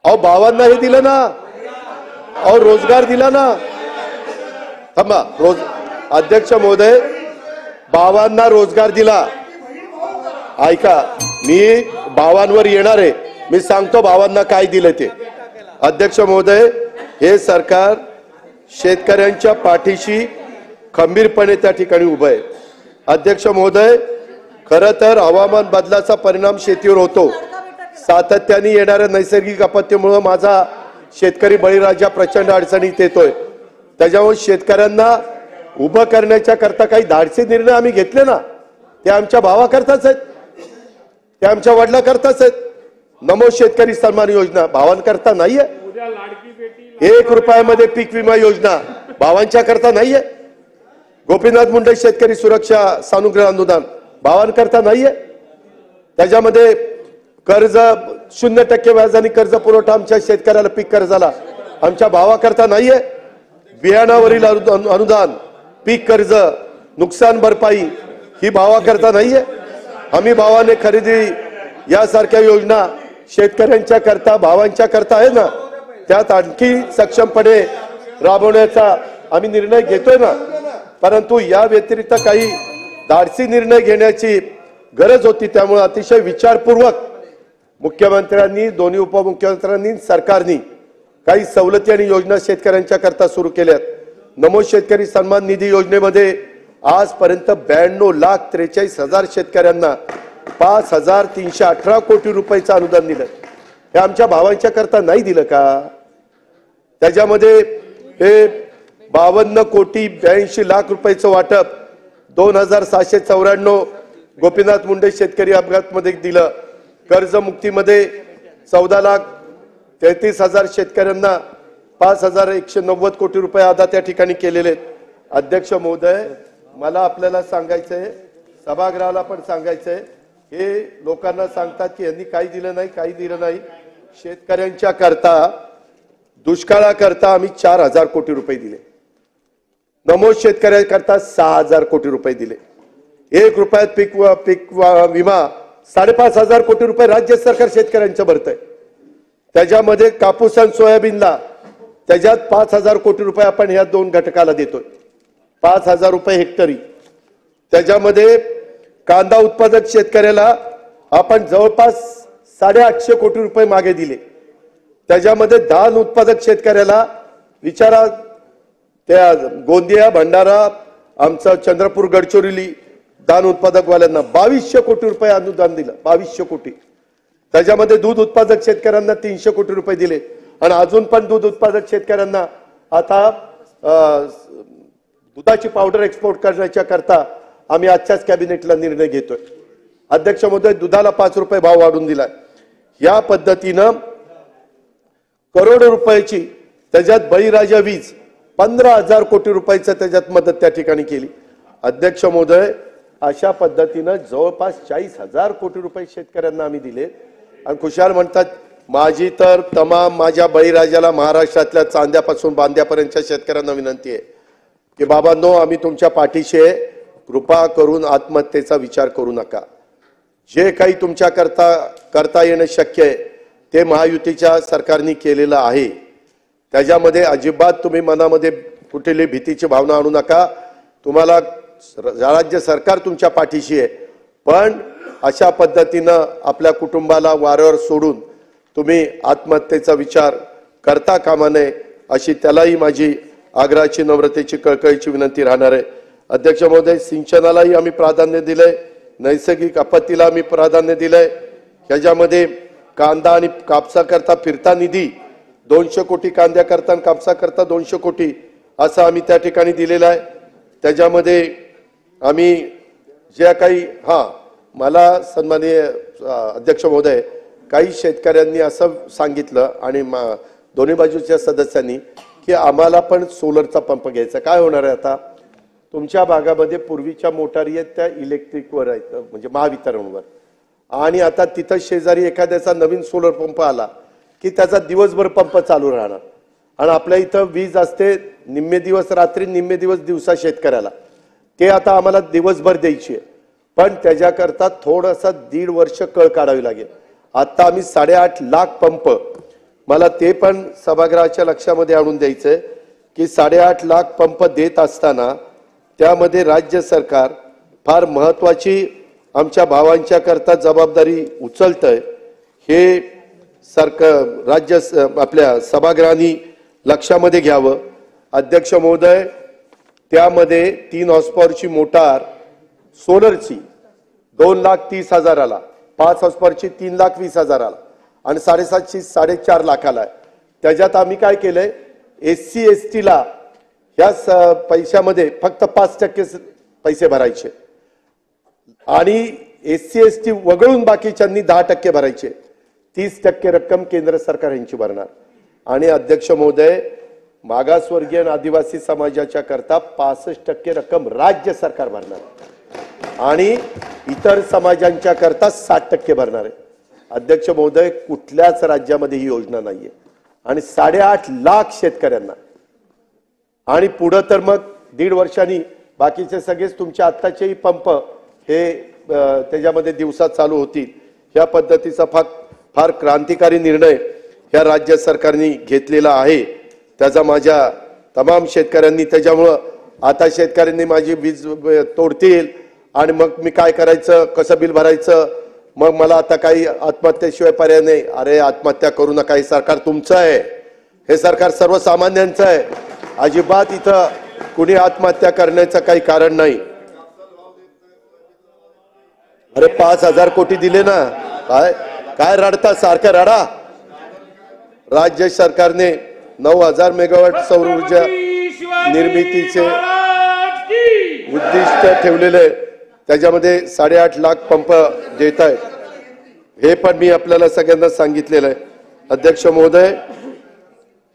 अहो भावांना हे दिलं ना, अहो रोजगार दिला ना. थांबा, अध्यक्ष महोदय भावांना रोजगार दिला. ऐका, मी भावांवर येणार आहे, मी सांगतो भावांना काय दिलं ते. अध्यक्ष महोदय हे सरकार शेतकऱ्यांच्या पाठीशी खंबीरपणे त्या ठिकाणी उभं आहे. अध्यक्ष महोदय खरं तर हवामान बदलाचा परिणाम शेतीवर होतो. सातत्याने येणाऱ्या नैसर्गिक आपत्तीमुळे माझा शेतकरी बळीराजा प्रचंड अडचणीत येतोय. त्याच्यामुळे शेतकऱ्यांना उभं करण्याच्या करता काही धाडसी निर्णय आम्ही घेतले ना, ते आमच्या भावाकरताच आहेत, ते आमच्या वडिलाकरताच आहेत. नमो शेतकरी सन्मान योजना भावांकरता नाहीये. 1 रुपयामध्ये पीक विमा योजना भावांच्या करता नाहीये. गोपीनाथ मुंडे शेतकरी सुरक्षा सानुग्रह अनुदान भावांकरता नाहीये. त्याच्यामध्ये कर्ज 0% व्याजाने कर्ज पुरवठा आमच्या शेतकऱ्याला पीक कर्जाला आमच्या भावाकरता नाहीये. बियाणावरील अनुदान, पीक कर्ज, नुकसान भरपाई ही भावाकरता नाहीये. हमी भावाने खरेदी यासारख्या योजना शेतकऱ्यांच्या करता, भावांच्या करता आहे ना, त्यात आणखी सक्षमपणे राबवण्याचा आम्ही निर्णय घेतोय ना. परंतु या व्यतिरिक्त काही धाडसी निर्णय घेण्याची गरज होती. त्यामुळे अतिशय विचारपूर्वक मुख्यमंत्र्यांनी, दोन्ही उपमुख्यमंत्र्यांनी, सरकारने काही सवलती आणि योजना शेतकऱ्यांच्या करता सुरू केल्यात. नमो शेतकरी सन्मान निधी योजनेमध्ये आजपर्यंत 92,43,000 शेतकऱ्यांना 5,318 कोटी रुपयाचं अनुदान दिलं. हे आमच्या भावांच्या करता नाही दिलं का? त्याच्यामध्ये हे 52,82,00,000 रुपयाचं वाटप 2,794 गोपीनाथ मुंडे शेतकरी अपघातमध्ये दिलं. कर्जमुक्तीमध्ये 14,33,000 शेतकऱ्यांना 5,190 कोटी रुपये अदा त्या ठिकाणी केलेले. अध्यक्ष महोदय मला आपल्याला सांगायचंय, सभागृहाला पण सांगायचंय, हे लोकांना सांगतात की यांनी काही दिलं नाही, काही दिलं नाही. शेतकऱ्यांच्या करता दुष्काळाकरता आम्ही 4,000 कोटी रुपये दिले. नमो शेतकऱ्यांकरता 6,000 कोटी रुपये दिले. 1 रुपयात पीक विमा 5,500 कोटी रुपये राज्य सरकार शेतकऱ्यांचं भरतंय. त्याच्यामध्ये कापूस आणि सोयाबीनला त्याच्यात 5,000 कोटी रुपये आपण ह्या 2 घटकाला देतोय, 5,000 रुपये हेक्टरी. त्याच्यामध्ये कांदा उत्पादक शेतकऱ्याला आपण जवळपास 850 कोटी रुपये मागे दिले. त्याच्यामध्ये धान उत्पादक शेतकऱ्याला विचारा, त्या गोंदिया, भंडारा, आमचं चंद्रपूर, गडचिरोली धान उत्पादक वाल्यांना 2,200 कोटी रुपये अनुदान दिलं, 2,200 कोटी. त्याच्यामध्ये दूध उत्पादक शेतकऱ्यांना 300 कोटी रुपये दिले. आणि अजून पण दूध उत्पादक शेतकऱ्यांना आता दुधाची पावडर एक्सपोर्ट करण्याच्या करता आम्ही आजच्याच कॅबिनेटला निर्णय घेतोय. अध्यक्ष महोदय दुधाला 5 रुपये भाव वाढवून दिलाय. या पद्धतीनं करोडो रुपयाची त्याच्यात बळीराजा वीज 15,000 कोटी रुपयाचं त्याच्यात मदत त्या ठिकाणी केली. अध्यक्ष महोदय अशा पद्धतीनं जवळपास 40,000 कोटी रुपये शेतकऱ्यांना आम्ही दिले. आणि खुशाल म्हणतात माझी तर तमाम माझ्या बळीराजाला महाराष्ट्रातल्या चांद्यापासून बांद्यापर्यंतच्या शेतकऱ्यांना विनंती आहे की बाबांनो आम्ही तुमच्या पाठीशी आहे, कृपा करून आत्महत्येचा विचार करू नका. जे काही तुमच्या करता येणं शक्य आहे ते महायुतीच्या सरकारने केलेलं आहे. त्याच्यामध्ये अजिबात तुम्ही मनामध्ये कुठली भीतीची भावना आणू नका. तुम्हाला राज्य सरकार तुमच्या पाठीशी आहे, पण अशा पद्धतीनं आपल्या कुटुंबाला वाऱ्यावर सोडून तुम्ही आत्महत्येचा विचार करता कामा नये अशी त्यालाही माझी आग्रहाची, नम्रतेची, कळकळीची विनंती राहणार आहे. अध्यक्ष महोदय, सिंचनालाही आम्ही प्राधान्य दिलंय, नैसर्गिक आपत्तीला आम्ही प्राधान्य दिलंय. ह्याच्यामध्ये कांदा आणि कापसाकरता फिरता निधी 200 कोटी कांद्याकरता आणि कापसाकरता 200 कोटी असं आम्ही त्या ठिकाणी दिलेलं आहे. त्याच्यामध्ये आम्ही ज्या काही मला सन्माननीय अध्यक्ष महोदय, काही शेतकऱ्यांनी असं सांगितलं आणि दोन्ही बाजूच्या सदस्यांनी की आम्हाला पण सोलरचा पंप घ्यायचा. काय होणार आहे आता, तुमच्या भागामध्ये पूर्वीच्या मोटारी आहेत त्या इलेक्ट्रिकवर आहेत, म्हणजे महावितरणवर, आणि आता तिथं शेजारी एखाद्याचा नवीन सोलर पंप आला की त्याचा दिवसभर पंप चालू राहणार. आणि आपल्या इथं वीज असते निम्मे दिवस रात्री, निम्मे दिवस दिवसा शेतकऱ्याला. ते आता आम्हाला दिवसभर द्यायची आहे, पण त्याच्याकरता थोडासा 1.5 वर्ष कळ काढावी लागेल. आता आम्ही 8.5 लाख पंप, मला ते पण सभागृहाच्या लक्षामध्ये आणून द्यायचंय की 8.5 लाख पंप देत असताना त्यामध्ये राज्य सरकार फार महत्वाची आमच्या भावांच्या करता जबाबदारी उचलतंय. हे राज्य आपल्या सभागृहांनी लक्षामध्ये घ्यावं. अध्यक्ष महोदय, त्यामध्ये 3 हॉर्सपॉवरची मोटार सोलरची 2,30,000ला, 5 हॉर्सपॉवरची 3,20,000ला आणि 7.5ची 4.5 लाखाला आहे. त्याच्यात आम्ही काय केलंय, SC ST ला ह्या पैशामध्ये फक्त 5% पैसे भरायचे आणि SC ST वगळून बाकीच्यांनी 10% भरायचे. 30% रक्कम केंद्र सरकार यांची भरणार. आणि अध्यक्ष महोदय, मागासवर्गीय आणि आदिवासी समाजाच्या करता 65% रक्कम राज्य सरकार भरणार आणि इतर समाजांच्या करता 60% भरणार आहे. अध्यक्ष महोदय, कुठल्याच राज्यामध्ये ही योजना नाहीये आणि 8.5 लाख शेतकऱ्यांना. आणि पुढे तर मग 1.5 वर्षांनी बाकीचे सगळेच तुमच्या आत्ताचेही पंप हे त्याच्यामध्ये दिवसात चालू होतील. या पद्धतीचा फार क्रांतिकारी निर्णय या राज्य सरकारने घेतलेला आहे. त्याचा माझ्या तमाम शेतकऱ्यांनी, त्याच्यामुळं आता शेतकऱ्यांनी माझी वीज तोडतील आणि मग मी काय करायचं, कसं बिल भरायचं, मग मला आता काही आत्महत्येशिवाय पर्याय नाही. अरे आत्महत्या करू नका, हे सरकार तुमचं आहे, हे सरकार सर्वसामान्यांचं आहे. अजिबात इथं कुणी आत्महत्या करण्याचं काही कारण नाही. अरे 5,000 कोटी दिले ना, काय रडता, सारखं रडा. राज्य सरकारने 9,000 मेगावॅट सौर ऊर्जा निर्मितीचे उद्दिष्ट ठेवलेले, त्याच्यामध्ये 8.5 लाख पंप देत आहेत. हे पण मी आपल्याला सगळ्यांना सांगितलेलं आहे. अध्यक्ष महोदय,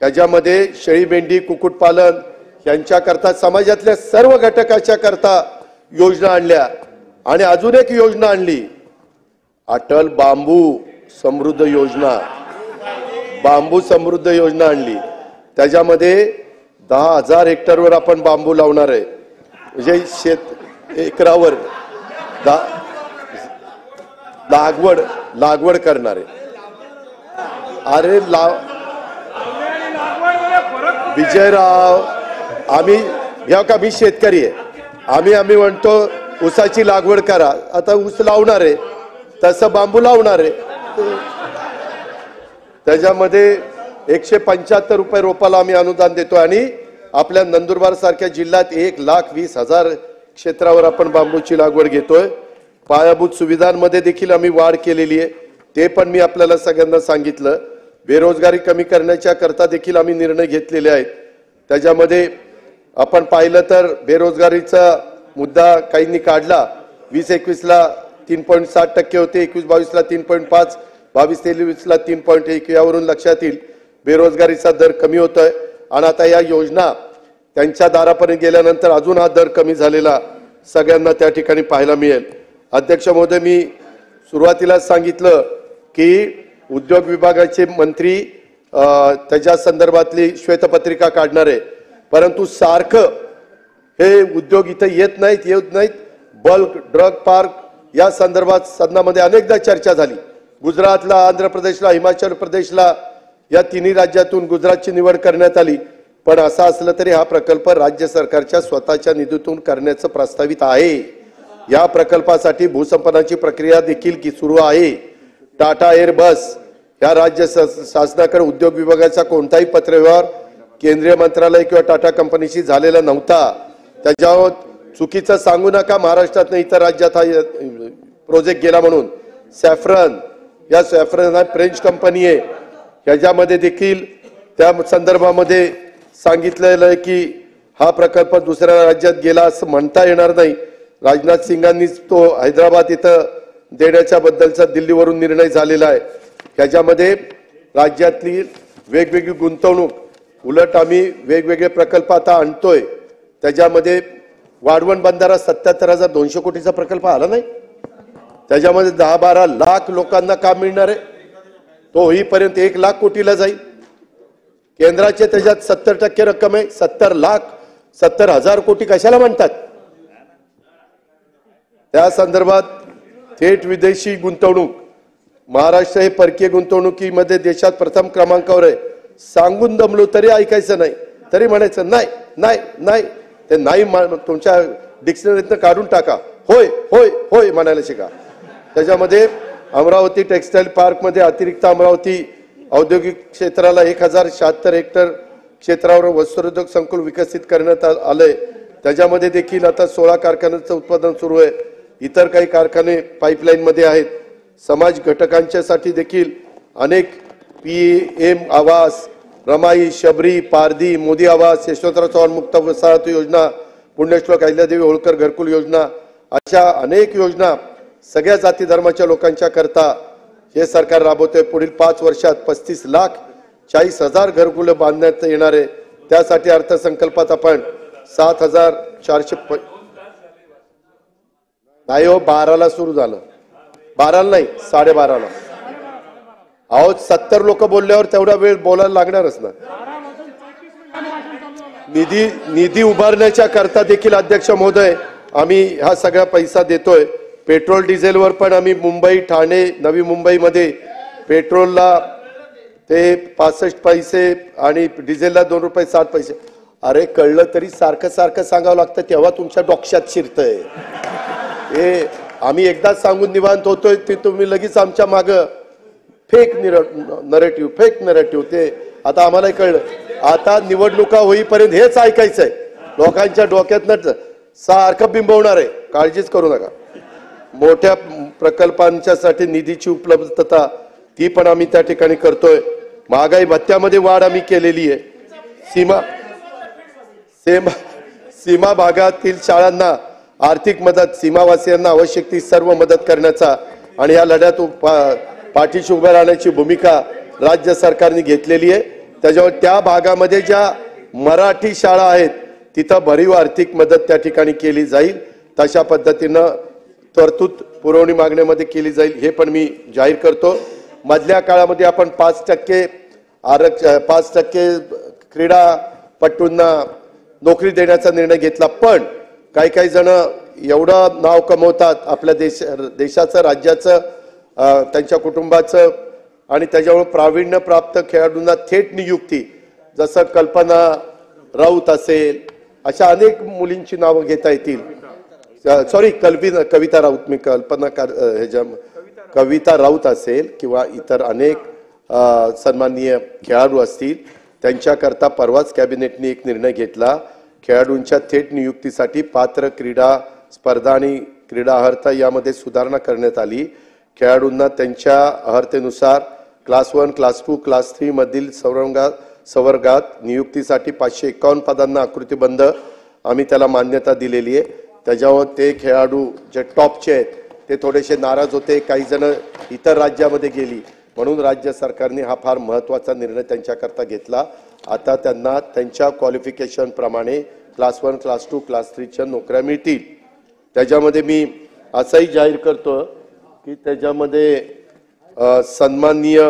त्याच्यामध्ये शेळी, मेंढी, कुक्कुटपालन यांच्याकरता समाजातल्या सर्व घटकाच्या करता योजना आणल्या आणि अजून एक योजना आणली, अटल बांबू समृद्ध योजना. बांबू समृद्ध योजना आणली. त्याच्यामध्ये 10,000 हेक्टरवर आपण बांबू लावणार आहे, म्हणजे एकरावर लागवड करणार आहे. अरे विजयराव, आम्ही घ्या का, मी शेतकरी आहे, आम्ही म्हणतो ऊसाची लागवड करा. आता ऊस लावणार आहे तसं बांबू लावणार आहे. त्याच्यामध्ये 175 रुपये रोपाला आम्ही अनुदान देतो आणि आपल्या नंदुरबार सारख्या जिल्ह्यात 1,20,000 क्षेत्रावर आपण बांबूची लागवड घेतोय. पायाभूत सुविधांमध्ये देखील आम्ही वाढ केलेली आहे, ते पण मी आपल्याला सगळ्यांना सांगितलं. बेरोजगारी कमी करण्याच्या करता देखील आम्ही निर्णय घेतलेले आहेत. त्याच्यामध्ये आपण पाहिलं तर बेरोजगारीचा मुद्दा काहींनी काढला. 20-21ला 3.7% होते, 21-22ला 3.5, 22-23ला 3.1. यावरून लक्षात येईल बेरोजगारीचा दर कमी होतोय. आणि आता या योजना त्यांच्या दारापर्यंत गेल्यानंतर अजून हा दर कमी झालेला सगळ्यांना त्या ठिकाणी पाहायला मिळेल. अध्यक्ष महोदय, मी सुरुवातीला सांगितलं की उद्योग विभागाचे मंत्री त्याच्या संदर्भातली श्वेतपत्रिका काढणार आहे, परंतु सारखं हे उद्योग इथं येत नाहीत. बल्क ड्रग पार्क या संदर्भात सदनामध्ये अनेकदा चर्चा झाली। गुजरातला, आंध्र प्रदेशला, हिमाचल प्रदेशला या तिन्ही राज्यातून गुजरातची निवड करण्यात आली। पण असं असलं तरी हा प्रकल्प राज्य सरकारच्या स्वतःच्या निधीतून करण्याचं प्रस्तावित आहे। या प्रकल्पासाठी भूसंपादनाची प्रक्रिया देखील सुरू आहे। टाटा एअरबस या राज्य शासनाकडे उद्योग विभागाचा कोणताही पत्रव्यवहार केंद्रीय मंत्रालय किंवा टाटा कंपनीशी झालेला नव्हता। त्याच्यावर चुकीचं सांगू नका महाराष्ट्रात नाही इतर राज्यात हा प्रोजेक्ट गेला म्हणून। सॅफ्रन या सॅफ्रन हा फ्रेंच कंपनी आहे। याच्यामध्ये देखील त्या संदर्भामध्ये सांगितलेलं आहे की हा प्रकल्प दुसऱ्या राज्यात गेला असं म्हणता येणार नाही। राजनाथ सिंगांनीच तो हैदराबाद इथं देण्याच्या बद्दलचा दिल्लीवरून निर्णय झालेला आहे। याच्यामध्ये राज्यातली वेगवेगळी गुंतवणूक उलट आम्ही वेगवेगळे प्रकल्प आता आणतोय। त्याच्यामध्ये वाढवण बंधारा 77,200 कोटीचा प्रकल्प आला नाही। त्याच्यामध्ये 10-12 लाख लोकांना काम मिळणार आहे। तो होईपर्यंत 1 लाख कोटीला जाईल। केंद्राचे त्याच्यात 70% रक्कम आहे। 70,00,000 कोटी कशाला म्हणतात? त्या संदर्भात थेट विदेशी गुंतवणूक महाराष्ट्र हे परकीय गुंतवणुकीमध्ये देशात प्रथम क्रमांकावर आहे। सांगून दमलो तरी ऐकायचं नाही, तरी म्हणायचं नाही नाही नाही। ते नाही तुमच्या डिक्शनरीतनं काढून टाका। होय होय होय म्हणायला शिका। त्याच्यामध्ये अमरावती टेक्सटाईल पार्कमध्ये अतिरिक्त अमरावती औद्योगिक क्षेत्राला 1076 हेक्टर क्षेत्रावर वस्त्रोद्योग संकुल विकसित करण्यात आलंय। त्याच्यामध्ये देखील आता 16 कारखान्यांचं उत्पादन सुरू आहे। इतर काही कारखाने पाईपलाईन मध्ये आहेत। समाज घटकांच्यासाठी देखील अनेक PM आवास, रमाई, शबरी, पारधी, मोदी आवास, यशवंतराव चव्हाण मुक्त वसाहत योजना, पुण्यश्लोक अहिल्यादेवी होळकर घरकुल योजना अशा अनेक योजना सगळ्या जाती धर्माच्या लोकांच्या करता हे सरकार राबवते। पुढील 5 वर्षात 35,40,000 घरकुल बांधण्यात येणार आहे। त्यासाठी अर्थसंकल्पात आपण 7,400 नाही हो 12ला सुरू झालं। 12ला नाही 12:30ला। अहो 70 लोक बोलल्यावर तेवढा वेळ बोलायला लागणारच ना। निधी उभारण्याच्या करता देखील अध्यक्ष महोदय आम्ही हा सगळा पैसा देतोय। पेट्रोल डिझेलवर पण आम्ही मुंबई, ठाणे, नवी मुंबईमध्ये पेट्रोलला ते 65 पैसे आणि डिझेलला 2 रुपये 60 पैसे। अरे कळलं तरी सारखं सारखं सांगावं लागतं तेव्हा तुमच्या डोक्यात शिरतंय। हे आम्ही एकदाच सांगून निवांत होतोय ते तुम्ही लगेच आमच्या माग फेक नरेटिव्ह ते आता आम्हाला कळलं। आता निवडणुका होईपर्यंत हेच ऐकायचंय लोकांच्या डोक्यात सारखं बिंबवणार आहे। काळजीच करू नका। मोठ्या प्रकल्पांच्यासाठी निधीची उपलब्धता ती पण आम्ही त्या ठिकाणी करतोय। महागाई भत्त्यामध्ये वाढ आम्ही केलेली आहे। सीमा भागातील शाळांना आर्थिक मदत, सीमावासियांना आवश्यक ती सर्व मदत करण्याचा आणि या लढ्यात पाठीशी उभं राहण्याची भूमिका राज्य सरकारने घेतलेली आहे। त्याच्यावर त्या भागामध्ये ज्या मराठी शाळा आहेत तिथं भरीव आर्थिक मदत त्या ठिकाणी केली जाईल। तशा पद्धतीनं तरतूद पुरवणी मागण्यामध्ये केली जाईल हे पण मी जाहीर करतो। मधल्या काळामध्ये आपण 5% क्रीडापटूंना नोकरी देण्याचा निर्णय घेतला। पण काही जण एवढं नाव कमवतात आपल्या देशाचं, राज्याचं, त्यांच्या कुटुंबाचं आणि त्याच्यावर प्रावीण्य प्राप्त खेळाडूंना थेट नियुक्ती, जसं कल्पना राऊत असेल अशा अनेक मुलींची नावं घेता येतील। सॉरी कविता राऊत, मी कविता राऊत असेल किंवा इतर अनेक सन्माननीय खेळाडू असतील त्यांच्याकरता परवाच कॅबिनेटने एक निर्णय घेतला। खेळाडूंच्या थेट नियुक्तीसाठी पात्र क्रीडा स्पर्धा आणि क्रीडा अर्हता यामध्ये सुधारणा करण्यात आली। खेळाडूंना त्यांच्या अर्हतेनुसार क्लास 1, क्लास 2, क्लास 3 मधील संवर्गात नियुक्तीसाठी 551 पदांना आकृतीबंध आम्ही त्याला मान्यता दिलेली आहे। त्याच्यावर ते खेळाडू जे टॉपचे आहेत ते थोडेसे नाराज होते, काही जण इतर राज्यामध्ये गेली म्हणून राज्य सरकारने हा फार महत्त्वाचा निर्णय त्यांच्याकरता घेतला। आता त्यांना त्यांच्या क्वालिफिकेशन प्रमाणे क्लास 1, क्लास 2, क्लास 3च्या नोकऱ्या मिळतील। त्याच्यामध्ये मी असंही जाहीर करतो की त्याच्यामध्ये सन्माननीय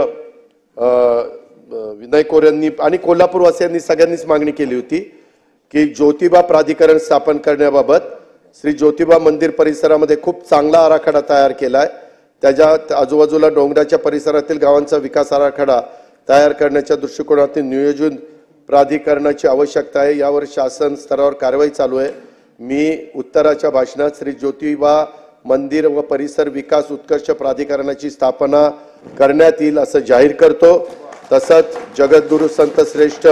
विनय कोरेंनी आणि कोल्हापूरवासियांनी सगळ्यांनीच मागणी केली होती की ज्योतिबा प्राधिकरण स्थापन करण्याबाबत श्री ज्योतिबा मंदिर परिसरामध्ये खूप चांगला आराखडा तयार केलाय। त्याच्या आजूबाजूला डोंगराच्या परिसरातील गावांचा विकास आराखडा तयार करण्याच्या दृष्टिकोनातून नियोजन प्राधिकरणाची आवश्यकता आहे। यावर शासन स्तरावर कारवाई चालू आहे। मी उत्तराच्या भाषणात श्री ज्योतिबा मंदिर व परिसर विकास उत्कर्ष प्राधिकरणाची स्थापना करण्यात येईल असं जाहीर करतो। तसंच जगद्गुरु संत श्रेष्ठ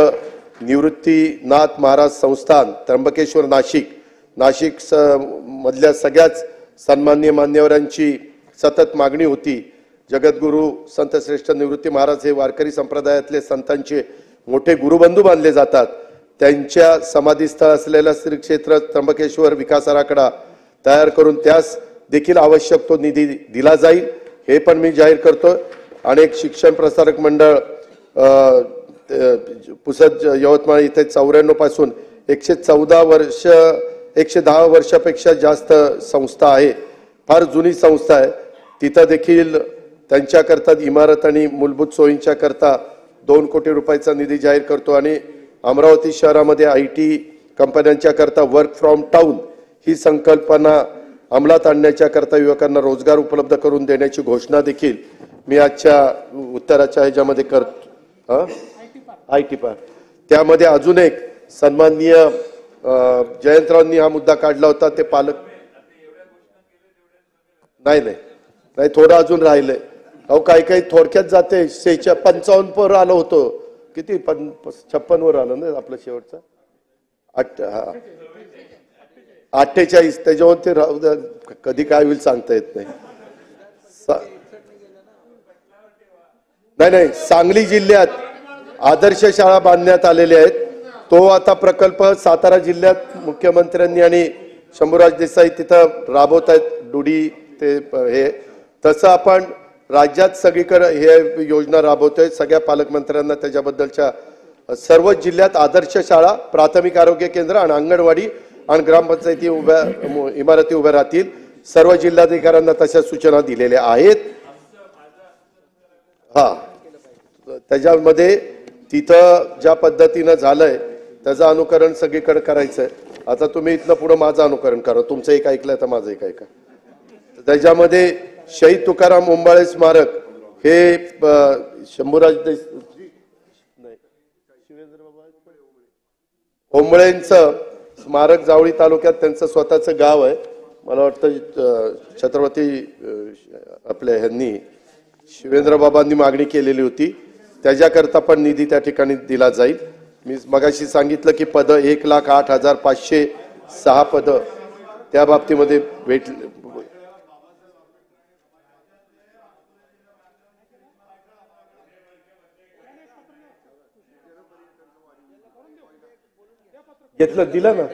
निवृत्तीनाथ महाराज संस्थान त्र्यंबकेश्वर नाशिक मधल्या सगळ्याच सन्माननीय मान्यवरांची सतत मागणी होती। जगद्गुरु संत श्रेष्ठ निवृत्ती महाराज हे वारकरी संप्रदायातले संतांचे मोठे गुरुबंधू मानले जातात। त्यांच्या समाधीस्थळ असलेल्या श्री क्षेत्र त्र्यंबकेश्वर विकास आराखडा तयार करून त्यास देखील आवश्यक तो निधी दिला जाईल हे पण मी जाहीर करतो। अनेक शिक्षण प्रसारक मंडळ पुसद यवतमाळ इथे 94 पासून 110 वर्षापेक्षा जास्त संस्था आहे। फार जुनी संस्था आहे। तिथं देखील त्यांच्याकरता इमारत आणि मूलभूत सोयींच्या करता 2 कोटी रुपयाचा निधी जाहीर करतो आणि अमरावती शहरामध्ये IT कंपन्यांच्या करता वर्क फ्रॉम टाउन ही संकल्पना अंमलात आणण्याच्या करता युवकांना रोजगार उपलब्ध करून देण्याची घोषणा देखील मी आजच्या उत्तराच्या ह्याच्यामध्ये करतो। IT पार्क त्यामध्ये अजून एक सन्माननीय जयंतरावांनी हा मुद्दा काढला होता। ते पालक नाही थोडं अजून राहिलंय। अहो काही थोडक्यात जाते 55 पर आलं होतं किती 56 वर आलं ना आपलं शेवटचं 48 त्याच्यावर ते कधी काय होईल सांगता येत नाही। नाही सांगली जिल्ह्यात आदर्श शाळा बांधण्यात आलेल्या आहेत। तो आता प्रकल्प सातारा जिल्ह्यात मुख्यमंत्र्यांनी आणि शंभूराज देसाई तिथं राबवत आहेत डुडी ते हे तसं आपण राज्यात सगळीकडे हे योजना राबवतोय। सगळ्या पालकमंत्र्यांना त्याच्याबद्दलच्या सर्व जिल्ह्यात आदर्श शाळा प्राथमिक आरोग्य केंद्र आणि अंगणवाडी आणि ग्रामपंचायती इमारती उभ्या राहतील। सर्व जिल्हाधिकाऱ्यांना तशा सूचना दिलेल्या आहेत। त्याच्यामध्ये तिथं ज्या पद्धतीनं झालंय त्याचं अनुकरण सगळीकडे करायचंय। आता तुम्ही इथनं पुढे माझं अनुकरण करा। तुमचं एक ऐकलंय तर माझं एक ऐका। त्याच्यामध्ये शहीद तुकाराम ओंबाळे स्मारक हे शंभूराज ओंबळेंचं स्मारक जावळी तालुक्यात त्यांचं स्वतःचं गाव आहे। मला वाटतं छत्रपती आपल्या ह्यांनी शिवेंद्र बाबांनी मागणी केलेली होती त्याच्याकरता पण निधी त्या ठिकाणी दिला जाईल। मी मगाशी सांगितलं की पद 1,08,506 पद त्या बाबतीमध्ये भेटले। घेतलं दिलं ना।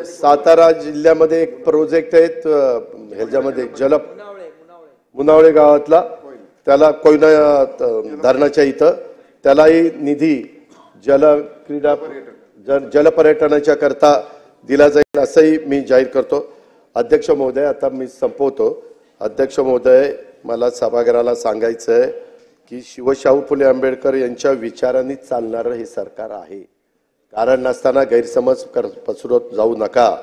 सातारा जिल्ह्यामध्ये एक प्रोजेक्ट आहे ह्याच्यामध्ये मुनावळे गावातला त्याला कोयना धरणाच्या इथं त्यालाही निधी जलपर्यटनाच्या करता दिला जाईल असंही मी जाहीर करतो। अध्यक्ष महोदय आता मी संपवतो। अध्यक्ष महोदय मला सभागृहाला सांगायचं आहे की शिवशाहू फुले आंबेडकर यांच्या विचारांनी चालणारं हे सरकार आहे। कारण नसताना गैरसमज पसरवत जाऊ नका।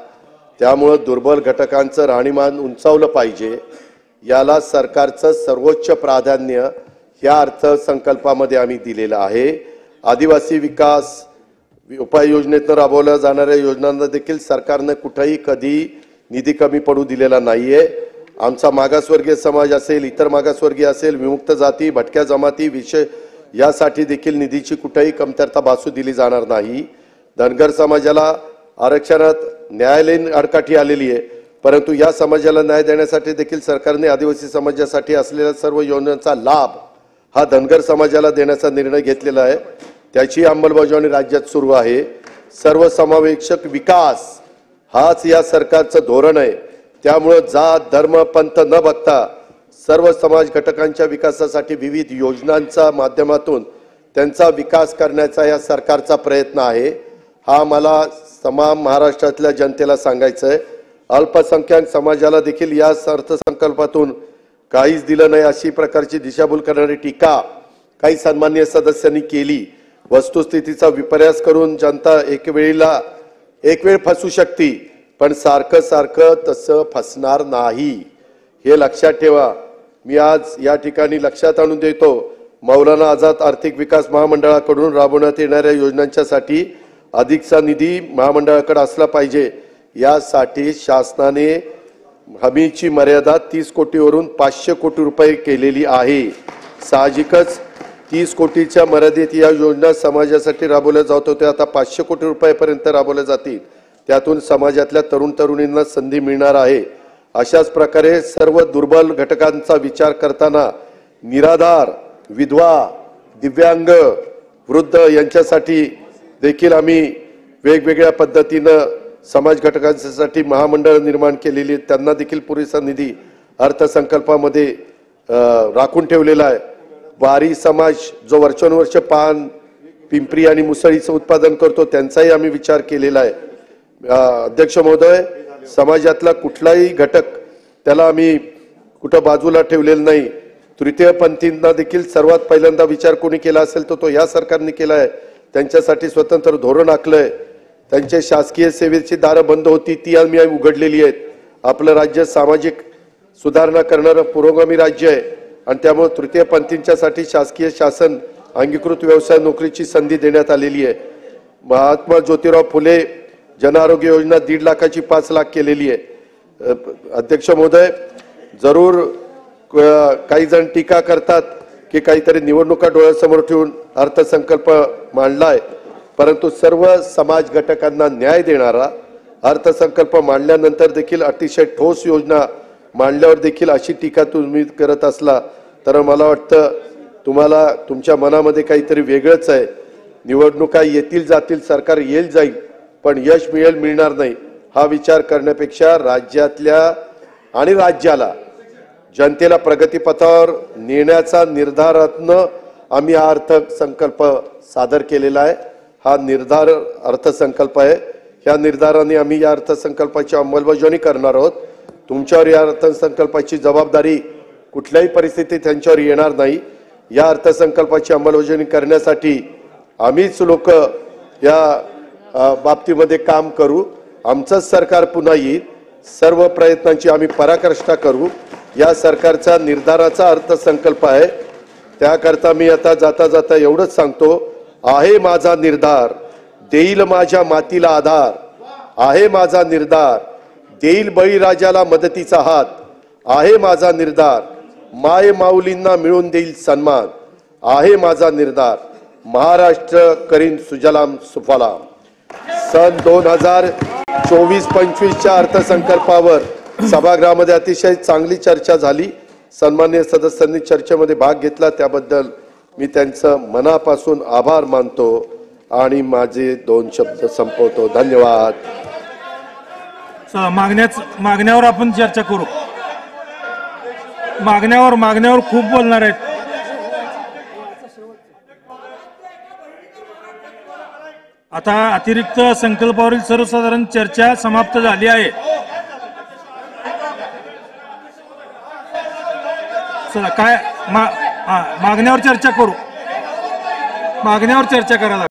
त्यामुळे दुर्बल घटकांचं राहणीमान उंचावलं पाहिजे। याला सरकारचं सर्वोच्च प्राधान्य या अर्थसंकल्पामध्ये आम्ही दिलेलं आहे। आदिवासी विकास उपाययोजनेतून राबवल्या जाणाऱ्या योजनांना देखील सरकारने कुठेही कधी निधी कमी पडू दिलेला नाहीये। आमचा मागासवर्गीय समाज असेल इतर मागासवर्गीय असेल विमुक्त जाती भटक्या जमाती विषय यासाठी देखील निधीची कुठेही कमतरता भासू दिली जाणार नाही। धनगर समाजाला आरक्षणात न्यायालयीन आडकाठी आलेली आहे परंतु या समाजाला न्याय देण्यासाठी देखील सरकारने आदिवासी समाजासाठी असलेल्या सर्व योजनांचा लाभ हा धनगर समाजाला देण्याचा निर्णय घेतलेला आहे। त्याची अंमलबजावणी राज्यात सुरू आहे। सर्वसमावेशक विकास हाच या सरकारचं धोरण आहे। त्यामुळे जात धर्म पंथ न बघता सर्व समाज घटकांच्या विकासासाठी विविध योजनांच्या माध्यमातून त्यांचा विकास करण्याचा या सरकारचा प्रयत्न आहे। हा मला तमाम महाराष्ट्रातल्या जनतेला सांगायचं आहे। अल्पसंख्याक समाजाला देखील या अर्थसंकल्पातून काहीच दिलं नाही अशी प्रकारची दिशाभूल करणारी टीका काही सन्माननीय सदस्यांनी केली। वस्तुस्थितीचा विपर्यास करून जनता एक वेळ फसू शकते, पण सारखं सारखं तसं फसणार नाही हे लक्षात ठेवा. मी आज या ठिकाणी लक्षात आणून देतो, मौलाना आझाद आर्थिक विकास महामंडळाकडून राबवण्यात येणाऱ्या योजनांच्यासाठी अधिकचा निधी महामंडळाकडे असला पाहिजे. यासाठी शासनाने हमीची मर्यादा 30 कोटीवरून 500 कोटी रुपये केलेली आहे. साहजिकच 30 कोटीच्या मर्यादेत या योजना समाजासाठी राबवल्या जात होत्या, आता 500 कोटी रुपयापर्यंत राबवल्या जातील. त्यातून समाजातल्या तरुण तरुणींना संधी मिळणार आहे. अशाच प्रकारे सर्व दुर्बल घटकांचा विचार करताना निराधार, विधवा, दिव्यांग, वृद्ध यांच्यासाठी देखील आम्ही वेगवेगळ्या पद्धतीनं समाज घटकांसाठी महामंडळ निर्माण केलेली, त्यांना देखील पुरेसा निधी अर्थसंकल्पामध्ये राखून ठेवलेला आहे. वारी समाज जो वर्षानुवर्ष पान, पिंपरी आणि मुसळीचं उत्पादन करतो त्यांचाही आम्ही विचार केलेला आहे. अध्यक्ष महोदय, समाजातला कुठलाही घटक त्याला आम्ही कुठं बाजूला ठेवलेलं नाही. तृतीयपंथींना देखील सर्वात पहिल्यांदा विचार कोणी केला असेल तो या सरकारने केला आहे. त्यांच्यासाठी स्वतंत्र धोरण आखलंय. त्यांचे शासकीय सेवेची दारं बंद होती ती आम्ही उघडलेली आहेत. आपलं राज्य सामाजिक सुधारणा करणारं पुरोगामी राज्य आहे आणि त्यामुळे तृतीयपंथींच्यासाठी शासकीय शासन अंगीकृत व्यवसाय नोकरीची संधी देण्यात आलेली आहे. महात्मा ज्योतिराव फुले जन आरोग्य योजना 1.5 लाखाची 5 लाख केलेली आहे. अध्यक्ष महोदय, जरूर काही जण टीका करतात की काहीतरी निवडणुका डोळ्यासमोर ठेवून अर्थसंकल्प मांडलाय, परंतु सर्व समाज घटकांना न्याय देणारा अर्थसंकल्प मांडल्यानंतर देखील अतिशय ठोस योजना मांडल्यावर देखील अशी टीका तुम्ही करत असला तर मला वाटतं तुम्हाला तुमच्या मनामध्ये काहीतरी वेगळंच आहे. निवडणुका येतील जातील, सरकार येईल जाईल, पण यश मिळेल मिळणार नाही हा विचार करण्यापेक्षा राज्यातल्या आणि राज्याला जनतेला प्रगतीपथावर नेण्याचा निर्धारातनं आम्ही हा अर्थसंकल्प सादर केलेला आहे. हा निर्धार अर्थसंकल्प आहे. ह्या निर्धाराने आम्ही या अर्थसंकल्पाची अंमलबजावणी करणार आहोत. तुमच्यावर या अर्थसंकल्पाची जबाबदारी कुठल्याही परिस्थितीत त्यांच्यावर येणार नाही. या अर्थसंकल्पाची अंमलबजावणी करण्यासाठी आम्हीच लोक या बाबतीमध्ये काम करू. आमचंच सरकार पुन्हा येईल. सर्व प्रयत्नांची आम्ही पराकाष्ठा करू. या सरकारचा निर्धाराचा अर्थसंकल्प आहे. त्याकरता मी आता जाता जाता एवढंच सांगतो, आहे माझा निर्धार देईल माझ्या मातीला आधार, आहे माझा निर्धार देईल बळीराजाला मदतीचा हात, आहे माझा निर्धार माय माऊलींना मिळून देईल सन्मान, आहे माझा निर्धार महाराष्ट्र करीन सुजलाम सुफलाम. सन 2024-25च्या अर्थसंकल्पावर सभागृहामध्ये अतिशय चांगली चर्चा झाली. सन्माननीय सदस्यांनी चर्चेमध्ये भाग घेतला, त्याबद्दल मी त्यांचं मनापासून आभार मानतो आणि माझे 2 शब्द संपवतो. धन्यवाद. मागण्यावर आपण चर्चा करू. मागण्यावर खूप बोलणार आहेत. आता अतिरिक्त संकल्पावरील सर्वसाधारण चर्चा समाप्त झाली आहे. चला काय मागण्यावर चर्चा करू. मागण्यावर चर्चा करायला